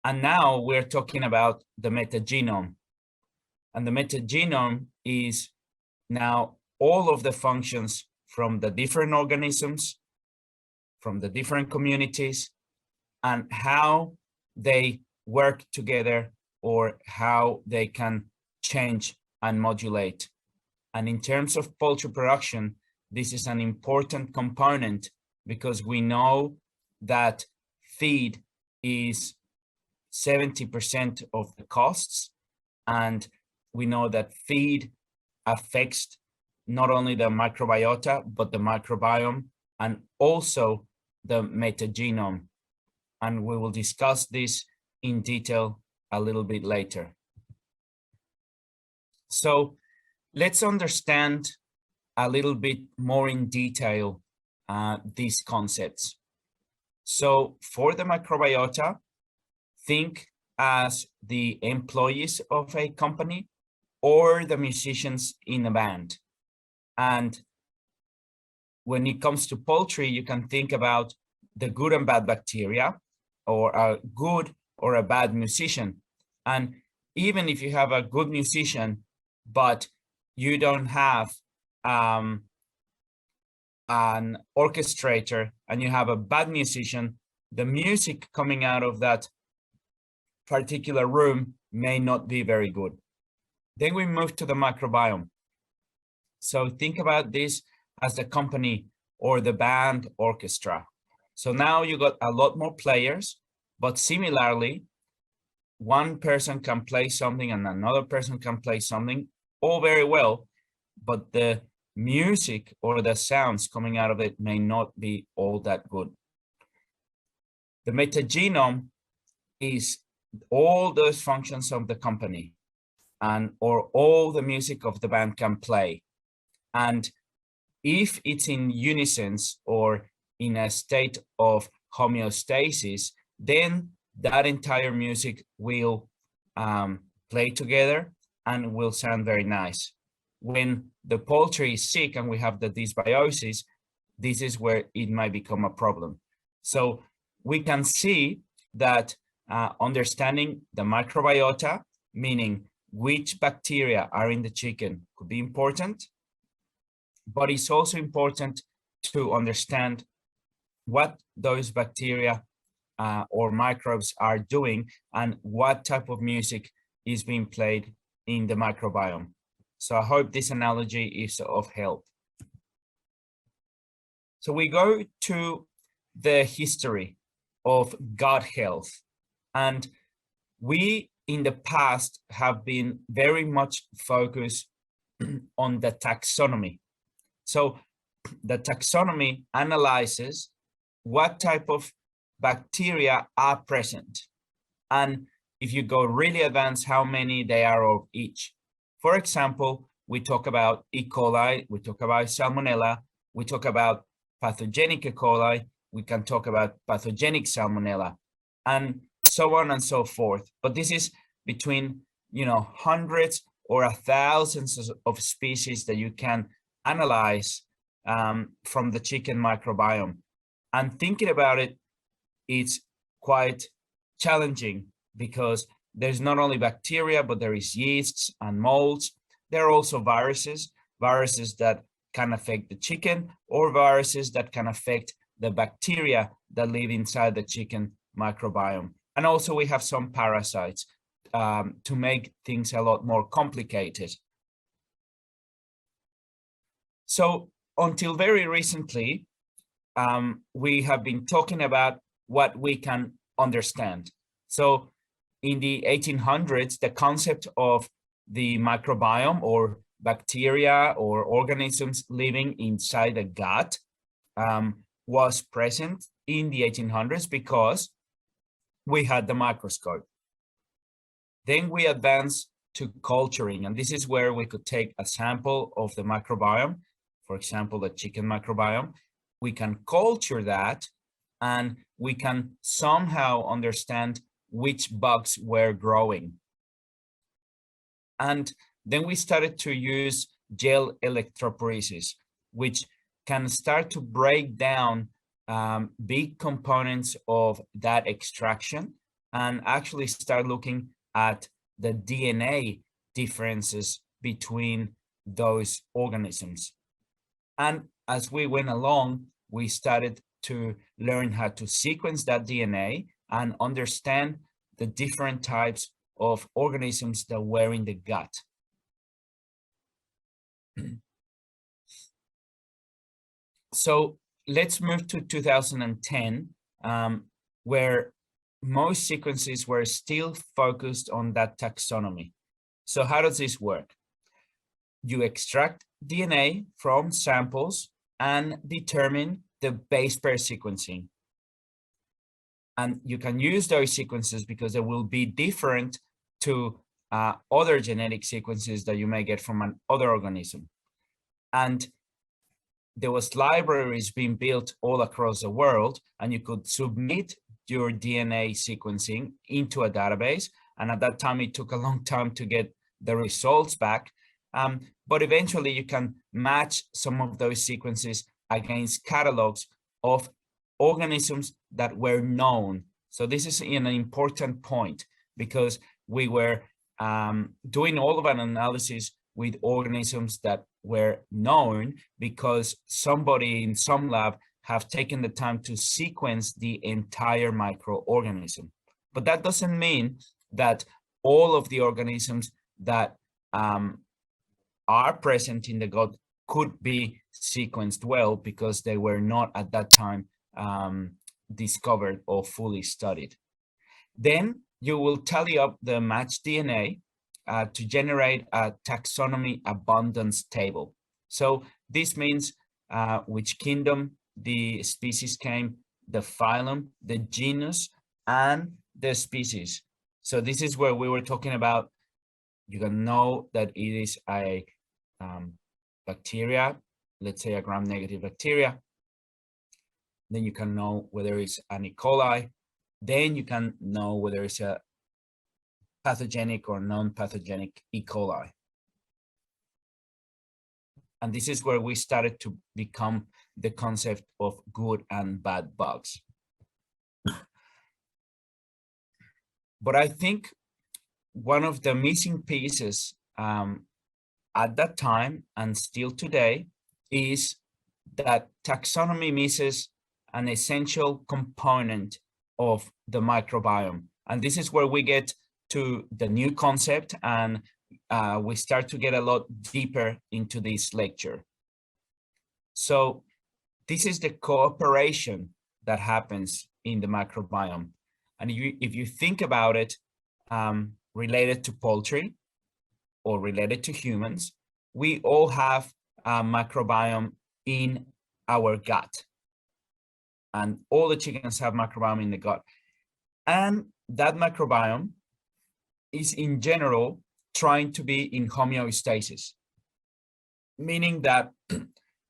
And now we're talking about the metagenome. And the metagenome is now all of the functions from the different organisms, from the different communities, and how they work together or how they can change and modulate. And in terms of poultry production, this is an important component because we know that feed is 70% of the costs, and we know that feed affects not only the microbiota, but the microbiome and also the metagenome. And we will discuss this in detail a little bit later. So let's understand a little bit more in detail these concepts. So for the microbiota, think as the employees of a company or the musicians in a band. And when it comes to poultry, you can think about the good and bad bacteria, or a good or a bad musician. And even if you have a good musician, but you don't have an orchestrator and you have a bad musician, the music coming out of that particular room may not be very good. Then we move to the microbiome. So think about this as the company or the band orchestra. So now you got a lot more players, but similarly, one person can play something and another person can play something, all very well, but the music or the sounds coming out of it may not be all that good. The metagenome is all those functions of the company and or all the music of the band can play. And if it's in unison or in a state of homeostasis, then that entire music will play together and will sound very nice. When the poultry is sick and we have the dysbiosis, this is where it might become a problem. So we can see that understanding the microbiota, meaning which bacteria are in the chicken, could be important, but it's also important to understand what those bacteria or microbes are doing and what type of music is being played in the microbiome. So I hope this analogy is of help. So we go to the history of gut health, and we in the past have been very much focused on the taxonomy. So the taxonomy analyzes what type of bacteria are present, and if you go really advanced, how many they are of each. For example, we talk about E. coli, we talk about Salmonella, we talk about pathogenic E. coli, we can talk about pathogenic Salmonella, and so on and so forth. But this is between, hundreds or thousands of species that you can analyze from the chicken microbiome. And thinking about it, it's quite challenging because there's not only bacteria, but there is yeasts and molds. There are also viruses that can affect the chicken, or viruses that can affect the bacteria that live inside the chicken microbiome. And also we have some parasites to make things a lot more complicated. So until very recently, we have been talking about what we can understand. So in the 1800s, the concept of the microbiome or bacteria or organisms living inside the gut was present in the 1800s because we had the microscope. Then we advanced to culturing, and this is where we could take a sample of the microbiome, for example, the chicken microbiome. We can culture that, and we can somehow understand which bugs were growing. And then we started to use gel electrophoresis, which can start to break down big components of that extraction and actually start looking at the DNA differences between those organisms. And as we went along, we started to learn how to sequence that DNA and understand the different types of organisms that were in the gut. So let's move to 2010, where most sequences were still focused on that taxonomy. So how does this work? You extract DNA from samples and determine the base pair sequencing. And you can use those sequences because they will be different to other genetic sequences that you may get from another organism. And there was libraries being built all across the world, and you could submit your DNA sequencing into a database. And at that time, it took a long time to get the results back. But eventually you can match some of those sequences against catalogs of organisms that were known. So this is an important point because we were doing all of an analysis with organisms that were known because somebody in some lab have taken the time to sequence the entire microorganism. But that doesn't mean that all of the organisms that are present in the gut could be sequenced well because they were not at that time discovered or fully studied. Then you will tally up the matched DNA to generate a taxonomy abundance table. So this means which kingdom the species came, the phylum, the genus, and the species. So this is where we were talking about, you can know that it is a bacteria, let's say a gram-negative bacteria. Then you can know whether it's an E. coli. Then you can know whether it's a pathogenic or non-pathogenic E. coli. And this is where we started to become the concept of good and bad bugs. But I think one of the missing pieces at that time and still today is that taxonomy misses an essential component of the microbiome. And this is where we get to the new concept and we start to get a lot deeper into this lecture. So this is the cooperation that happens in the microbiome. And if you think about it, related to poultry or related to humans, we all have a microbiome in our gut. And all the chickens have microbiome in the gut. And that microbiome is in general trying to be in homeostasis, meaning that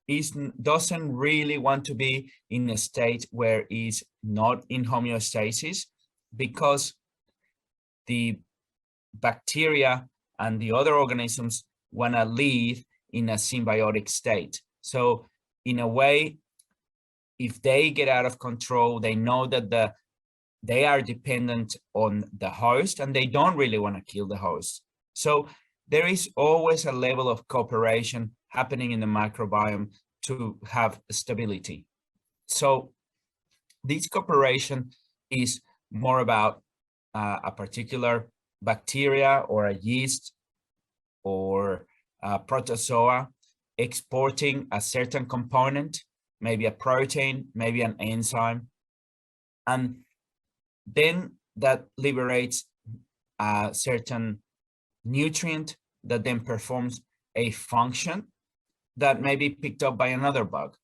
it doesn't really want to be in a state where it's not in homeostasis because the bacteria and the other organisms want to live in a symbiotic state. So in a way, if they get out of control, they know that they are dependent on the host and they don't really want to kill the host. So there is always a level of cooperation happening in the microbiome to have stability. So this cooperation is more about a particular bacteria or a yeast or a protozoa exporting a certain component, maybe a protein, maybe an enzyme, and then that liberates a certain nutrient that then performs a function that may be picked up by another bug.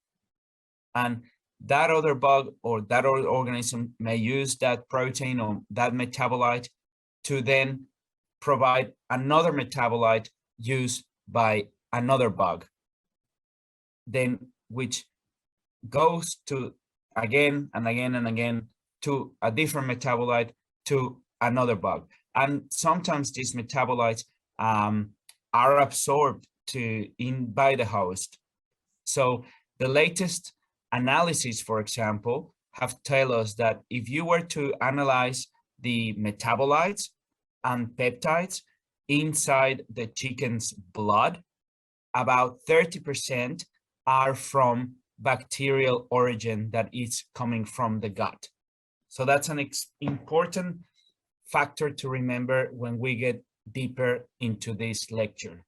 And that other bug or that other organism may use that protein or that metabolite to then provide another metabolite used by another bug, then which goes to again and again and again to a different metabolite to another bug. And sometimes these metabolites are absorbed by the host. So the latest analysis, for example, have tell us that if you were to analyze the metabolites and peptides inside the chicken's blood, about 30% are from bacterial origin that is coming from the gut. So that's an important factor to remember when we get deeper into this lecture.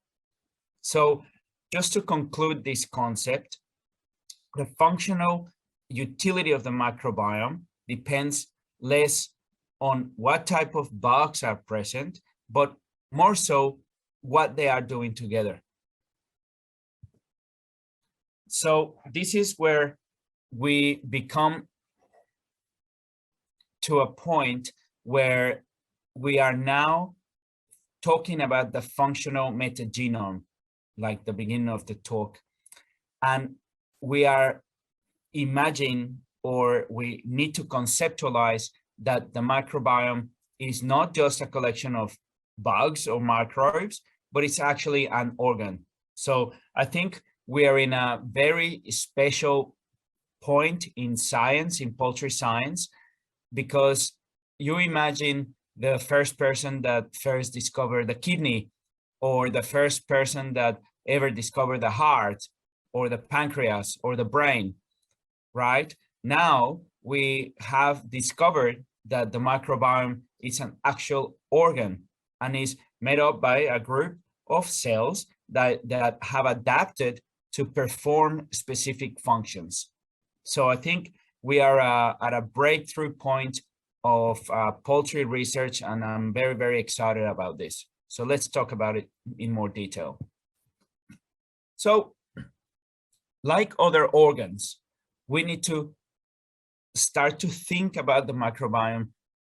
So just to conclude this concept, the functional utility of the microbiome depends less on what type of bugs are present, but more so what they are doing together. So this is where we become to a point where we are now talking about the functional metagenome, like the beginning of the talk. And we are imagining, or we need to conceptualize, that the microbiome is not just a collection of bugs or microbes, but it's actually an organ. So I think we are in a very special point in science, in poultry science, because you imagine the first person that first discovered the kidney, or the first person that ever discovered the heart, or the pancreas, or the brain, right? Now we have discovered that the microbiome is an actual organ and is made up by a group of cells that have adapted to perform specific functions. So I think we are at a breakthrough point of poultry research, and I'm very, very excited about this. So let's talk about it in more detail. So, like other organs, we need to start to think about the microbiome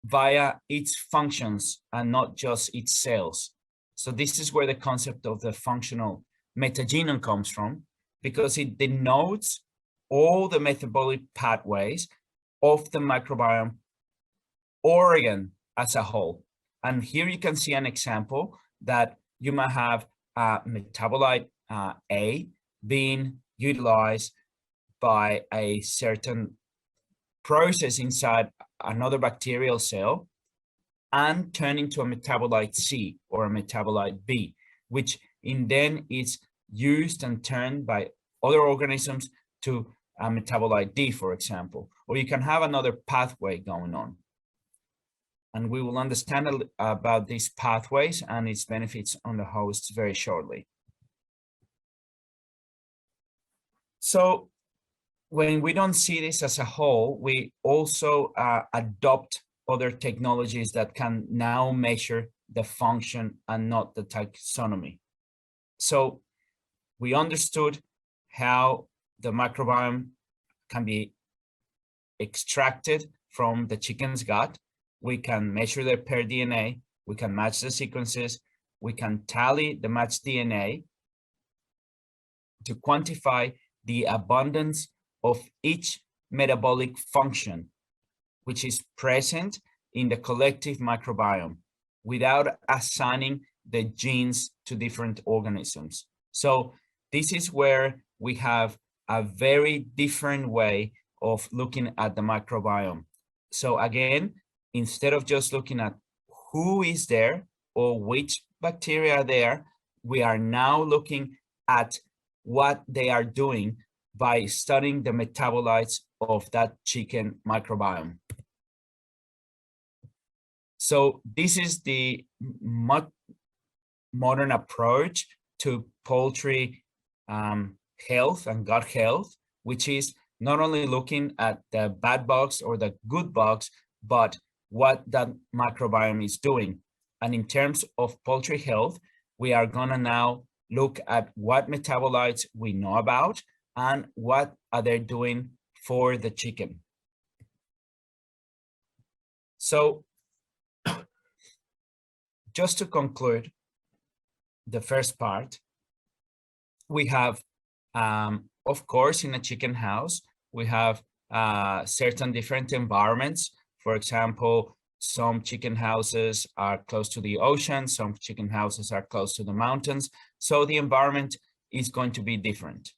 via its functions and not just its cells. So this is where the concept of the functional metagenome comes from, because it denotes all the metabolic pathways of the microbiome organ as a whole. And here you can see an example that you might have metabolite A being utilized by a certain process inside another bacterial cell and turn into a metabolite C or a metabolite B, which then is used and turned by other organisms to a metabolite D, for example. Or you can have another pathway going on. And we will understand about these pathways and its benefits on the hosts very shortly. So when we don't see this as a whole, we also adopt other technologies that can now measure the function and not the taxonomy. So we understood how the microbiome can be extracted from the chicken's gut. We can measure their pair DNA, we can match the sequences, we can tally the matched DNA to quantify the abundance of each metabolic function, which is present in the collective microbiome, without assigning the genes to different organisms. So this is where we have a very different way of looking at the microbiome. So again, instead of just looking at who is there or which bacteria are there, we are now looking at what they are doing by studying the metabolites of that chicken microbiome. So this is the modern approach to poultry health and gut health, which is not only looking at the bad bugs or the good bugs, but what that microbiome is doing. And in terms of poultry health, we are gonna now look at what metabolites we know about and what are they doing for the chicken. So just to conclude the first part, we have, of course, in a chicken house, we have certain different environments. For example, some chicken houses are close to the ocean, some chicken houses are close to the mountains. So the environment is going to be different.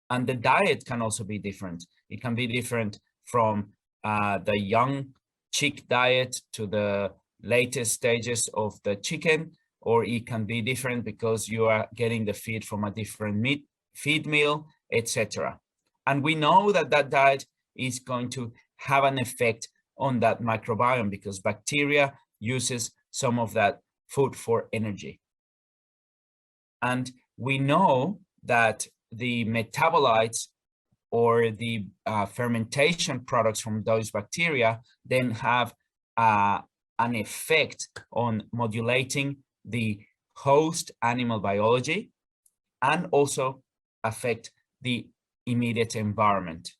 And the diet can also be different. It can be different from the young chick diet to the latest stages of the chicken, or it can be different because you are getting the feed from a different feed meal, etc. And we know that that diet is going to have an effect on that microbiome because bacteria uses some of that food for energy. And we know that the metabolites or the fermentation products from those bacteria then have an effect on modulating the host animal biology and also affect the immediate environment.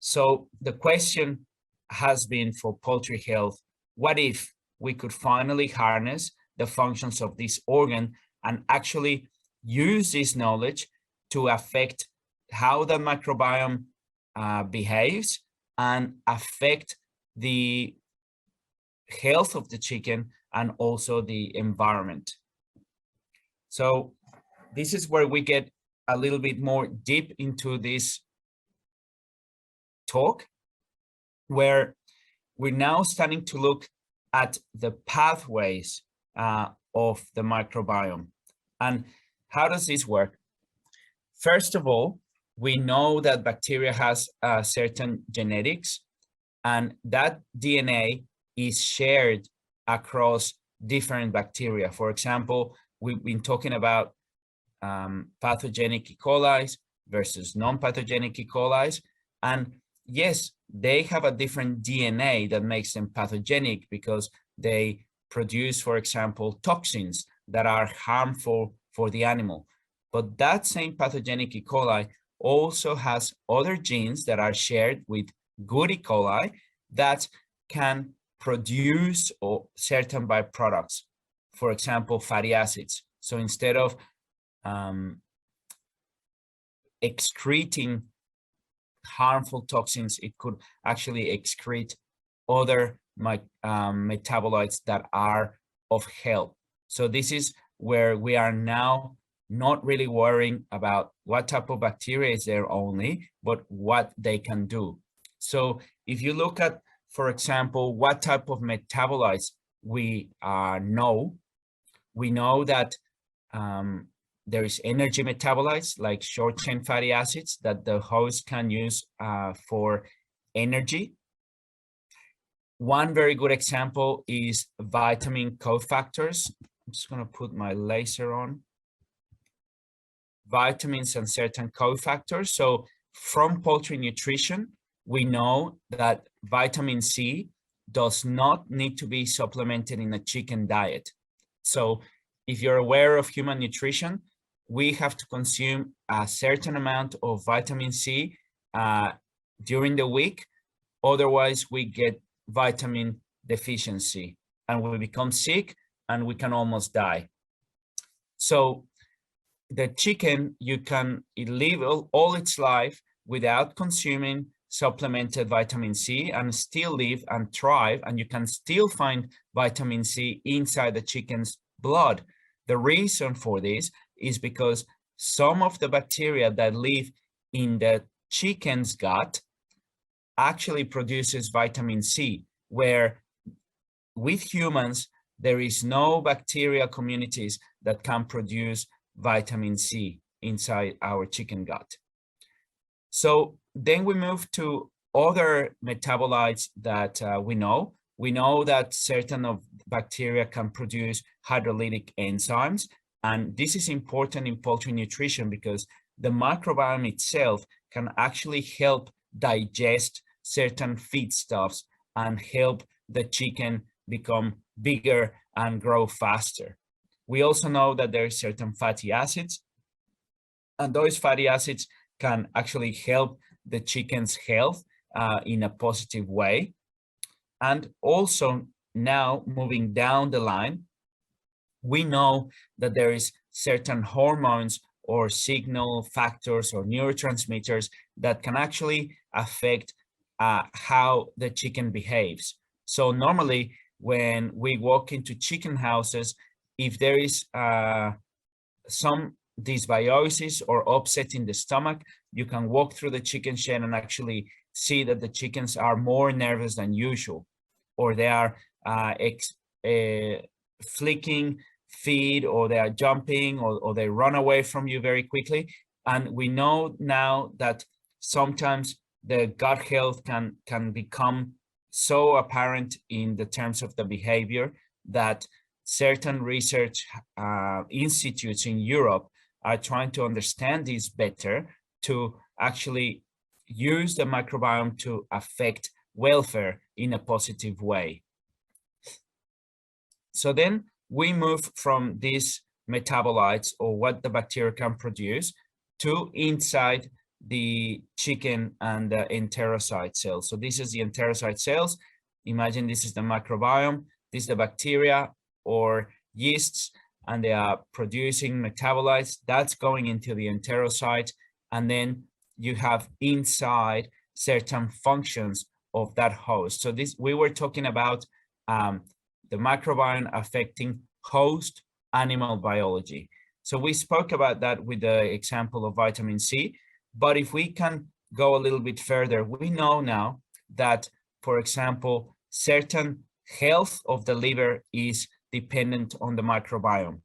So the question has been for poultry health, what if we could finally harness the functions of this organ and actually use this knowledge to affect how the microbiome behaves and affect the health of the chicken and also the environment. So this is where we get a little bit more deep into this talk, where we're now starting to look at the pathways of the microbiome. And how does this work? First of all, we know that bacteria has certain genetics, and that DNA is shared across different bacteria. For example, we've been talking about pathogenic E. coli versus non-pathogenic E. coli. And yes, they have a different DNA that makes them pathogenic because they produce, for example, toxins that are harmful for the animal. But that same pathogenic E. coli also has other genes that are shared with good E. coli that can produce certain byproducts, for example, fatty acids. So instead of excreting harmful toxins, it could actually excrete other metabolites that are of help. So this is where we are now not really worrying about what type of bacteria is there only, but what they can do. So if you look at, for example, what type of metabolites we know, we know that there is energy metabolites like short-chain fatty acids that the host can use for energy. One very good example is vitamin cofactors. I'm just going to put my laser on. Vitamins and certain cofactors. So from poultry nutrition, we know that vitamin C does not need to be supplemented in a chicken diet. So if you're aware of human nutrition, we have to consume a certain amount of vitamin C during the week. Otherwise, we get vitamin deficiency and we become sick and we can almost die. So the chicken, it live all its life without consuming supplemented vitamin C and still live and thrive, and you can still find vitamin C inside the chicken's blood. The reason for this is because some of the bacteria that live in the chicken's gut actually produces vitamin C, where with humans, there is no bacterial communities that can produce vitamin C inside our chicken gut. So then we move to other metabolites that we know. We know that certain of bacteria can produce hydrolytic enzymes. And this is important in poultry nutrition because the microbiome itself can actually help digest certain feedstuffs and help the chicken become bigger and grow faster. We also know that there are certain fatty acids, and those fatty acids can actually help the chicken's health in a positive way. And also now moving down the line, we know that there is certain hormones or signal factors or neurotransmitters that can actually affect how the chicken behaves. So normally when we walk into chicken houses, if there is some dysbiosis or upset in the stomach, you can walk through the chicken shed and actually see that the chickens are more nervous than usual, or they are flicking feed, or they are jumping, or they run away from you very quickly. And we know now that sometimes the gut health can become so apparent in the terms of the behavior that certain research institutes in Europe are trying to understand this better to actually use the microbiome to affect welfare in a positive way. So then we move from these metabolites, or what the bacteria can produce, to inside the chicken and the enterocyte cells. So this is the enterocyte cells. Imagine this is the microbiome, this is the bacteria or yeasts, and they are producing metabolites that's going into the enterocyte. And then you have inside certain functions of that host. So this, we were talking about the microbiome affecting host animal biology. So we spoke about that with the example of vitamin C, but if we can go a little bit further, we know now that, for example, certain health of the liver is dependent on the microbiome.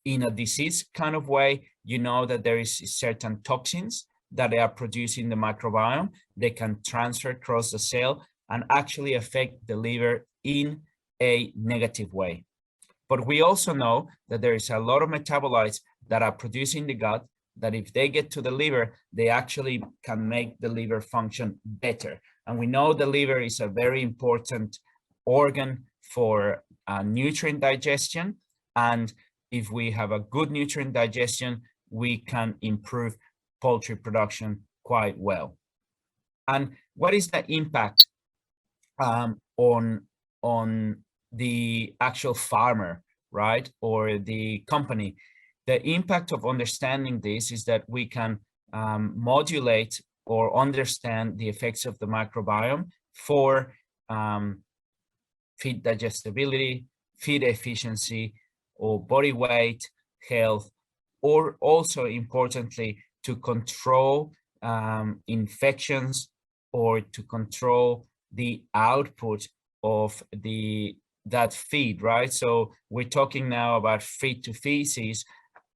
In a disease kind of way, you know that there is certain toxins that they are producing the microbiome. They can transfer across the cell and actually affect the liver in a negative way. But we also know that there is a lot of metabolites that are produced in the gut that if they get to the liver, they actually can make the liver function better. And we know the liver is a very important organ for nutrient digestion. And if we have a good nutrient digestion, we can improve poultry production quite well. And what is the impact on the actual farmer, right, or the company? The impact of understanding this is that we can modulate or understand the effects of the microbiome for feed digestibility, feed efficiency, or body weight, health, or also importantly, to control infections or to control the output of that feed, right? So we're talking now about feed to feces,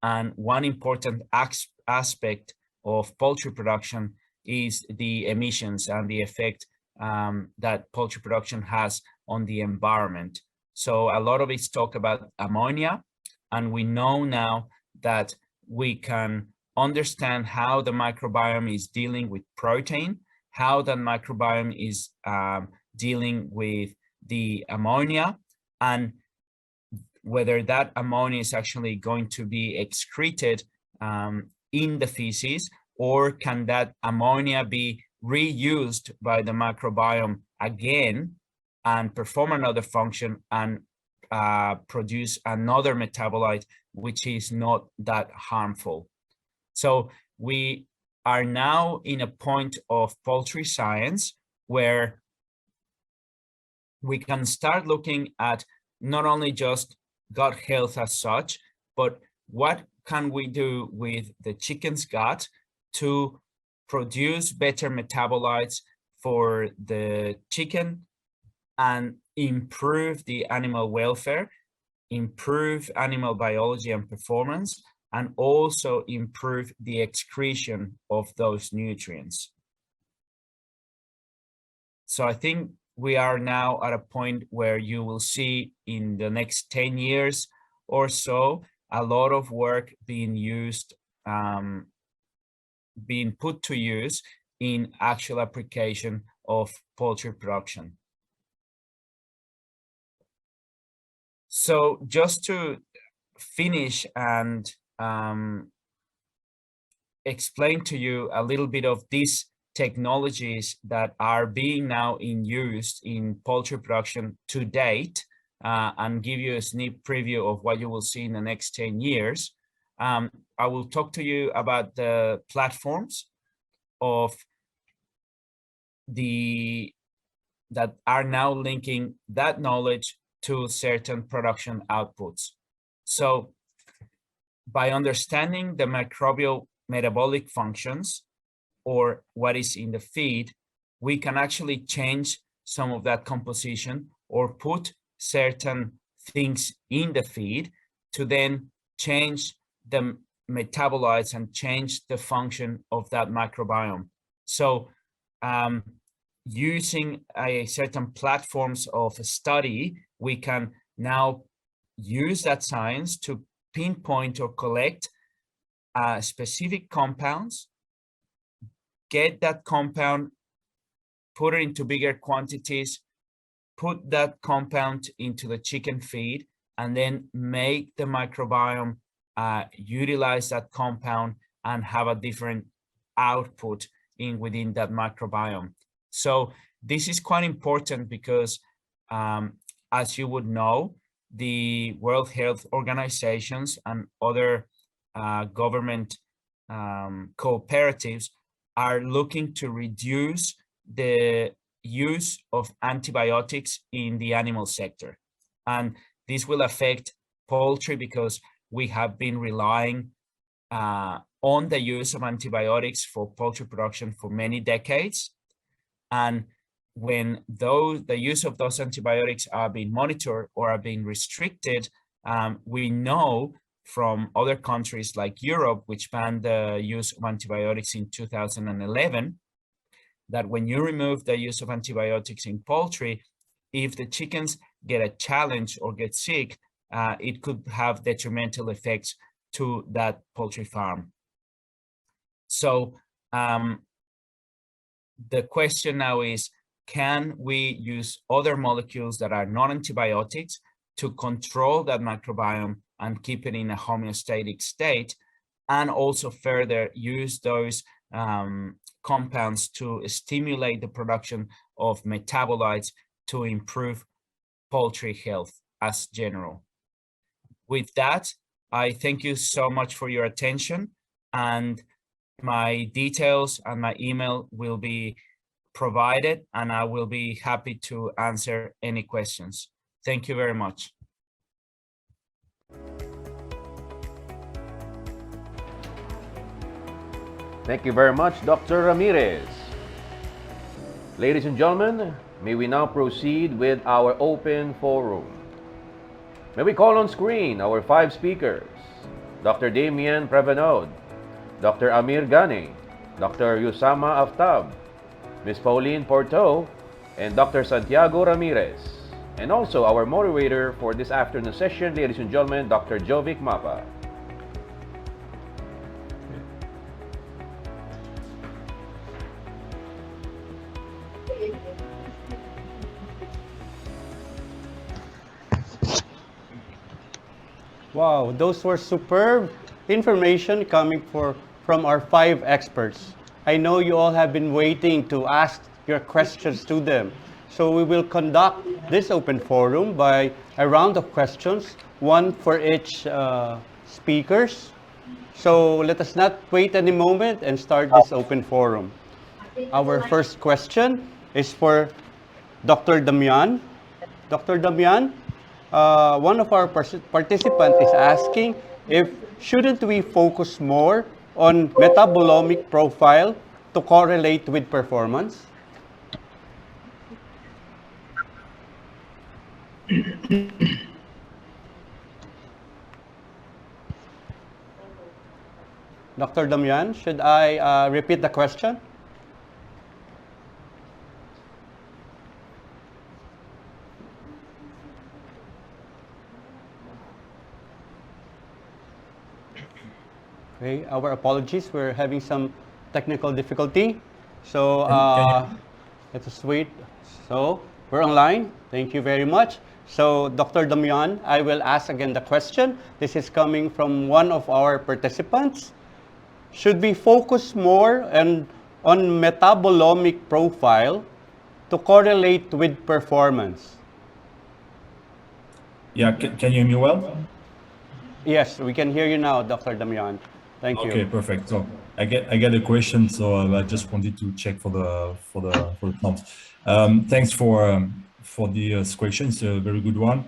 and one important aspect of poultry production is the emissions and the effect that poultry production has on the environment. So a lot of it's talk about ammonia, and we know now that we can understand how the microbiome is dealing with protein, how the microbiome is dealing with the ammonia, and whether that ammonia is actually going to be excreted in the feces, or can that ammonia be reused by the microbiome again and perform another function and produce another metabolite which is not that harmful. So we are now in a point of poultry science where we can start looking at not only just gut health as such, but what can we do with the chicken's gut to produce better metabolites for the chicken and improve the animal welfare, improve animal biology and performance, and also improve the excretion of those nutrients. So I think we are now at a point where you will see in the next 10 years or so, a lot of work being used, being put to use in actual application of poultry production. So just to finish and explain to you a little bit of these technologies that are being now in use in poultry production to date, and give you a sneak preview of what you will see in the next 10 years. I will talk to you about the platforms of that are now linking that knowledge to certain production outputs. So by understanding the microbial metabolic functions or what is in the feed, we can actually change some of that composition or put certain things in the feed to then change the metabolites and change the function of that microbiome. So using a certain platforms of study, we can now use that science to pinpoint or collect specific compounds, get that compound, put it into bigger quantities, put that compound into the chicken feed, and then make the microbiome utilize that compound and have a different output within that microbiome. So this is quite important because, as you would know, the World Health Organizations and other government cooperatives are looking to reduce the use of antibiotics in the animal sector. And this will affect poultry because we have been relying on the use of antibiotics for poultry production for many decades. And when the use of those antibiotics are being monitored or are being restricted, we know from other countries like Europe, which banned the use of antibiotics in 2011, that when you remove the use of antibiotics in poultry, if the chickens get a challenge or get sick, it could have detrimental effects to that poultry farm. So the question now is, can we use other molecules that are non-antibiotics to control that microbiome and keep it in a homeostatic state, and also further use those compounds to stimulate the production of metabolites to improve poultry health as general. With that, I thank you so much for your attention, and my details and my email will be provided, and I will be happy to answer any questions. Thank you very much. Thank you very much, Dr. Ramirez. Ladies and gentlemen, may we now proceed with our open forum. May we call on screen our 5 speakers: Dr. Damien Prévéraud, Dr. Amir Ghane, Dr. Usama Aftab, Ms. Pauline Pourtau, and Dr. Santiago Ramirez. And also our moderator for this afternoon session, ladies and gentlemen, Dr. Jovic Mapa. Wow, those were superb information coming from our 5 experts. I know you all have been waiting to ask your questions to them. So we will conduct this open forum by a round of questions, one for each speakers. So let us not wait any moment and start this open forum. Our first question is for Dr. Damien. Dr. Damien, one of our participants is asking if shouldn't we focus more on metabolomic profile to correlate with performance? Dr. Damien, should I repeat the question? Okay, our apologies. We're having some technical difficulty. So let us wait. So we're online. Thank you very much. So Dr. Damien, I will ask again the question. This is coming from one of our participants. Should we focus more on metabolomic profile to correlate with performance? Yeah, can you hear me well? Yes, we can hear you now, Dr. Damien. Thank you. Okay, perfect. So I get a question, so I just wanted to check for the prompt. Thanks for this question. It's a very good one.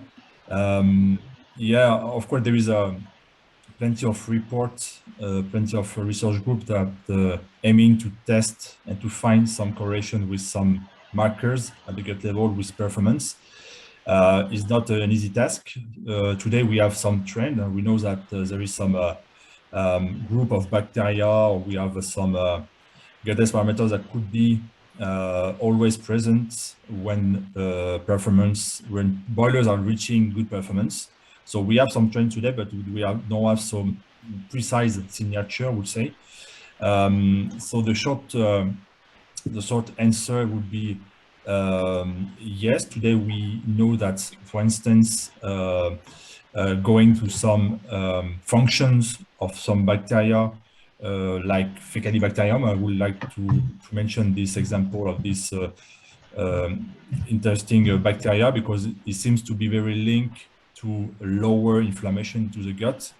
Yeah, of course there is plenty of reports, plenty of research groups that aiming to test and to find some correlation with some markers at the gut level with performance. It's not an easy task. Today we have some trend, and we know that there is some group of bacteria, or we have some gut test parameters that could be always present when when broilers are reaching good performance. So we have some trend today, but we don't have some precise signature, I would say. So the short answer would be yes. Today we know that, for instance, going to some functions of some bacteria, like Fecalibacterium, I would like to mention this example of this interesting bacteria, because it seems to be very linked to lower inflammation to the gut.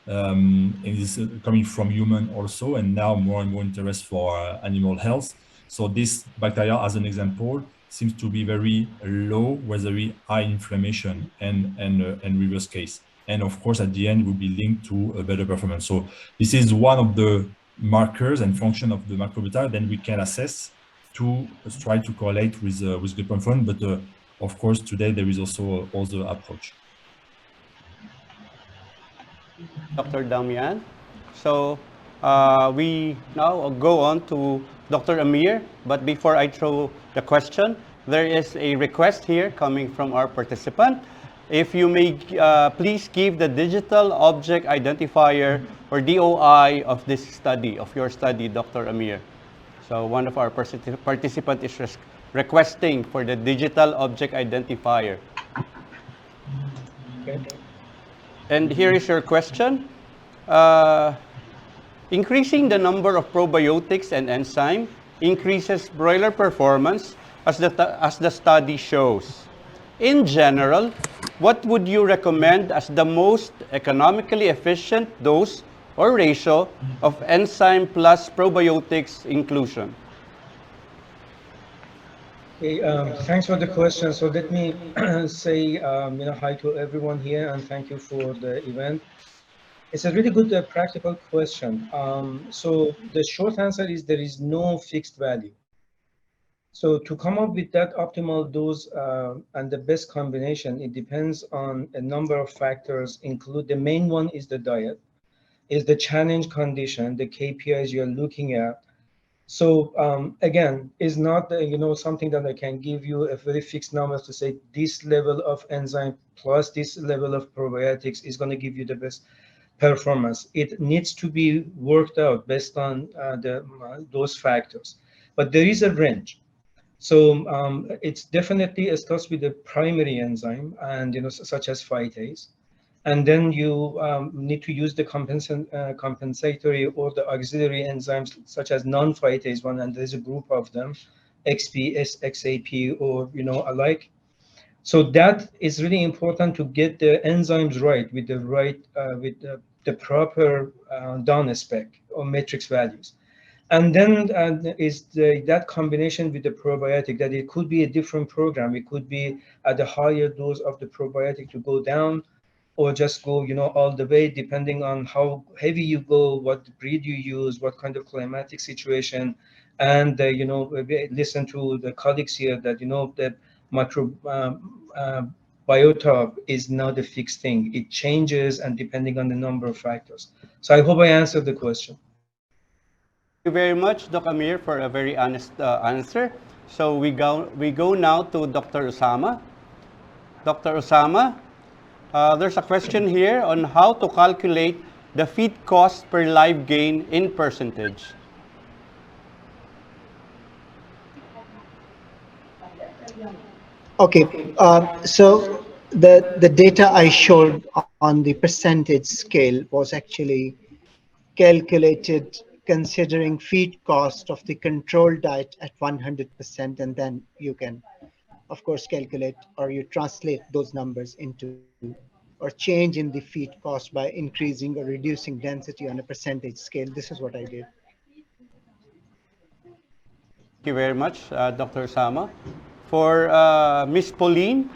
And it's coming from human also, and now more and more interest for animal health. So this bacteria, as an example, seems to be very low with very high inflammation and reverse case. And of course, at the end, will be linked to a better performance. So this is one of the markers and function of the microbiota. Then we can assess to try to correlate with good performance. But of course, today there is also other approach. Dr. Damien. So we now go on to Dr. Amir, but before I throw the question, there is a request here coming from our participant. If you may please give the digital object identifier, or DOI, of this study, of your study, Dr. Amir. So one of our participants is requesting for the digital object identifier. Okay. And here is your question. Increasing the number of probiotics and enzyme increases broiler performance, as the study shows. In general, what would you recommend as the most economically efficient dose or ratio of enzyme plus probiotics inclusion? Okay, thanks for the question. So let me say hi to everyone here, and thank you for the event. It's a really good practical question. So the short answer is there is no fixed value. So to come up with that optimal dose and the best combination, it depends on a number of factors. The main one is the diet, is the challenge condition, the KPIs you're looking at. So again, is not something that I can give you a very fixed number to say this level of enzyme plus this level of probiotics is going to give you the best performance. It needs to be worked out based on those factors. But there is a range. So it's definitely starts with the primary enzyme, and such as phytase. And then you need to use the compensatory or the auxiliary enzymes, such as non-phytase one, and there's a group of them, XP, XAP, or alike. So that is really important to get the enzymes right with the proper down spec or matrix values. And then is that combination with the probiotic, that it could be a different program. It could be at a higher dose of the probiotic to go down, or just go, all the way, depending on how heavy you go, what breed you use, what kind of climatic situation, and listen to the colleagues here that the microbiota is not a fixed thing. It changes, and depending on the number of factors. So I hope I answered the question. Thank you very much, Dr. Amir, for a very honest answer. So we go now to Dr. Usama. Dr. Usama, there's a question here on how to calculate the feed cost per live gain in percentage. Okay, so the data I showed on the percentage scale was actually calculated considering feed cost of the control diet at 100%, and then you can, of course, calculate, or you translate those numbers into, or change in the feed cost by increasing or reducing density on a percentage scale. This is what I did. Thank you very much, Dr. Usama. For Ms. Pauline,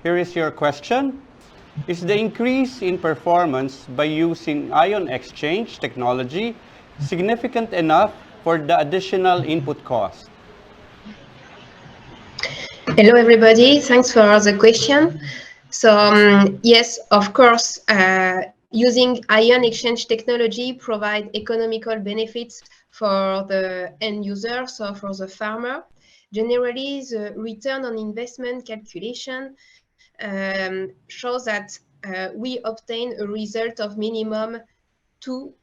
here is your question. Is the increase in performance by using ion exchange technology significant enough for the additional input cost? Hello, everybody. Thanks for the question. So yes, of course, using ion exchange technology provide economical benefits for the end user, so for the farmer. Generally, the return on investment calculation shows that we obtain a result of minimum 2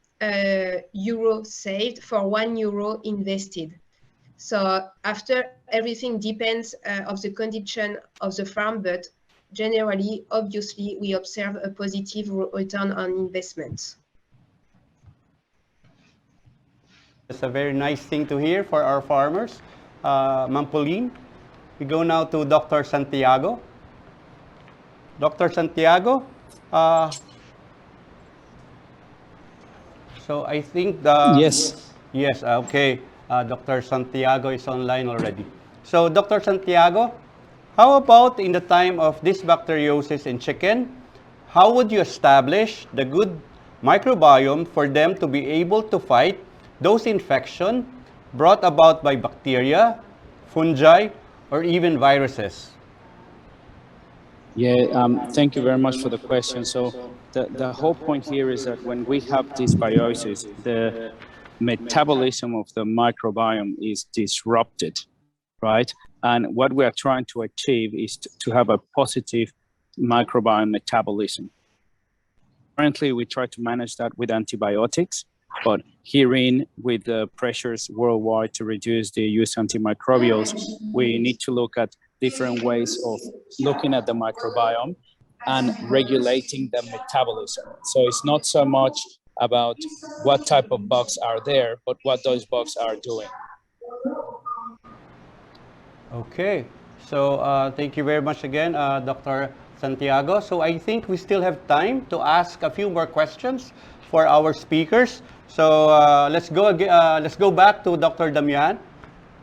euro saved for 1 euro invested. So after everything depends of the condition of the farm, but generally, obviously, we observe a positive return on investment. It's a very nice thing to hear for our farmers. Ma'am Pauline, we go now to Dr. Santiago. Dr. Santiago, so I think the... Yes. Yes, okay. Dr. Santiago is online already. So, Dr. Santiago, how about in the time of this bacteriosis in chicken, how would you establish the good microbiome for them to be able to fight those infections brought about by bacteria, fungi, or even viruses? Yeah, thank you very much for the question. So the whole point here is that when we have dysbiosis, the metabolism of the microbiome is disrupted, right? And what we are trying to achieve is to have a positive microbiome metabolism. Currently, we try to manage that with antibiotics, but herein, with the pressures worldwide to reduce the use of antimicrobials, we need to look at different ways of looking at the microbiome and regulating the metabolism. So it's not so much about what type of bugs are there, but what those bugs are doing. Okay, so thank you very much again, Dr. Santiago. So I think we still have time to ask a few more questions for our speakers. So let's go back to Dr. Damien.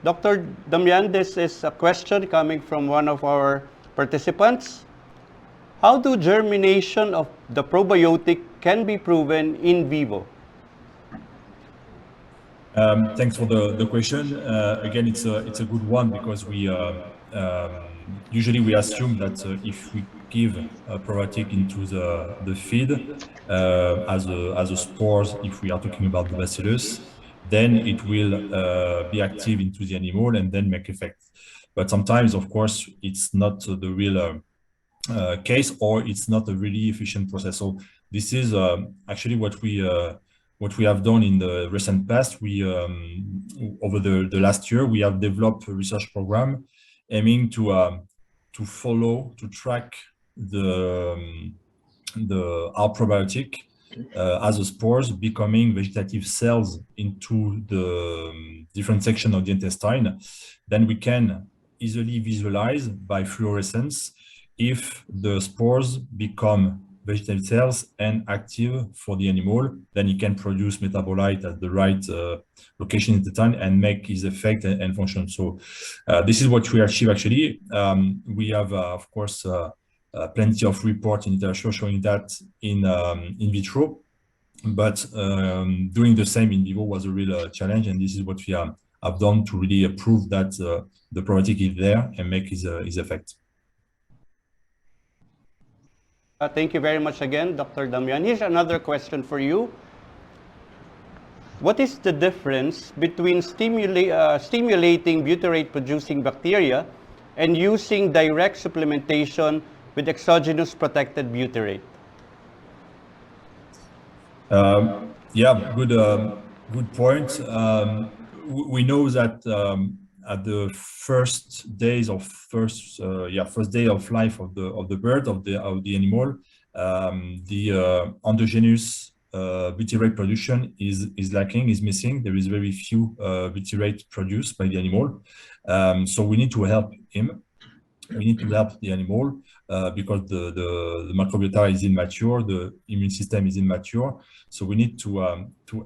Dr. Damien, this is a question coming from one of our participants. How do germination of the probiotic can be proven in vivo? Thanks for the question. Again, it's a good one because we usually we assume that if we give a probiotic into the feed as a spores, if we are talking about the Bacillus, then it will be active into the animal and then make effect. But sometimes, of course, it's not the real case, or it's not a really efficient process. So this is actually what we have done in the recent past. We over the last year, we have developed a research program aiming to track our probiotic as a spores becoming vegetative cells into the different section of the intestine. Then we can easily visualize by fluorescence if the spores become vegetative cells and active for the animal, then he can produce metabolite at the right location in the time and make his effect and function. So this is what we achieve actually. We have, of course, plenty of reports in literature showing that in vitro, but doing the same in vivo was a real challenge, and this is what we have done to really prove that the probiotic is there and make his effect. Thank you very much again, Dr. Damien. Here's another question for you. What is the difference between stimulating butyrate-producing bacteria and using direct supplementation with exogenous protected butyrate? Yeah, good point. We know that at the first day of life of the bird, of the animal, the endogenous butyrate production is lacking, is missing. There is very few butyrate produced by the animal. So we need to help him. We need to help the animal because the microbiota is immature, the immune system is immature. So we need to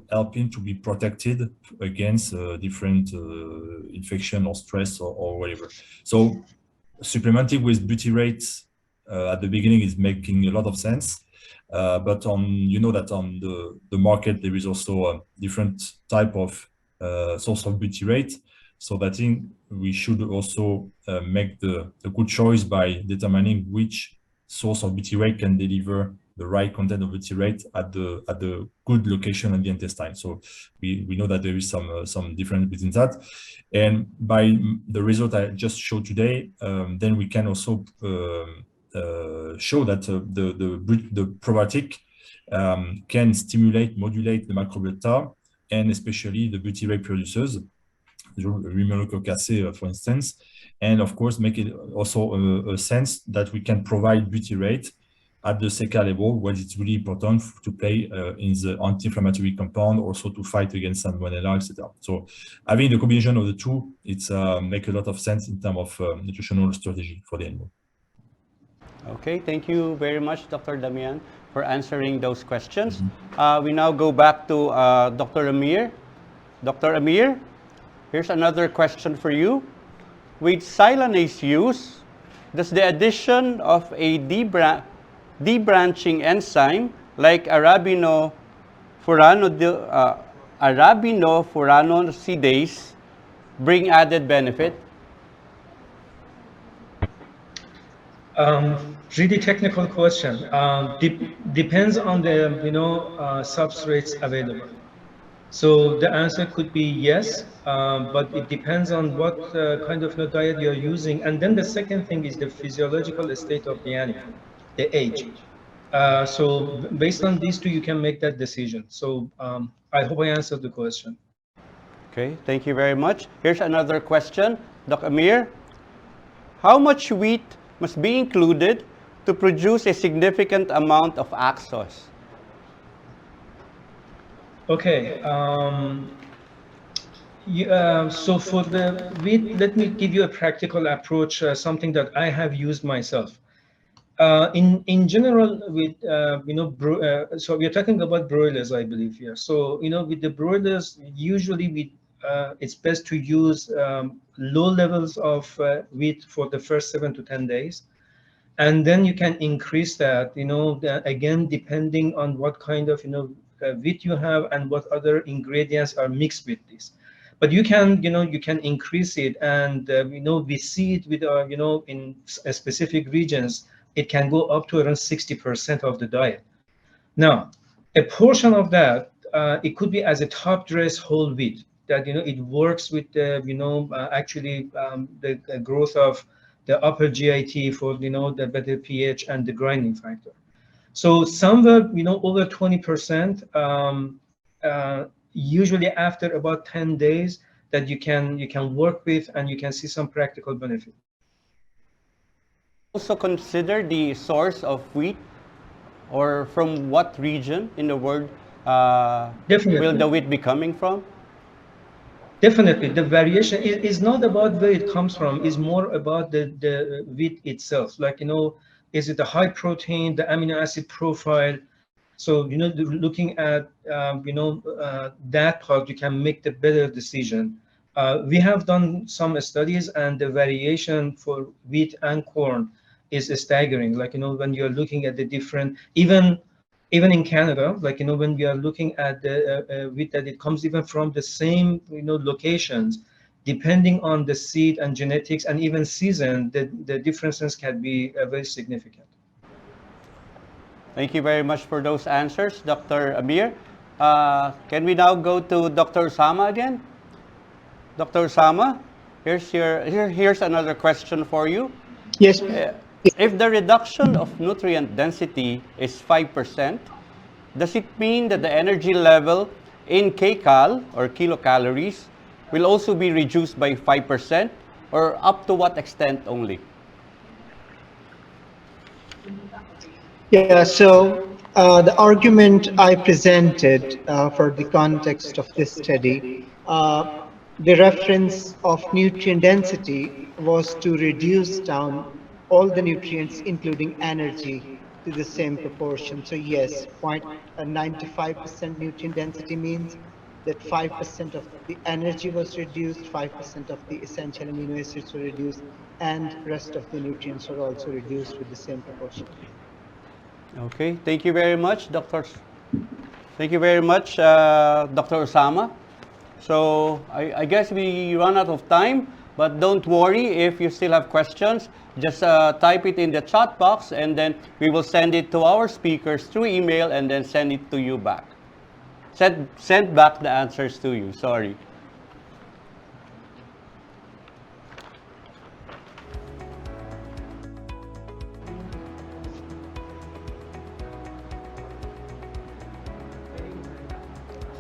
help him to be protected against different infection or stress or whatever. So supplementing with butyrate at the beginning is making a lot of sense. But you know that on the market there is also a different type of source of butyrate. So I think we should also make the good choice by determining which source of butyrate can deliver the right content of butyrate at the good location in the intestine. So we know that there is some difference between that. And by the result I just showed today, then we can also show that the probiotic can stimulate, modulate the microbiota, and especially the butyrate producers, the Rhumulococcaceae, for instance, and of course make it also a sense that we can provide butyrate at the SECA level, where it's really important to play in the anti-inflammatory compound, also to fight against salmonella, etc. So having the combination of the two, it's make a lot of sense in terms of nutritional strategy for the animal. Okay, thank you very much, Dr. Damien, for answering those questions. We now go back to Dr. Amir. Dr. Amir, here's another question for you. With silanase use, does the addition of a debranching enzyme like arabinofuranonsidase bring added benefit? Really technical question. Depends on the substrates available. So the answer could be yes, but it depends on what kind of diet you're using. And then the second thing is the physiological state of the animal, the age. So based on these two, you can make that decision. So I hope I answered the question. Okay, thank you very much. Here's another question, Dr. Amir. How much wheat must be included to produce a significant amount of Axos? Okay. So for the wheat, let me give you a practical approach, something that I have used myself. In general, with so we are talking about broilers, I believe here. So with the broilers, usually it's best to use low levels of wheat for the first 7 to 10 days, and then you can increase that. Again, depending on what kind of wheat you have and what other ingredients are mixed with this. But you can increase it, and we see it with in specific regions. It can go up to around 60% of the diet. Now, a portion of that, it could be as a top dress whole wheat, that it works with the actually the growth of the upper GIT for the better pH and the grinding factor. So somewhere over 20%, usually after about 10 days, that you can work with, and you can see some practical benefit. Also consider the source of wheat, or from what region in the world will the wheat be coming from? Definitely, the variation is not about where it comes from. It's more about the wheat itself. Like is it a high protein, the amino acid profile? So looking at that part, you can make the better decision. We have done some studies, and the variation for wheat and corn is staggering. Like when you're looking at the different, even in Canada, like when we are looking at the wheat, that it comes even from the same locations, depending on the seed and genetics and even season, the differences can be very significant. Thank you very much for those answers, Dr. Amir. Can we now go to Dr. Usama again? Dr. Usama, here's another question for you. Yes. If the reduction of nutrient density is 5%, does it mean that the energy level in kcal, or kilocalories, will also be reduced by 5%, or up to what extent only? Yeah, so the argument I presented for the context of this study, the reference of nutrient density was to reduce down all the nutrients, including energy, to the same proportion. So yes, 95% nutrient density means that 5% of the energy was reduced, 5% of the essential amino acids were reduced, and rest of the nutrients were also reduced with the same proportion. Okay, thank you very much, Dr. Thank you very much, Dr. Usama. So I guess we run out of time. But don't worry if you still have questions. Just type it in the chat box, and then we will send it to our speakers through email and then send it to you back. Send back the answers to you, sorry.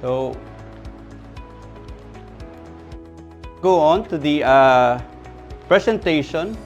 So, go on to the presentation.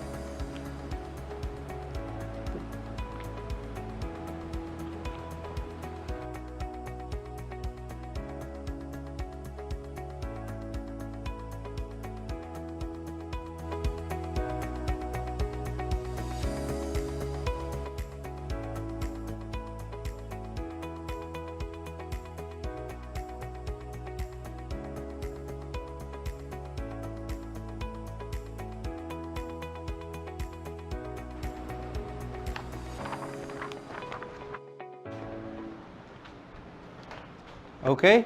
Okay,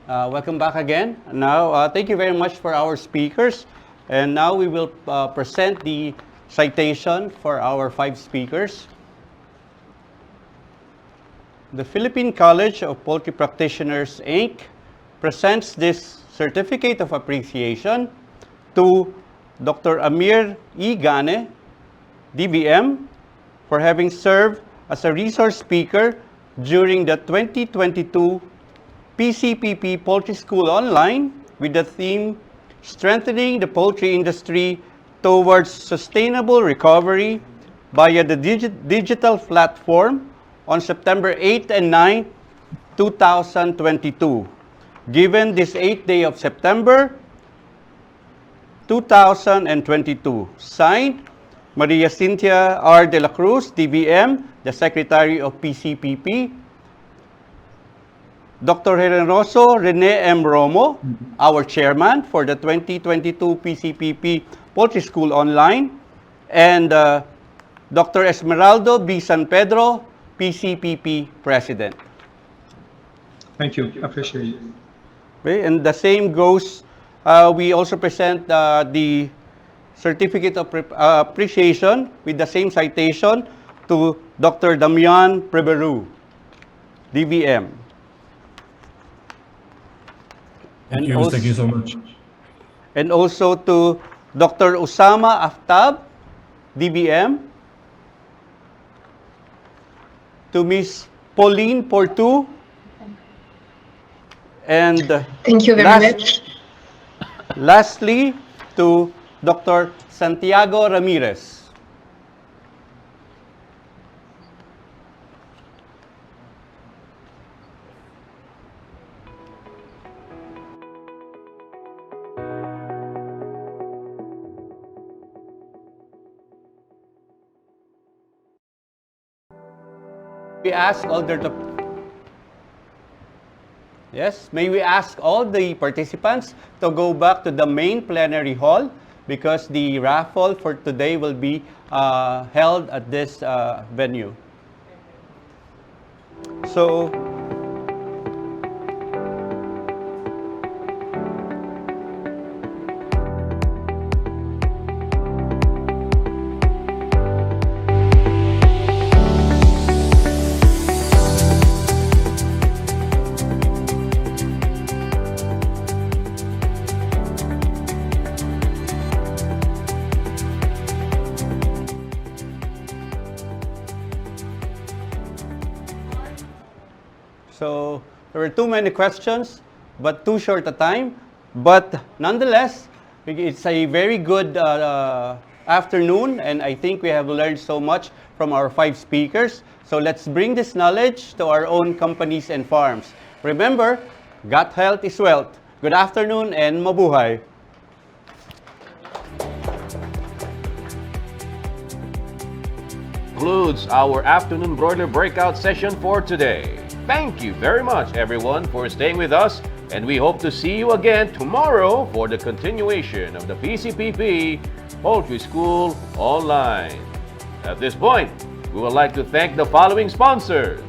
welcome back again. Now, thank you very much for our speakers. And now we will present the citation for our 5 speakers. The Philippine College of Poultry Practitioners, Inc. presents this Certificate of Appreciation to Dr. Amir E. Ghane, DBM, for having served as a resource speaker during the 2022 PCPP Poultry School Online with the theme Strengthening the Poultry Industry Towards Sustainable Recovery via the digital platform on September 8 and 9, 2022. Given this 8th day of September 2022. Signed, Maria Cynthia R. De La Cruz, DBM, the Secretary of PCPP. Dr. Generoso Rene M. Romo, our chairman for the 2022 PCPP Poultry School Online, and Dr. Esmeraldo B. San Pedro, PCPP president. Thank you. Appreciate it. Okay, and the same goes, we also present the Certificate of Appreciation with the same citation to Dr. Damien Prévéraud, DBM. Thank you so much. And also to Dr. Usama Aftab, DBM. To Ms. Pauline Pourtau. And thank you very much. Lastly, to Dr. Santiago Ramirez. We ask all the may we ask all the participants to go back to the main plenary hall because the raffle for today will be held at this venue. So, there were too many questions, but too short a time. But nonetheless, it's a very good afternoon, and I think we have learned so much from our 5 speakers. So let's bring this knowledge to our own companies and farms. Remember, gut health is wealth. Good afternoon and mabuhay. Concludes our afternoon broiler breakout session for today. Thank you very much, everyone, for staying with us, and we hope to see you again tomorrow for the continuation of the PCPP Poultry School Online. At this point, we would like to thank the following sponsors: